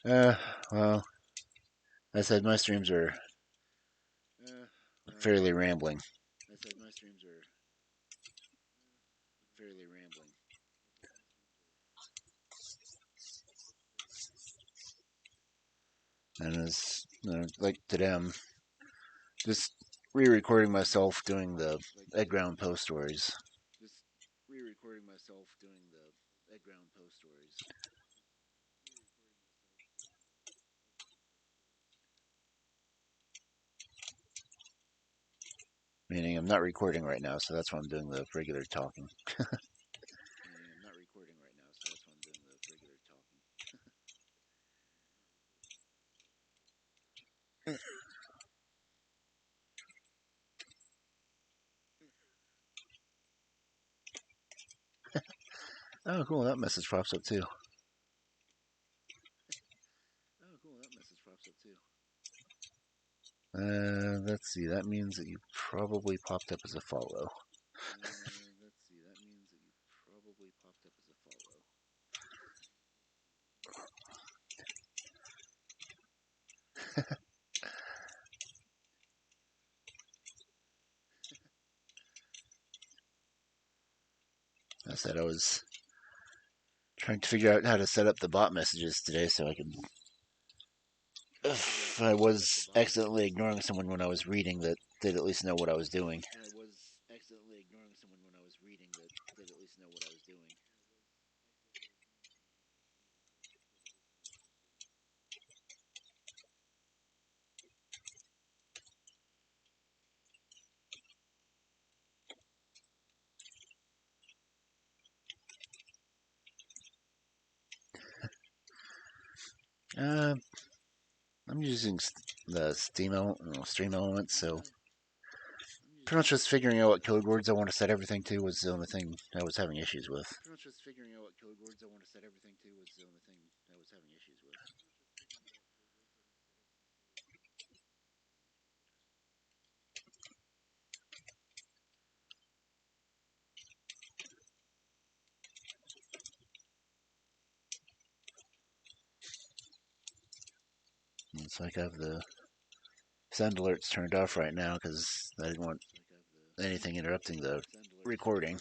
Uh, well, I said my streams are fairly rambling. And as like today, I'm just re-recording myself doing the Edgar Poe stories. Meaning I'm not recording right now, so that's why I'm doing the regular talking. Oh, cool! That message pops up too. Let's see. That means that you probably popped up as a follow. I said I was trying to figure out how to set up the bot messages today so I could. If I was accidentally ignoring someone when I was reading, that they'd at least know what I was doing. Uh, I'm using the stream elements, so pretty much just figuring out what code words I want to set everything to was the only thing I was having issues with. It's like I have the sound alerts turned off right now because I didn't want anything interrupting the recording.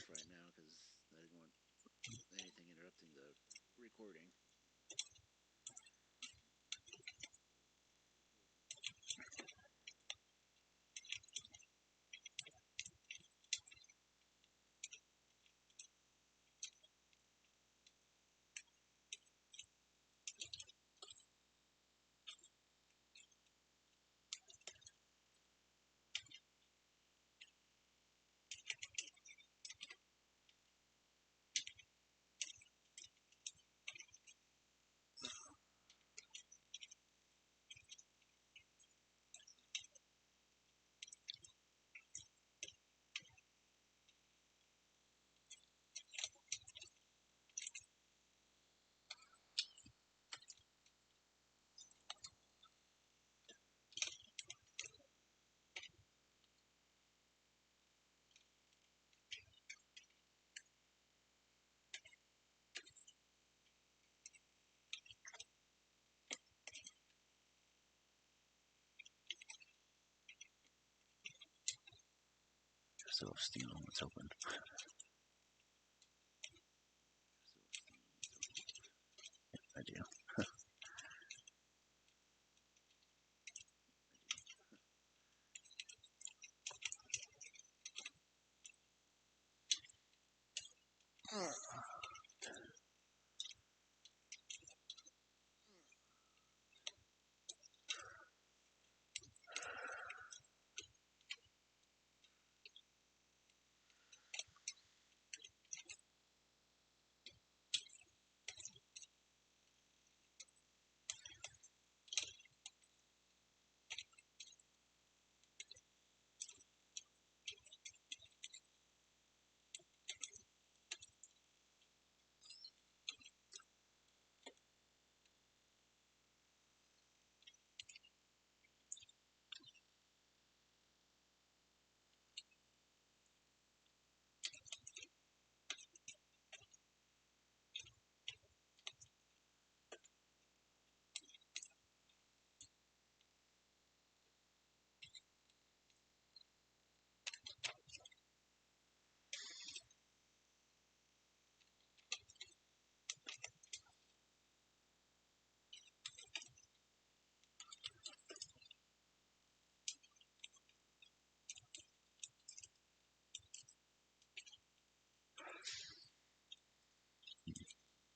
So Steam elements open. I do.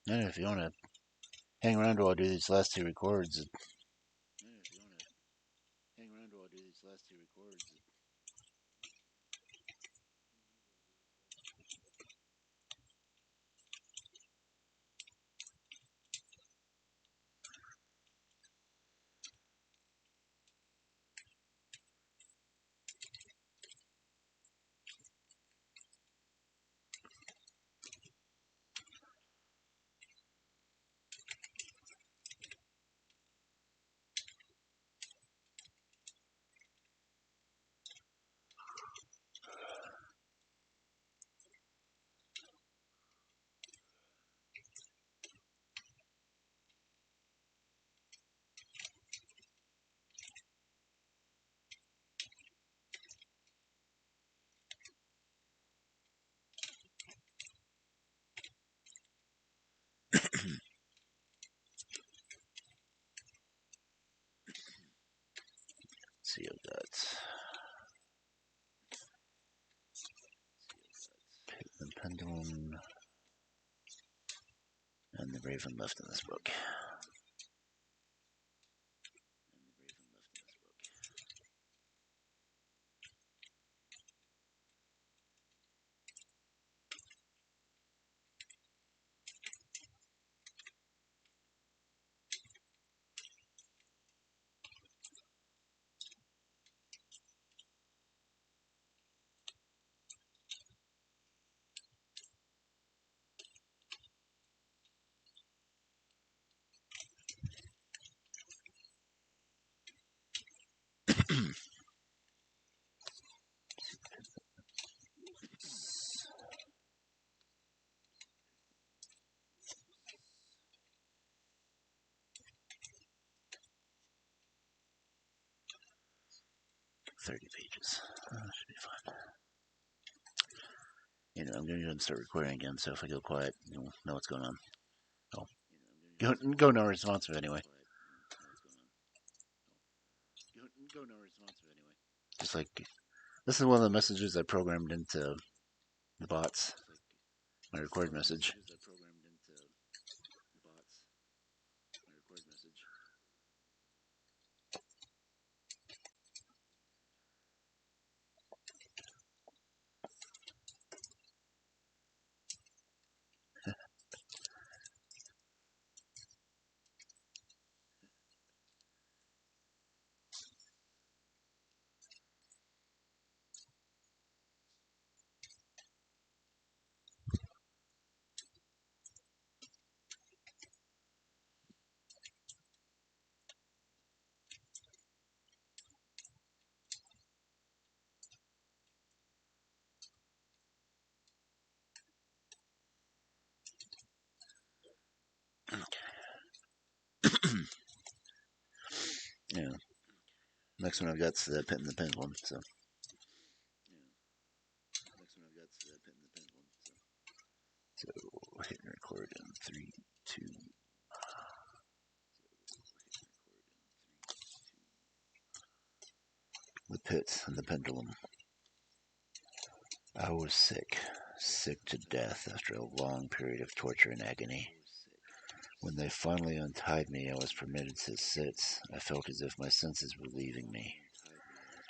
And if you want to hang around while I do these last two records, see, I've got the pendulum and the raven left in this book. 30 pages. Should be fine. I'm going to go and start recording again, so if I go quiet, you'll know what's going on. Oh. Go no responsive anyway. Just like, this is one of the messages I programmed into the bots. My record message. Yeah. Next one I've got is the Pit and the Pendulum, so. So, hit and record in 3, 2. The Pit and the Pendulum. I was sick to death after a long period of torture and agony. When they finally untied me, I was permitted to sit. I felt as if my senses were leaving me.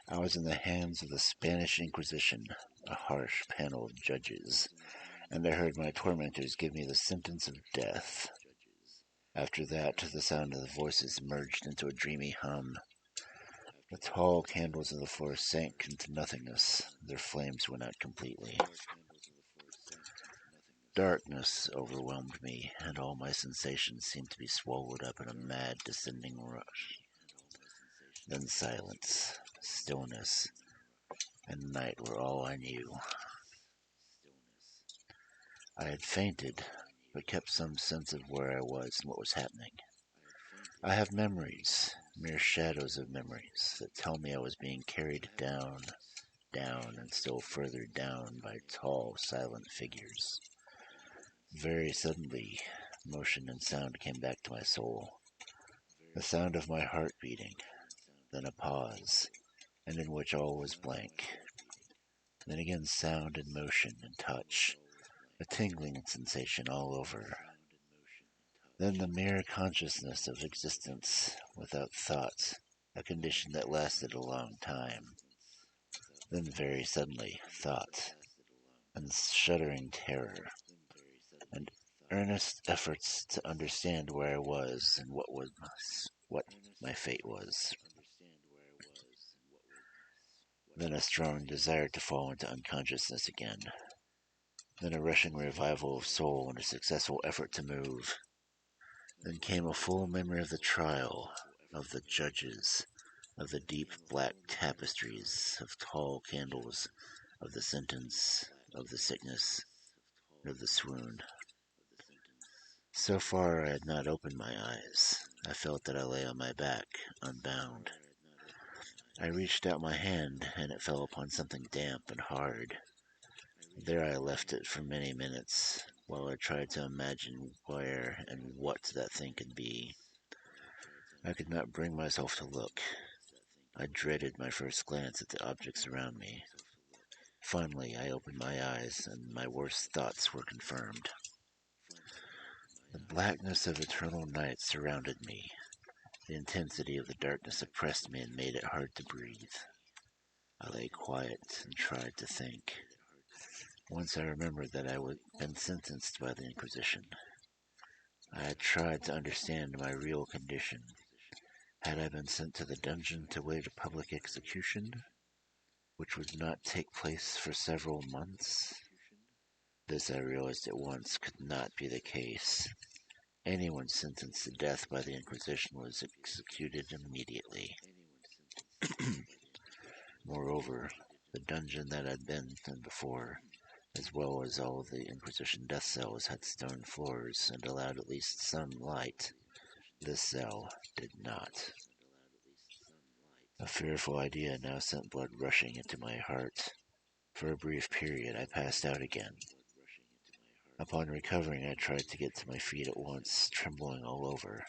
I was in the hands of the Spanish Inquisition, a harsh panel of judges, and I heard my tormentors give me the sentence of death. After that, the sound of the voices merged into a dreamy hum. The tall candles of the floor sank into nothingness. Their flames went out completely. Darkness overwhelmed me, and all my sensations seemed to be swallowed up in a mad descending rush. Then silence, stillness, and night were all I knew. I had fainted, but kept some sense of where I was and what was happening. I have memories, mere shadows of memories, that tell me I was being carried down, and still further down by tall, silent figures. Very suddenly, motion and sound came back to my soul. The sound of my heart beating, then a pause, and in which all was blank. Then again sound and motion and touch, a tingling sensation all over. Then the mere consciousness of existence without thought, a condition that lasted a long time. Then very suddenly, thought, and shuddering terror, and earnest efforts to understand where I was and what my fate was. Then a strong desire to fall into unconsciousness again. Then a rushing revival of soul and a successful effort to move. Then came a full memory of the trial, of the judges, of the deep black tapestries, of tall candles, of the sentence, of the sickness, of the swoon. So far I had not opened my eyes. I felt that I lay on my back, unbound. I reached out my hand, and it fell upon something damp and hard. There I left it for many minutes, while I tried to imagine where and what that thing could be. I could not bring myself to look. I dreaded my first glance at the objects around me. Finally, I opened my eyes, and my worst thoughts were confirmed. The blackness of eternal night surrounded me. The intensity of the darkness oppressed me and made it hard to breathe. I lay quiet and tried to think. Once I remembered that I had been sentenced by the Inquisition. I had tried to understand my real condition. Had I been sent to the dungeon to wait a public execution, which would not take place for several months? This I realized at once could not be the case. Anyone sentenced to death by the Inquisition was executed immediately. Moreover, the dungeon that I'd been in before, as well as all the Inquisition death cells, had stone floors and allowed at least some light. This cell did not. A fearful idea now sent blood rushing into my heart. For a brief period, I passed out again. Upon recovering, I tried to get to my feet at once, trembling all over.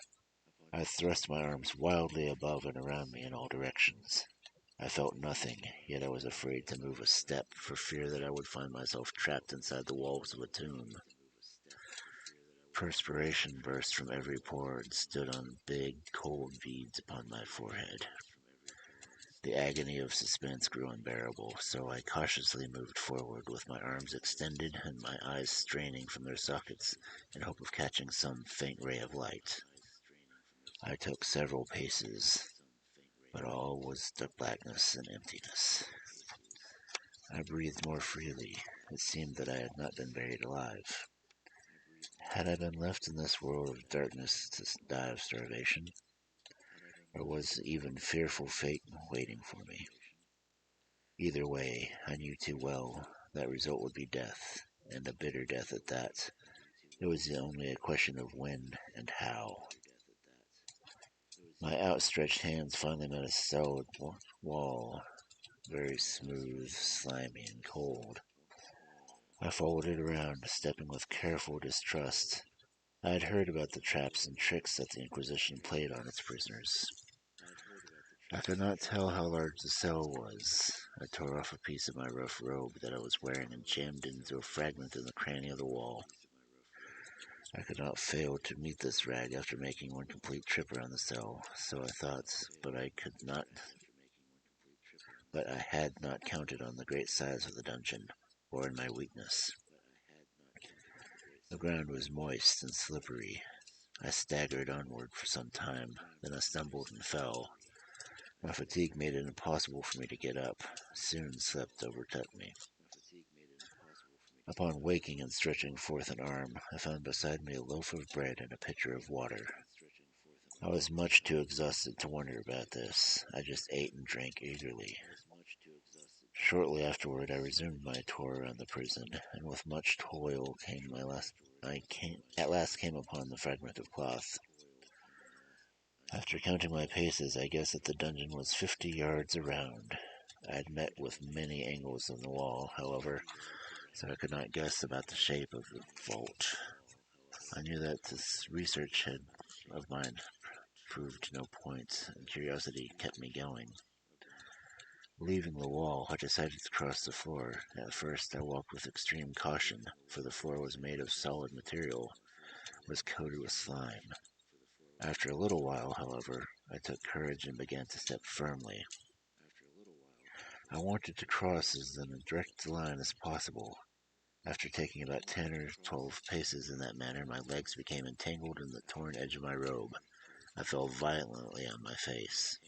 I thrust my arms wildly above and around me in all directions. I felt nothing, yet I was afraid to move a step for fear that I would find myself trapped inside the walls of a tomb. Perspiration burst from every pore and stood on big, cold beads upon my forehead. The agony of suspense grew unbearable, so I cautiously moved forward with my arms extended and my eyes straining from their sockets in hope of catching some faint ray of light. I took several paces, but all was the blackness and emptiness. I breathed more freely. It seemed that I had not been buried alive. Had I been left in this world of darkness to die of starvation? Or was even fearful fate waiting for me? Either way, I knew too well that result would be death, and a bitter death at that. It was only a question of when and how. My outstretched hands finally met a solid wall, very smooth, slimy, and cold. I followed it around, stepping with careful distrust. I had heard about the traps and tricks that the Inquisition played on its prisoners. I could not tell how large the cell was. I tore off a piece of my rough robe that I was wearing and jammed it into a fragment in the cranny of the wall. I could not fail to meet this rag after making one complete trip around the cell, so I thought, but I had not counted on the great size of the dungeon, or in my weakness. The ground was moist and slippery. I staggered onward for some time, then I stumbled and fell. My fatigue made it impossible for me to get up. Soon sleep overtook me. Upon waking and stretching forth an arm, I found beside me a loaf of bread and a pitcher of water. I was much too exhausted to wonder about this. I just ate and drank eagerly. Shortly afterward, I resumed my tour around the prison, and with much toil at last came upon the fragment of cloth. After counting my paces, I guessed that the dungeon was 50 yards around. I had met with many angles in the wall, however, so I could not guess about the shape of the vault. I knew that this of mine proved no point, and curiosity kept me going. Leaving the wall, I decided to cross the floor. At first, I walked with extreme caution, for the floor was made of solid material, was coated with slime. After a little while, however, I took courage and began to step firmly. I wanted to cross as in a direct line as possible. After taking about 10 or 12 paces in that manner, my legs became entangled in the torn edge of my robe. I fell violently on my face.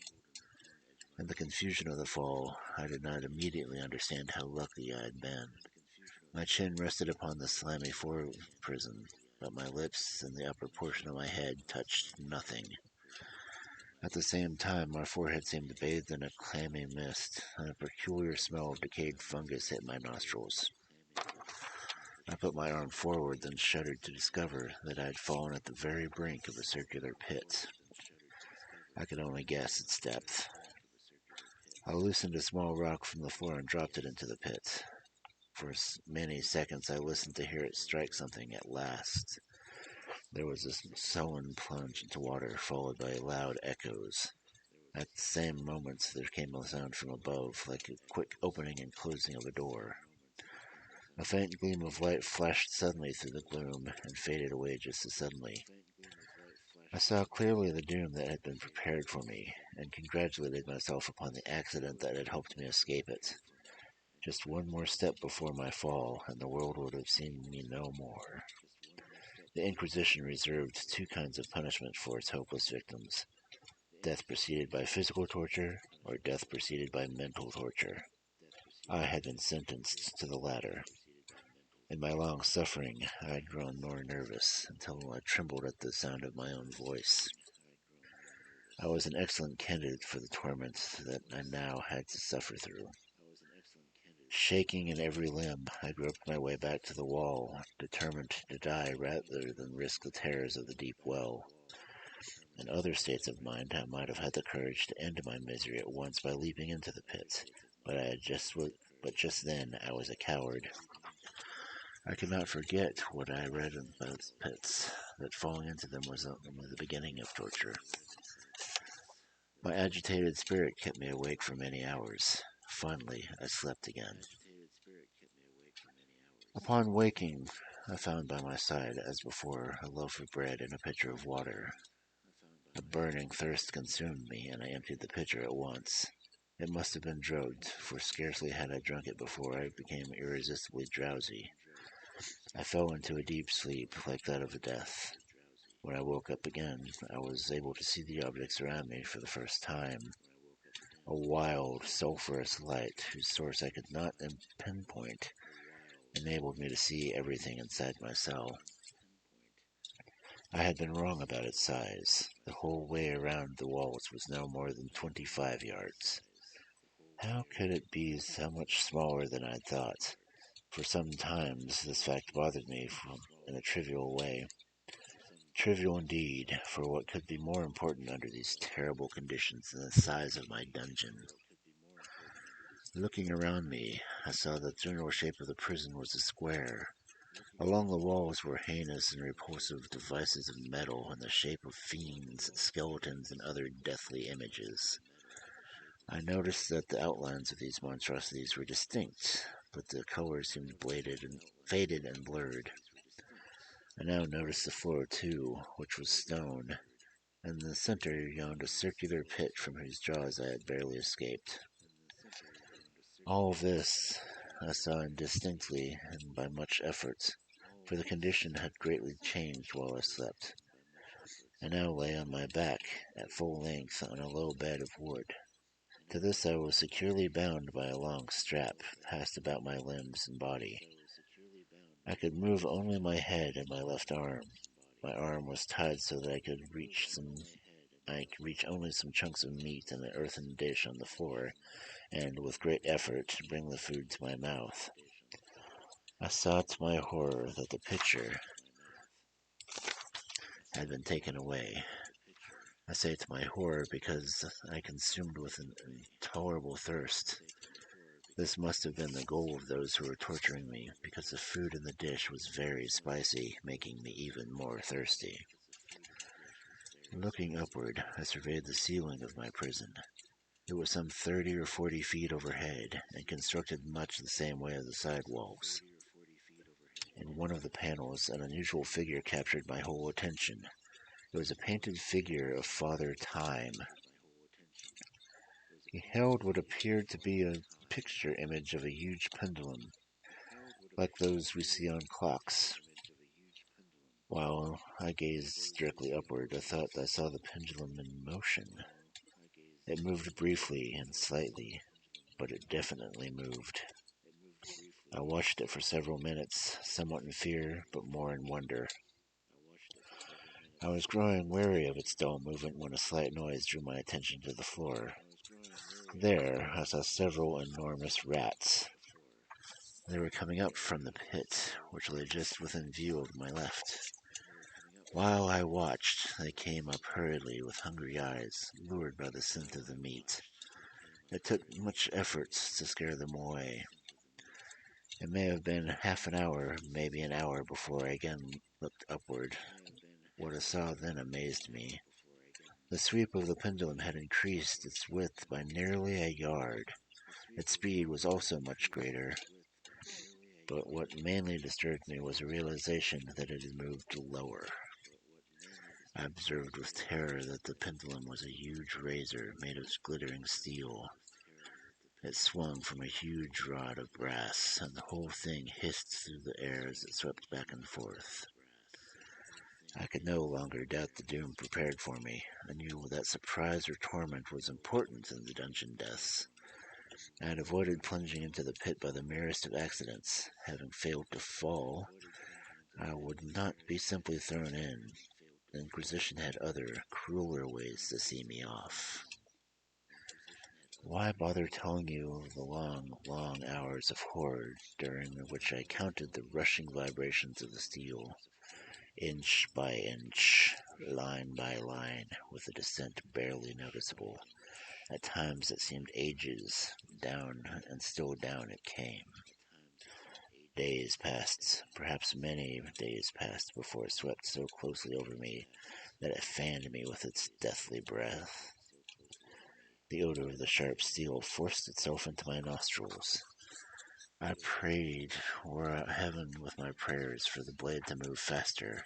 In the confusion of the fall, I did not immediately understand how lucky I had been. My chin rested upon the slimy floor of the prison, but my lips and the upper portion of my head touched nothing. At the same time, my forehead seemed bathed in a clammy mist, and a peculiar smell of decayed fungus hit my nostrils. I put my arm forward, then shuddered to discover that I had fallen at the very brink of a circular pit. I could only guess its depth. I loosened a small rock from the floor and dropped it into the pit. For many seconds I listened to hear it strike something at last. There was a sullen plunge into water, followed by loud echoes. At the same moment there came a sound from above, like a quick opening and closing of a door. A faint gleam of light flashed suddenly through the gloom and faded away just as suddenly. I saw clearly the doom that had been prepared for me, and congratulated myself upon the accident that had helped me escape it. Just one more step before my fall, and the world would have seen me no more. The Inquisition reserved two kinds of punishment for its hopeless victims: death preceded by physical torture, or death preceded by mental torture. I had been sentenced to the latter. In my long suffering, I had grown more nervous, until I trembled at the sound of my own voice. I was an excellent candidate for the torments that I now had to suffer through. Shaking in every limb, I groped my way back to the wall, determined to die rather than risk the terrors of the deep well. In other states of mind, I might have had the courage to end my misery at once by leaping into the pit, but just then I was a coward. I could not forget what I read about pits, that falling into them was only the beginning of torture. My agitated spirit kept me awake for many hours. Finally, I slept again. Upon waking, I found by my side, as before, a loaf of bread and a pitcher of water. A burning thirst consumed me, and I emptied the pitcher at once. It must have been drugged, for scarcely had I drunk it before I became irresistibly drowsy. I fell into a deep sleep, like that of a death. When I woke up again, I was able to see the objects around me for the first time. A wild, sulphurous light, whose source I could not pinpoint, enabled me to see everything inside my cell. I had been wrong about its size. The whole way around the walls was no more than 25 yards. How could it be so much smaller than I'd thought? For some times this fact bothered me in a trivial way. Trivial indeed, for what could be more important under these terrible conditions than the size of my dungeon? Looking around me, I saw the general shape of the prison was a square. Along the walls were heinous and repulsive devices of metal in the shape of fiends, skeletons, and other deathly images. I noticed that the outlines of these monstrosities were distinct, but the colors seemed faded and blurred. I now noticed the floor, too, which was stone, and in the center yawned a circular pit from whose jaws I had barely escaped. All this I saw indistinctly and by much effort, for the condition had greatly changed while I slept. I now lay on my back, at full length, on a low bed of wood. To this I was securely bound by a long strap passed about my limbs and body. I could move only my head and my left arm. My arm was tied so that I could reach only some chunks of meat in an earthen dish on the floor, and with great effort bring the food to my mouth. I saw to my horror that the pitcher had been taken away. I say to my horror because I consumed with an intolerable thirst. This must have been the goal of those who were torturing me, because the food in the dish was very spicy, making me even more thirsty. Looking upward, I surveyed the ceiling of my prison. It was some 30 or 40 feet overhead, and constructed much the same way as the side walls. In one of the panels, an unusual figure captured my whole attention. It was a painted figure of Father Time. He held what appeared to be a picture image of a huge pendulum, like those we see on clocks. While I gazed directly upward, I thought I saw the pendulum in motion. It moved briefly and slightly, but it definitely moved. I watched it for several minutes, somewhat in fear, but more in wonder. I was growing weary of its dull movement when a slight noise drew my attention to the floor. There, I saw several enormous rats. They were coming up from the pit, which lay just within view of my left. While I watched, they came up hurriedly with hungry eyes, lured by the scent of the meat. It took much effort to scare them away. It may have been half an hour, maybe an hour, before I again looked upward. What I saw then amazed me. The sweep of the pendulum had increased its width by nearly a yard. Its speed was also much greater, but what mainly disturbed me was a realization that it had moved lower. I observed with terror that the pendulum was a huge razor made of glittering steel. It swung from a huge rod of brass, and the whole thing hissed through the air as it swept back and forth. I could no longer doubt the doom prepared for me. I knew that surprise or torment was important in the dungeon deaths. I had avoided plunging into the pit by the merest of accidents. Having failed to fall, I would not be simply thrown in. the Inquisition had other, crueler ways to see me off. Why bother telling you of the long, long hours of horror during which I counted the rushing vibrations of the steel, inch by inch, line by line, with a descent barely noticeable. At times it seemed ages, down and still down it came. Days passed, perhaps many days passed, before it swept so closely over me that it fanned me with its deathly breath. The odor of the sharp steel forced itself into my nostrils. I prayed, wore out heaven with my prayers for the blade to move faster.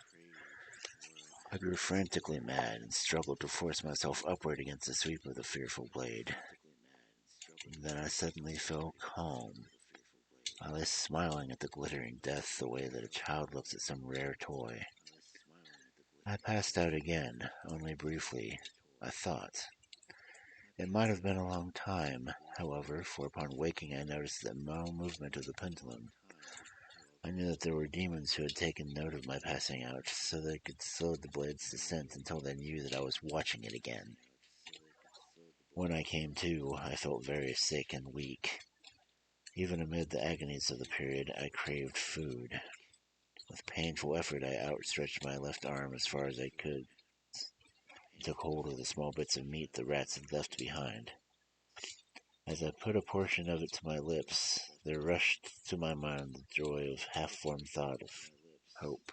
I grew frantically mad and struggled to force myself upward against the sweep of the fearful blade. Then I suddenly felt calm. I lay smiling at the glittering death the way that a child looks at some rare toy. I passed out again, only briefly, I thought. It might have been a long time, however, for upon waking I noticed the movement of the pendulum. I knew that there were demons who had taken note of my passing out, so they could slow the blade's descent until they knew that I was watching it again. When I came to, I felt very sick and weak. Even amid the agonies of the period, I craved food. With painful effort, I outstretched my left arm as far as I could, and took hold of the small bits of meat the rats had left behind. As I put a portion of it to my lips, there rushed to my mind the joy of half-formed thought of hope.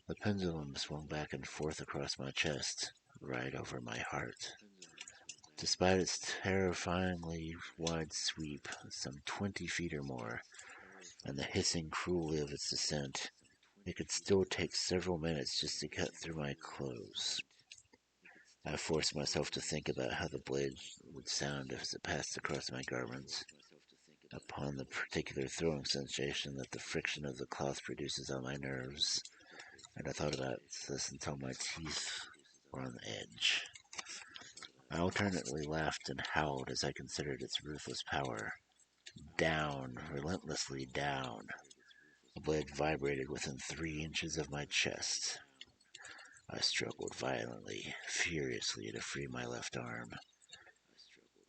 The pendulum swung back and forth across my chest, right over my heart. Despite its terrifyingly wide sweep, some 20 feet or more, and the hissing cruelty of its descent, it could still take several minutes just to cut through my clothes. I forced myself to think about how the blade would sound as it passed across my garments, upon the particular throwing sensation that the friction of the cloth produces on my nerves, and I thought about this until my teeth were on the edge. I alternately laughed and howled as I considered its ruthless power. Down, relentlessly down. The blade vibrated within 3 inches of my chest. I struggled violently, furiously to free my left arm.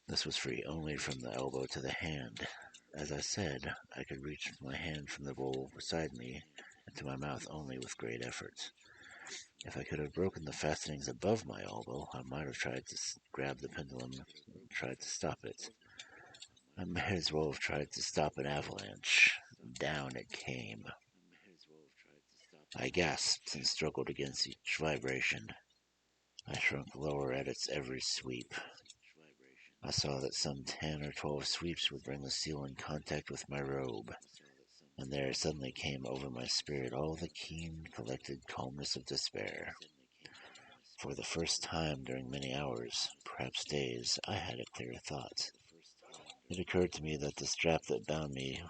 This was free only from the elbow to the hand. As I said, I could reach my hand from the bowl beside me and to my mouth only with great effort. If I could have broken the fastenings above my elbow, I might have tried to grab the pendulum and tried to stop it. I might as well have tried to stop an avalanche. Down it came. I gasped and struggled against each vibration. I shrunk lower at its every sweep. I saw that some 10 or 12 sweeps would bring the steel in contact with my robe, and there suddenly came over my spirit all the keen, collected calmness of despair. For the first time during many hours, perhaps days, I had a clear thought. It occurred to me that the strap that bound me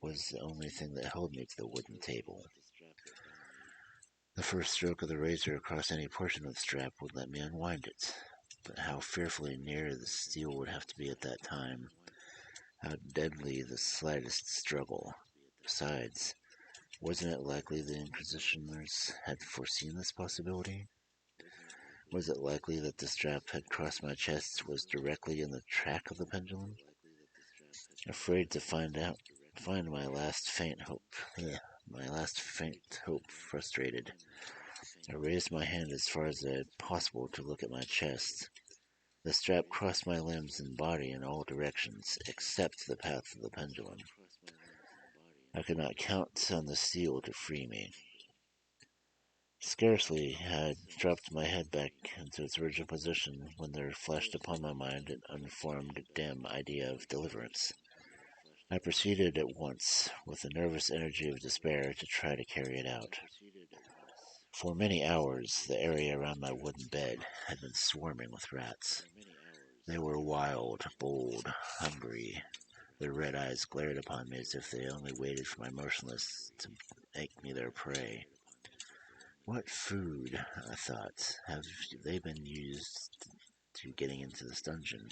was the only thing that held me to the wooden table. The first stroke of the razor across any portion of the strap would let me unwind it. But how fearfully near the steel would have to be at that time. How deadly the slightest struggle. Besides, wasn't it likely the Inquisitioners had foreseen this possibility? Was it likely that the strap had crossed my chest was directly in the track of the pendulum? Afraid to find my last faint hope frustrated, I raised my hand as far as I had possible to look at my chest. The strap crossed my limbs and body in all directions, except the path of the pendulum. I could not count on the steel to free me. Scarcely had dropped my head back into its original position when there flashed upon my mind an unformed, dim idea of deliverance. I proceeded at once, with the nervous energy of despair, to try to carry it out. For many hours, the area around my wooden bed had been swarming with rats. They were wild, bold, hungry. Their red eyes glared upon me as if they only waited for my motionless to make me their prey. What food, I thought, have they been used to getting into this dungeon?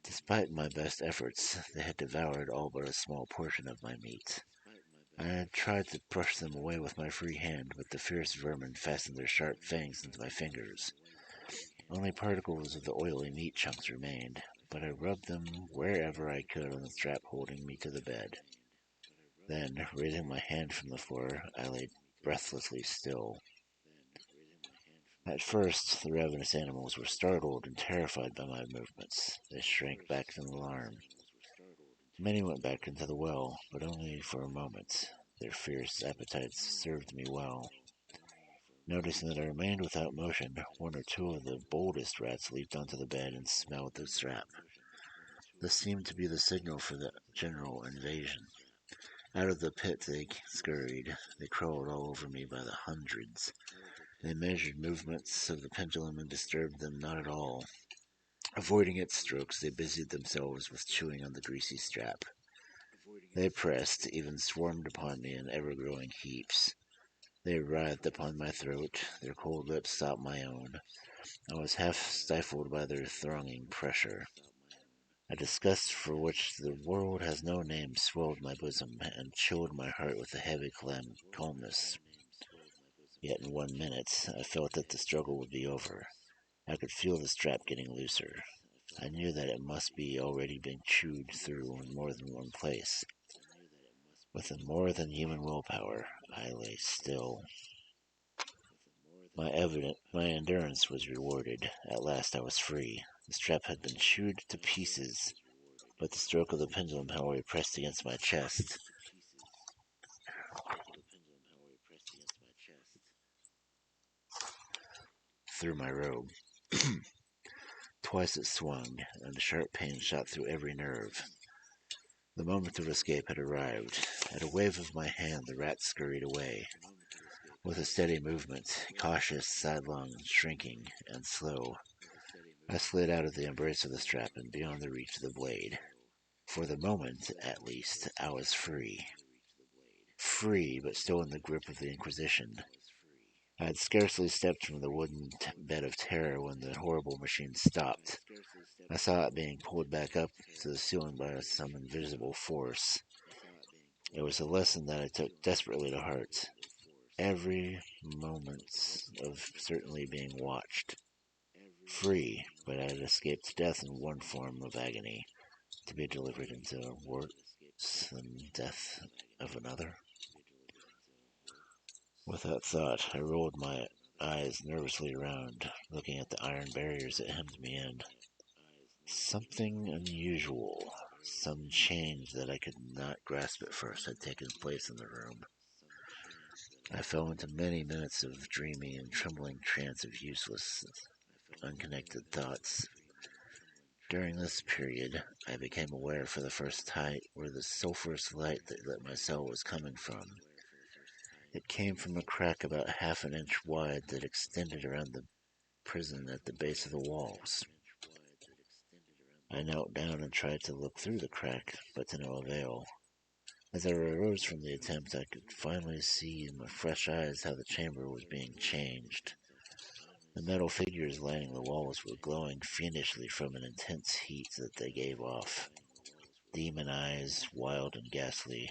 Despite my best efforts, they had devoured all but a small portion of my meat. I had tried to brush them away with my free hand, but the fierce vermin fastened their sharp fangs into my fingers. Only particles of the oily meat chunks remained, but I rubbed them wherever I could on the strap holding me to the bed. Then, raising my hand from the floor, I lay breathlessly still. At first, the ravenous animals were startled and terrified by my movements. They shrank back in alarm. Many went back into the well, but only for a moment. Their fierce appetites served me well. Noticing that I remained without motion, one or two of the boldest rats leaped onto the bed and smelled the strap. This seemed to be the signal for the general invasion. Out of the pit they scurried. They crawled all over me by the hundreds. They measured movements of the pendulum and disturbed them not at all. Avoiding its strokes, they busied themselves with chewing on the greasy strap. They pressed, even swarmed upon me in ever-growing heaps. They writhed upon my throat, their cold lips sought my own. I was half stifled by their thronging pressure. A disgust for which the world has no name swelled my bosom and chilled my heart with a heavy calmness. Yet in 1 minute I felt that the struggle would be over. I could feel the strap getting looser. I knew that it must be already being chewed through in more than one place. With a more than human willpower, I lay still. My endurance was rewarded. At last I was free. The strap had been chewed to pieces, but the stroke of the pendulum, however, pressed against my chest. Through my robe. Twice it swung, and a sharp pain shot through every nerve. The moment of escape had arrived. At a wave of my hand, the rat scurried away. With a steady movement, cautious, sidelong, shrinking, and slow, I slid out of the embrace of the strap and beyond the reach of the blade. For the moment, at least, I was free. Free, but still in the grip of the Inquisition. I had scarcely stepped from the wooden bed of terror when the horrible machine stopped. I saw it being pulled back up to the ceiling by some invisible force. It was a lesson that I took desperately to heart. Every moment of certainly being watched. Free, but I had escaped death in one form of agony, to be delivered into worse than death of another. With that thought, I rolled my eyes nervously around, looking at the iron barriers that hemmed me in. Something unusual, some change that I could not grasp at first, had taken place in the room. I fell into many minutes of dreamy and trembling trance of useless, unconnected thoughts. During this period, I became aware for the first time where the sulphurous light that lit my cell was coming from. It came from a crack about half an inch wide that extended around the prison at the base of the walls. I knelt down and tried to look through the crack, but to no avail. As I arose from the attempt, I could finally see in my fresh eyes how the chamber was being changed. The metal figures lining the walls were glowing fiendishly from an intense heat that they gave off. Demon eyes, wild and ghastly,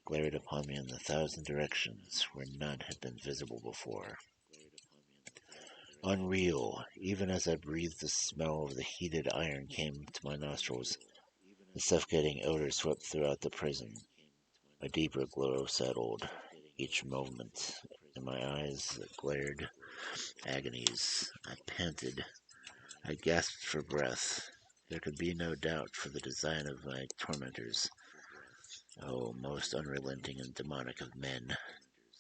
glared upon me in 1,000 directions where none had been visible before. Unreal, even as I breathed the smell of the heated iron came to my nostrils, the suffocating odor swept throughout the prison. A deeper glow settled each moment in my eyes that glared agonies. I panted. I gasped for breath. There could be no doubt for the design of my tormentors. Oh, most unrelenting and demonic of men.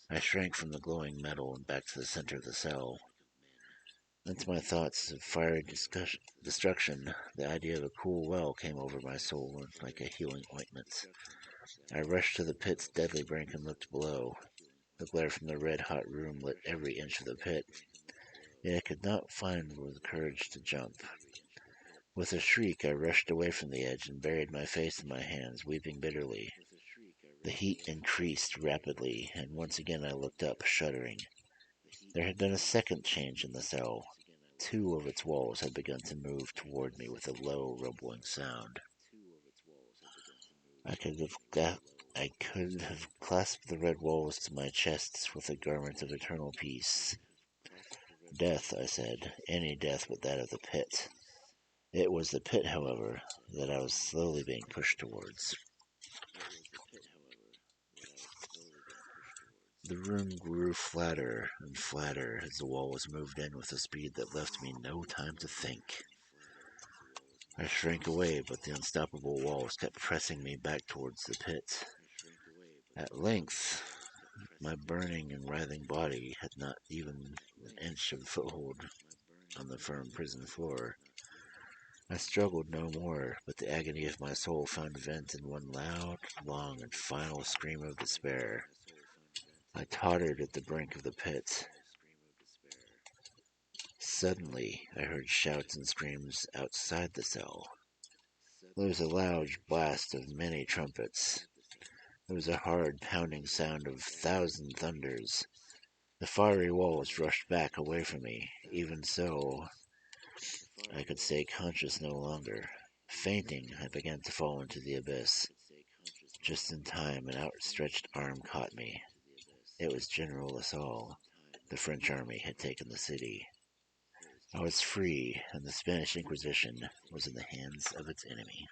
I shrank from the glowing metal and back to the center of the cell. Into my thoughts of fiery destruction, the idea of a cool well came over my soul like a healing ointment. I rushed to the pit's deadly brink and looked below. The glare from the red-hot room lit every inch of the pit, yet I could not find the courage to jump. With a shriek, I rushed away from the edge and buried my face in my hands, weeping bitterly. The heat increased rapidly, and once again I looked up, shuddering. There had been a second change in the cell. Two of its walls had begun to move toward me with a low, rumbling sound. I could have I could have clasped the red walls to my chest with a garment of eternal peace. Death, I said, any death but that of the pit. It was the pit, however, that I was slowly being pushed towards. The room grew flatter and flatter as the wall was moved in with a speed that left me no time to think. I shrank away, but the unstoppable walls kept pressing me back towards the pit. At length, my burning and writhing body had not even an inch of foothold on the firm prison floor. I struggled no more, but the agony of my soul found vent in one loud, long, and final scream of despair. I tottered at the brink of the pit. Suddenly, I heard shouts and screams outside the cell. There was a loud blast of many trumpets. There was a hard pounding sound of 1,000 thunders. The fiery walls rushed back away from me. Even so, I could stay conscious no longer. Fainting, I began to fall into the abyss. Just in time, an outstretched arm caught me. It was General Lassalle. The French army had taken the city. I was free, and the Spanish Inquisition was in the hands of its enemy.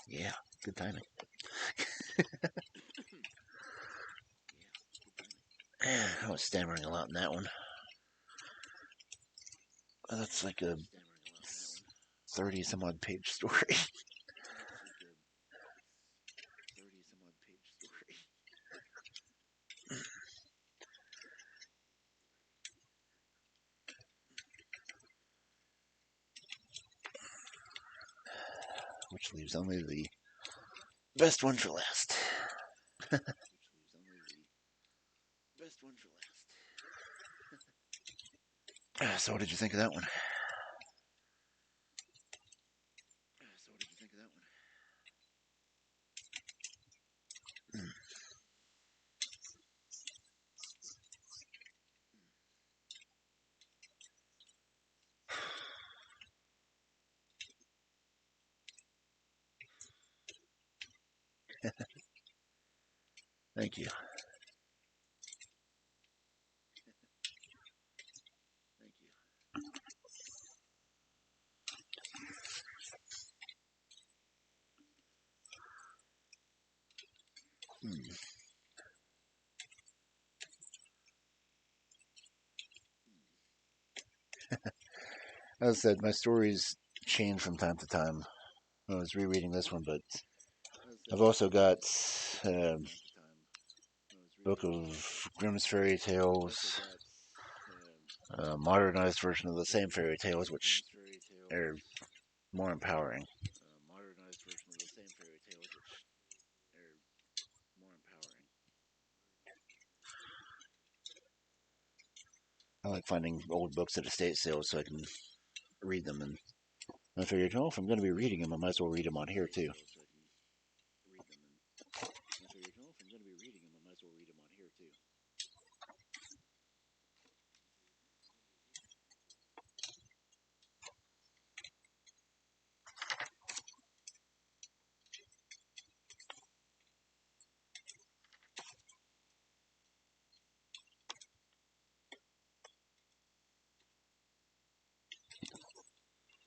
Yeah, good timing. I was stammering a lot in that one. That's like a 30-some-odd page story. Which leaves only the best one for last. So what did you think of that one? Thank you. As I said, my stories change from time to time. I was rereading this one, but I've also got a book of Grimm's fairy tales, a modernized version of the same fairy tales, which are more empowering. I like finding old books at estate sales so I can read them, and I figured, oh, if I'm going to be reading them, I might as well read them on here too.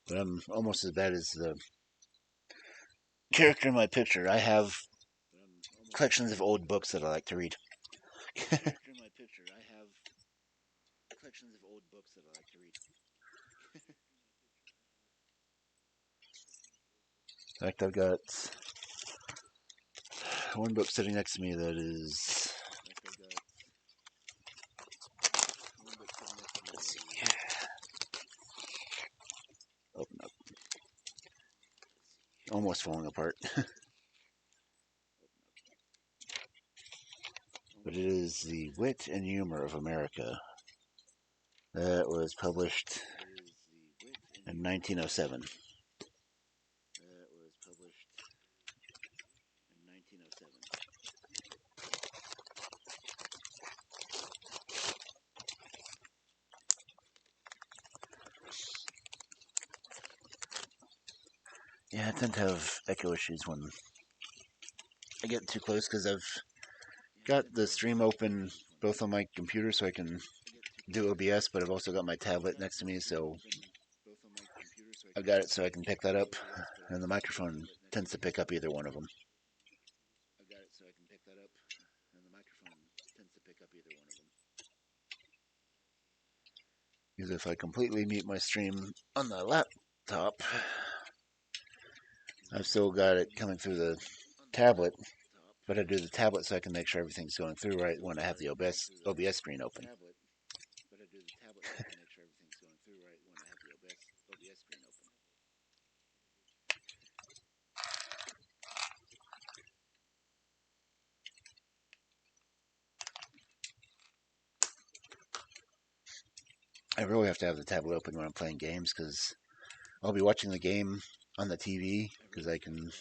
But I'm almost as bad as the character in my picture. I have collections of old books that I like to read. In fact, I've got one book sitting next to me that is. Let's see. Open up. Almost falling apart. But it is The Wit and Humor of America. That was published in 1907. Yeah, I tend to have echo issues when I get too close because I've got the stream open both on my computer so I can do OBS, but I've also got my tablet next to me, so I've got it so I can pick that up, and the microphone tends to pick up either one of them. Because if I completely mute my stream on the laptop, I've still got it coming through the tablet, but I do the tablet so I can make sure everything's going through right when I have the OBS screen open. I really have to have the tablet open when I'm playing games because I'll be watching the game on the TV because I can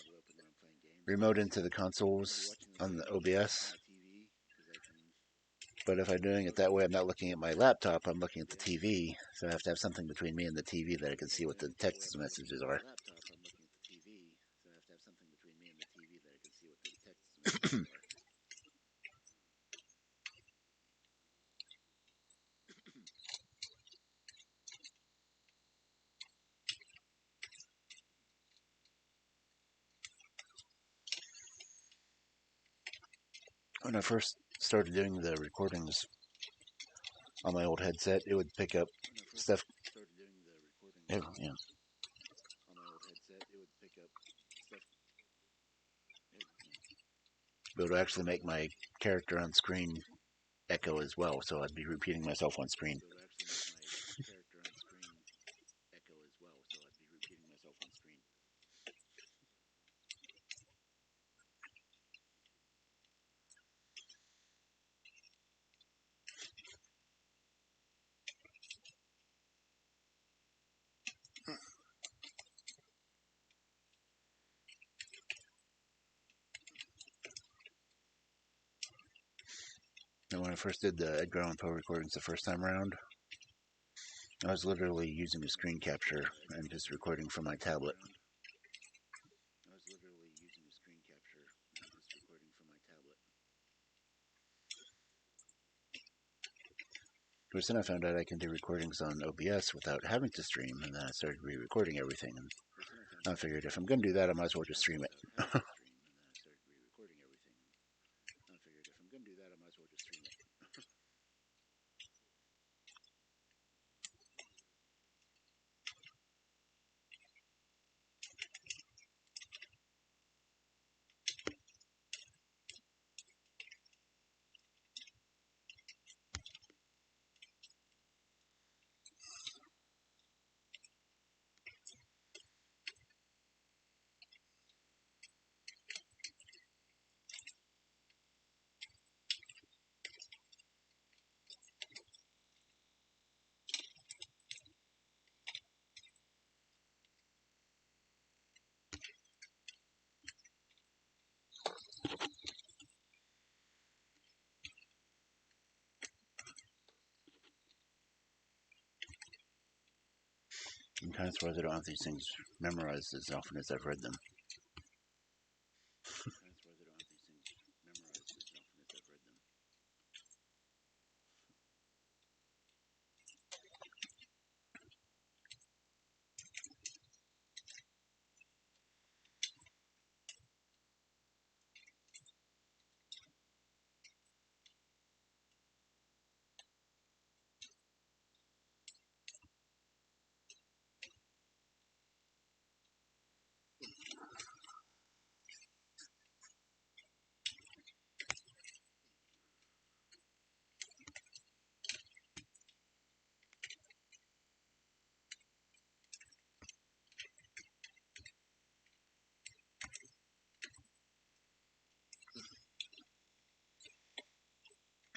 remote into the consoles on the OBS. But if I'm doing it that way, I'm not looking at my laptop, I'm looking at the TV. So I have to have something between me and the TV that I can see what the text messages are. When I first started doing the recordings on my old headset, it would pick up stuff. Yeah, it would actually make my character on screen echo as well, so I'd be repeating myself on screen. And when I first did the Edgar and Poe recordings the first time around, I was literally using a screen capture and just recording from my tablet. But then I found out I can do recordings on OBS without having to stream, and then I started re-recording everything. And I figured if I'm going to do that, I might as well just stream it. I'm kind of surprised I don't have these things memorized as often as I've read them.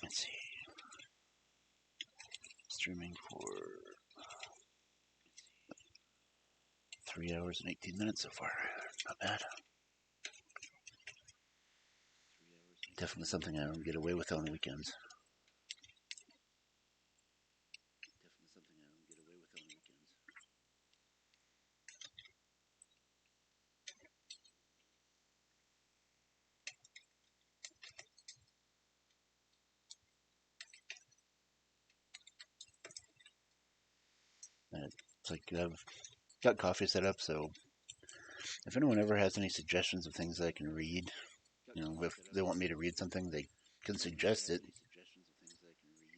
Let's see. Streaming for 3 hours and 18 minutes so far. Not bad. Definitely something I don't get away with on the weekends. It's like I've got coffee set up, so if anyone ever has any suggestions of things that I can read, if they want me to read something, they can suggest it.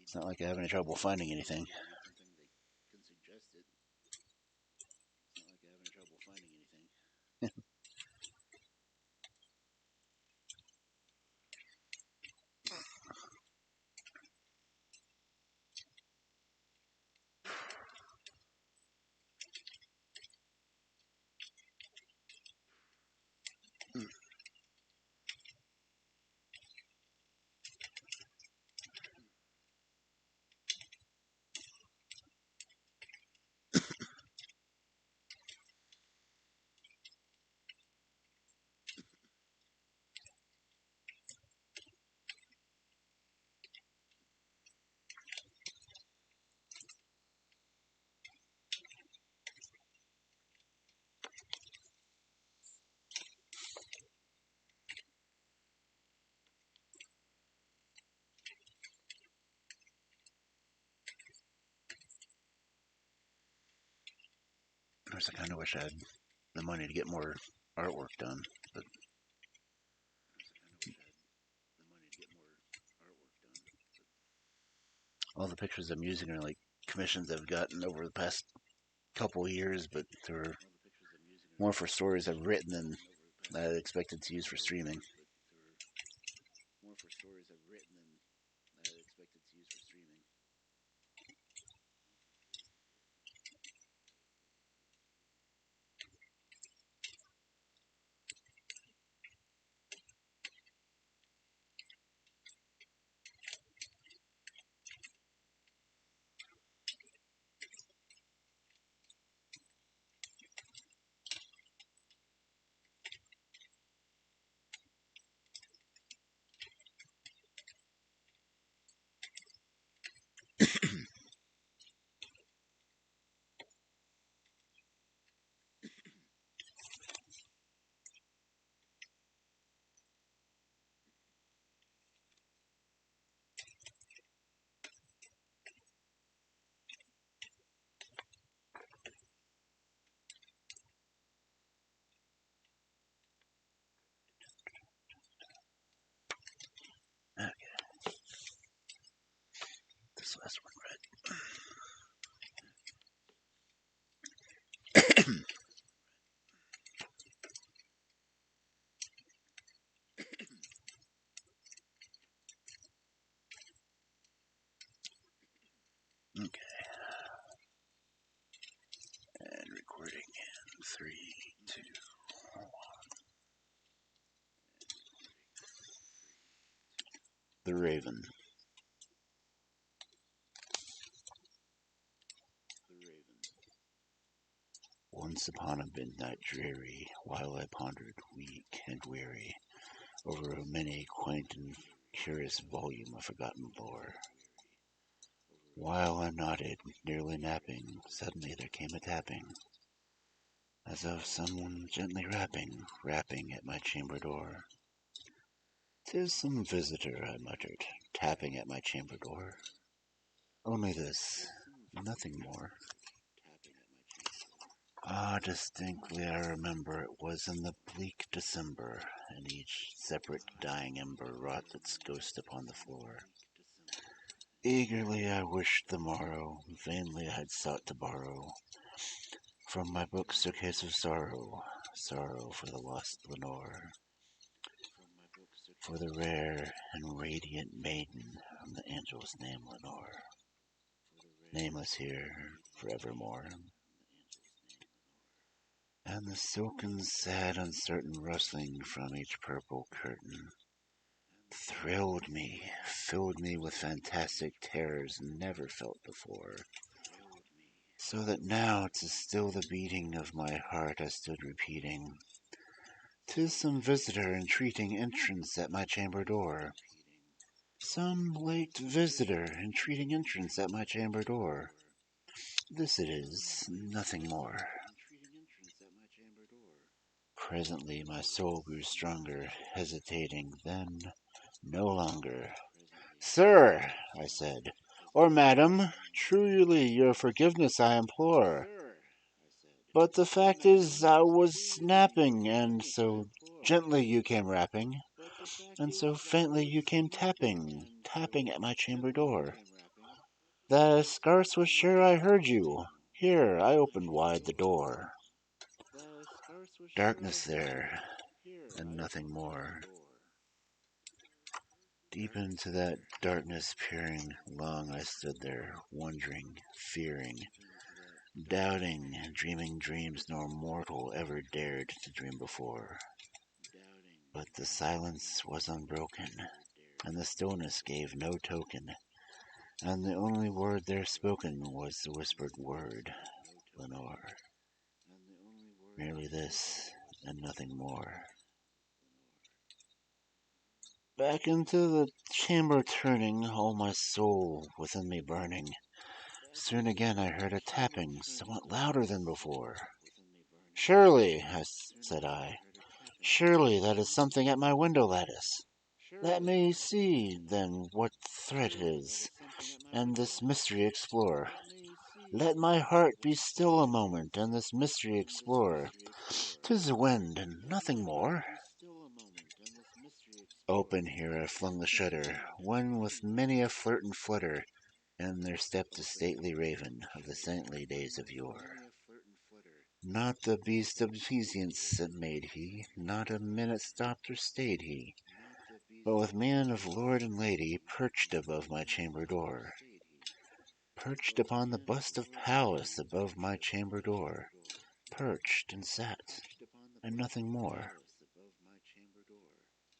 It's not like I have any trouble finding anything. Of course, I kind of wish I had the money to get more artwork done, but all the pictures I'm using are like commissions I've gotten over the past couple of years, but they're more for stories I've written than I expected to use for streaming. Okay, this last one read. Okay, and recording in 3, 2, 1. The Raven. Once upon a midnight dreary, while I pondered, weak and weary, over a many quaint and curious volume of forgotten lore. While I nodded, nearly napping, suddenly there came a tapping, as of someone gently rapping at my chamber door. "'Tis some visitor," I muttered, tapping at my chamber door. "Only this, nothing more." Ah, distinctly I remember it was in the bleak December, and each separate dying ember wrought its ghost upon the floor. Eagerly I wished the morrow, vainly I had sought to borrow from my books a case of sorrow, sorrow for the lost Lenore, for the rare and radiant maiden from the angel's name Lenore, nameless here forevermore. And the silken, sad, uncertain rustling from each purple curtain thrilled me, filled me with fantastic terrors never felt before, so that now to still the beating of my heart I stood repeating, "'Tis some visitor entreating entrance at my chamber door, some late visitor entreating entrance at my chamber door. This it is, nothing more." Presently my soul grew stronger, hesitating, then no longer. "Sir," I said, "or madam, truly your forgiveness I implore. But the fact is, I was napping, and so gently you came rapping, and so faintly you came tapping, tapping at my chamber door, that I scarce was sure I heard you. Here I opened wide the door. Darkness there, and nothing more. Deep into that darkness peering, long I stood there, wondering, fearing, doubting, dreaming dreams nor mortal ever dared to dream before. But the silence was unbroken, and the stillness gave no token, and the only word there spoken was the whispered word, Lenore. Merely this, and nothing more. Back into the chamber turning, all my soul within me burning. Soon again I heard a tapping, somewhat louder than before. Surely, said I, surely that is something at my window lattice. Let me see, then, what threat is, and this mystery explore. Let my heart be still a moment, and this mystery explore. 'Tis the wind, and nothing more. Open here I flung the shutter, when with many a flirt and flutter, and there stepped a stately raven of the saintly days of yore. Not the beast of obeisance made he, not a minute stopped or stayed he, but with mien of lord and lady perched above my chamber door. Perched upon the bust of Pallas above my chamber door. Perched and sat, and nothing more.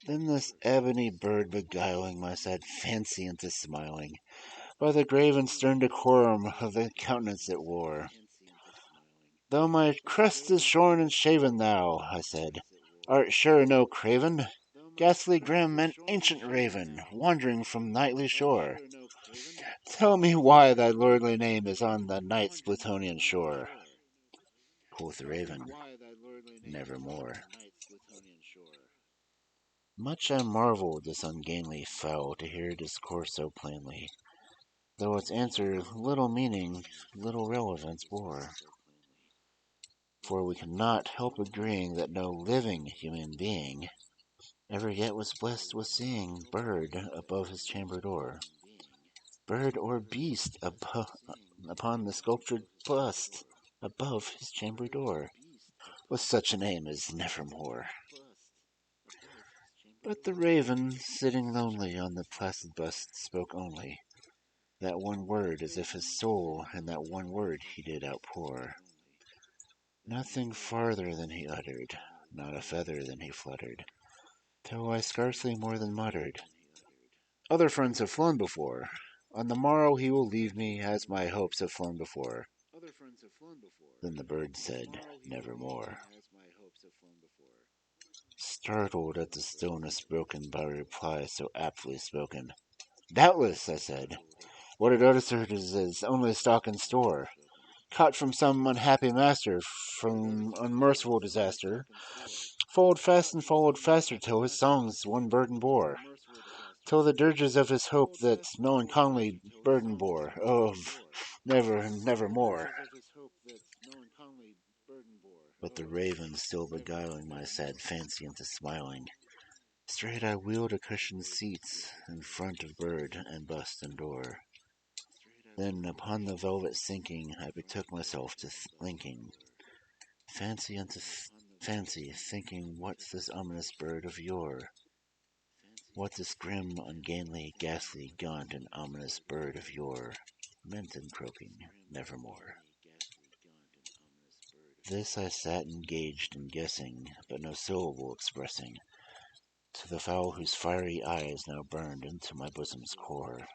Then this ebony bird beguiling my sad fancy into smiling, by the grave and stern decorum of the countenance it wore. Though my crest is shorn and shaven thou, I said, art sure no craven? Ghastly grim and ancient raven, wandering from nightly shore. Tell me why thy lordly name is on the night's Plutonian shore. Quoth the raven, nevermore. Much I marveled this ungainly fowl to hear discourse so plainly, though its answer little meaning, little relevance bore. For we cannot help agreeing that no living human being ever yet was blessed with seeing bird above his chamber door, bird or beast upon the sculptured bust above his chamber door, with such a name as Nevermore. But the raven, sitting lonely on the placid bust, spoke only that one word, as if his soul in that one word he did outpour. Nothing farther than he uttered, not a feather than he fluttered, till I scarcely more than muttered, other friends have flown before. On the morrow he will leave me, as my hopes have flown before. Then the bird said, nevermore. Startled at the stillness broken by a reply so aptly spoken. Doubtless, I said, what it uttered is only stock and store, caught from some unhappy master, from unmerciful disaster, followed fast and followed faster till his songs one burden bore, till the dirges of his hope that melancholy burden bore, of never and nevermore. But the raven still beguiling my sad fancy into smiling, straight I wheeled a cushioned seat in front of bird and bust and door. Then upon the velvet sinking, I betook myself to thinking, fancy unto fancy, thinking what's this ominous bird of yore? What this grim, ungainly, ghastly, gaunt, and ominous bird of yore meant in croaking, nevermore? This I sat engaged in guessing, but no syllable expressing, to the fowl whose fiery eyes now burned into my bosom's core.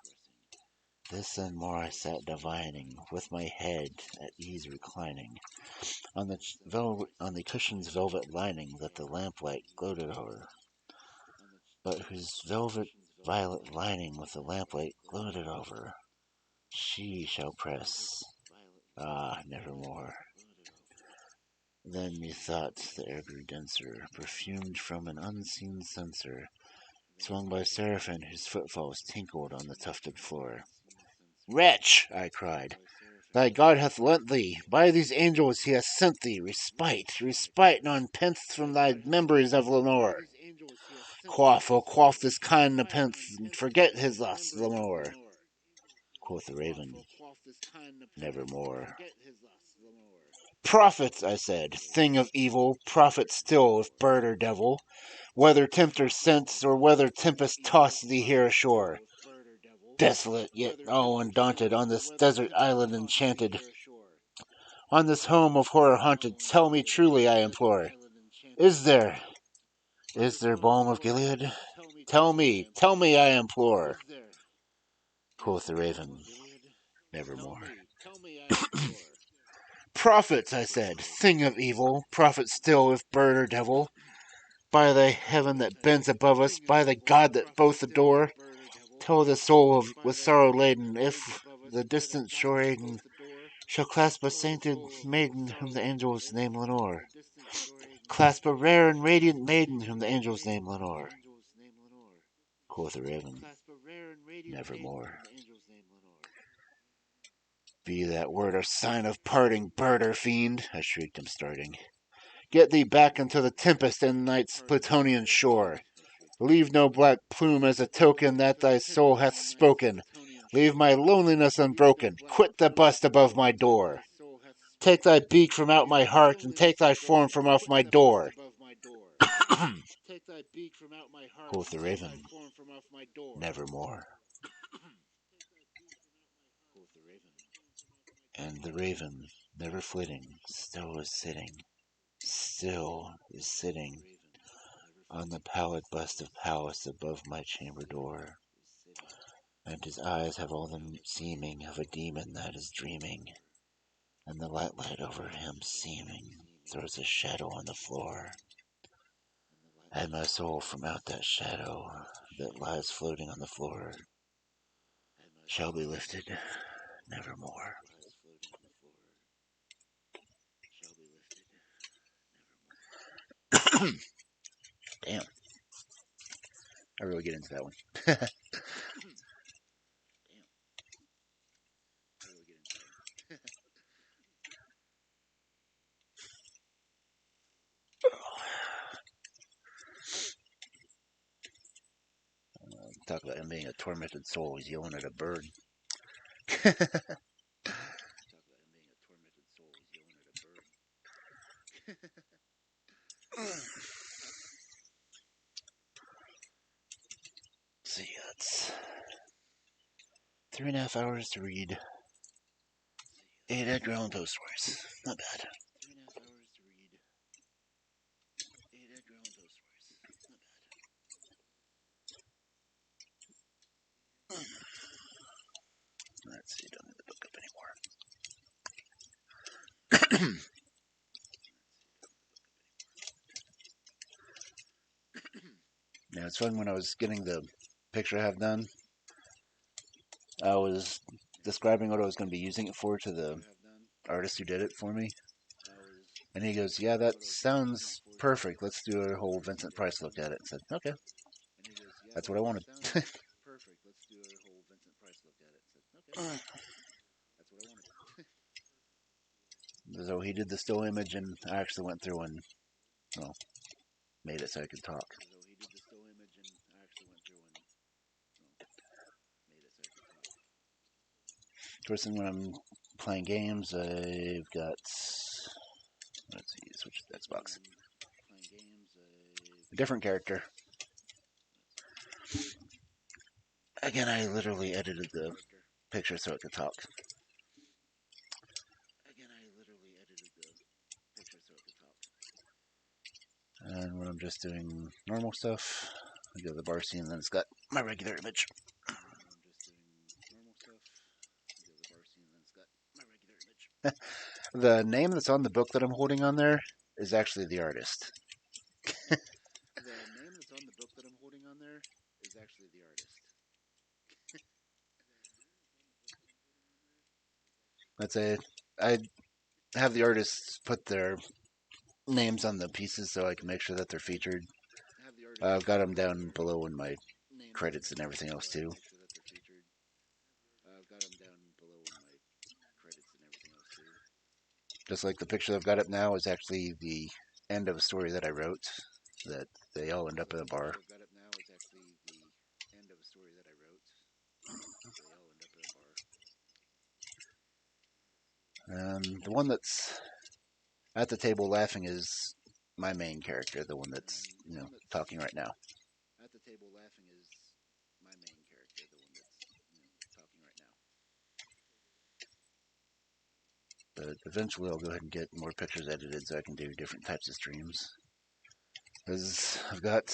This and more I sat divining, with my head at ease reclining, on the cushion's velvet lining that the lamplight gloated o'er, but whose velvet violet lining with the lamplight gloated over, she shall press, ah, nevermore. Then methought the air grew denser, perfumed from an unseen censer, swung by seraphim whose footfalls tinkled on the tufted floor. Wretch! I cried, Thy God hath lent thee, by these angels he hath sent thee, respite, none pence from thy memories of Lenore. Quaff, oh quaff this kind nepenthe, and forget his lost Lenore. Quoth the raven, nevermore. Prophet, I said, thing of evil, prophet still, if bird or devil, whether tempter sent, or whether tempest tossed thee here ashore. Desolate, yet all undaunted, on this desert island enchanted, on this home of horror haunted, tell me truly, I implore, is there balm of Gilead? Tell me, I implore. Quoth the raven, nevermore. Prophet, I said, thing of evil, prophet still, if bird or devil, by the heaven that bends above us, by the God that both adore, tell the soul with sorrow laden, if the distant shore Aden shall clasp a sainted maiden whom the angels name Lenore. Clasp a rare and radiant maiden whom the angels name Lenore. Quoth the raven, nevermore. Be that word a sign of parting, bird or fiend, I shrieked him starting. Get thee back into the tempest and night's Plutonian shore. Leave no black plume as a token that thy soul hath spoken. Leave my loneliness unbroken. Quit the bust above my door. Take thy beak from out my heart, and take thy form from off my door. Quoth the raven, nevermore. And the raven, never flitting, still is sitting on the pallid bust of Pallas above my chamber door. And his eyes have all the seeming of a demon that is dreaming, and the light over him seeming throws a shadow on the floor. And my soul from out that shadow that lies floating on the floor shall be lifted nevermore. Damn, I really get into that one. Talk about him being a tormented soul. He's yelling at a bird. See, that's 3.5 hours to read 8 Edgar Allan Poe stories. Not bad. Let's see, don't need the book up anymore. Yeah, it's fun when I was getting the picture I have done. I was describing what I was going to be using it for to the artist who did it for me. And he goes, yeah, that sounds perfect. Let's do a whole Vincent Price look at it. I said, okay. That's what I wanted. So he did the still image, and I actually went through and, well, made it so I could talk. Of course, when I'm playing games, I've got, let's see, switch to Xbox. A different character. Again, I literally edited the picture so it could talk. And when I'm just doing normal stuff, I go to the bar scene, and then it's got my regular image. The name that's on the book that I'm holding on there is actually the artist. Let's say I have the artists put their names on the pieces so I can make sure that they're featured. I've got them down below in my credits and everything else too. Just like the picture I've got up now is actually the end of a story that I wrote, that they all end up in a bar. And the one that's at the table laughing is my main character, the one that's, talking right now. But eventually I'll go ahead and get more pictures edited so I can do different types of streams. Because I've got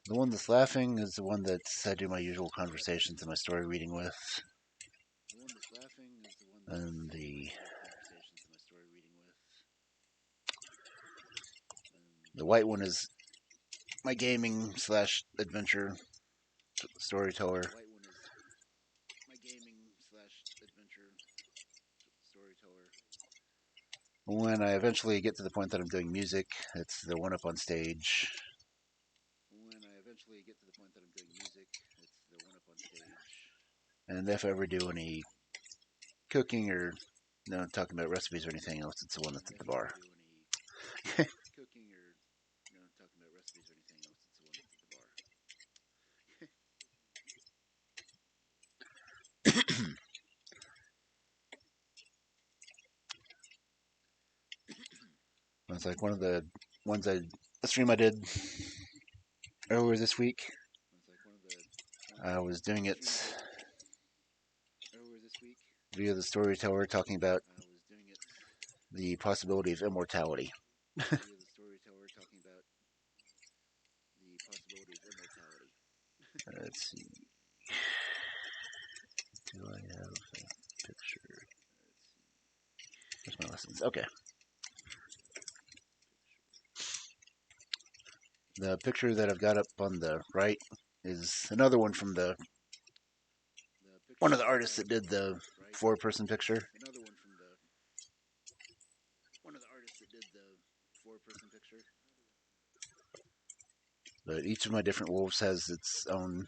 the one that's laughing is the one that I do my usual conversations and my story reading with. And the white one is my gaming slash adventure storyteller. When I eventually get to the point that I'm doing music, it's the one up on stage. And if I ever do any cooking or talking about recipes or anything else, it's the one that's at the bar. It's like one of the ones a stream I did earlier this week. I was doing it via the storyteller talking about the possibility of immortality. Let's see. Do I have a picture? Where's my lessons? Okay. The picture that I've got up on the right is another one from one of the artists that did the 4-person picture. But each of my different wolves has its own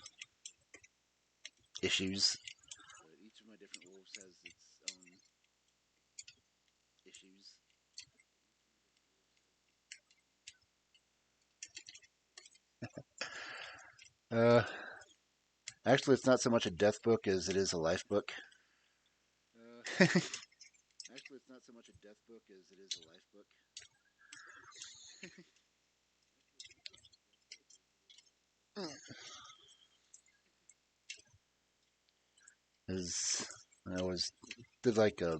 issues. Uh, Actually, it's not so much a death book as it is a life book. As I was did like a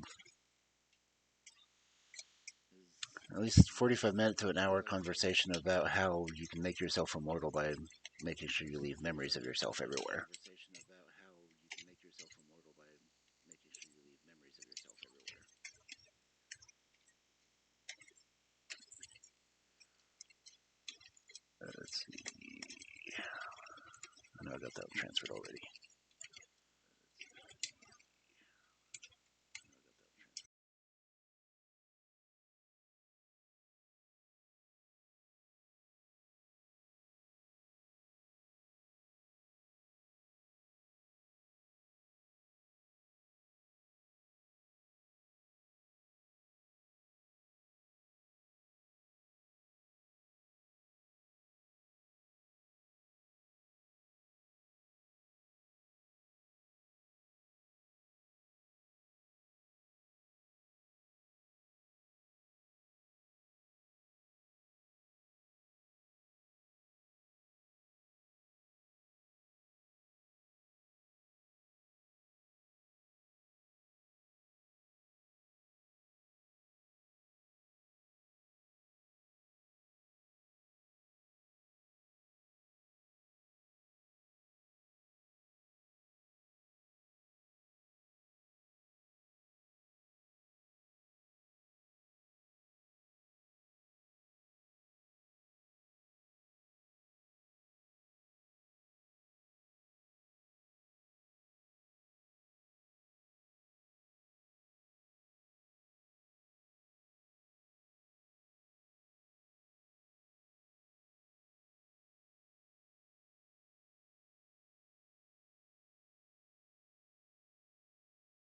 at least 45-minute to an hour conversation about how you can make yourself immortal by making sure you leave memories of yourself everywhere. Let's see. I know I got that transferred already.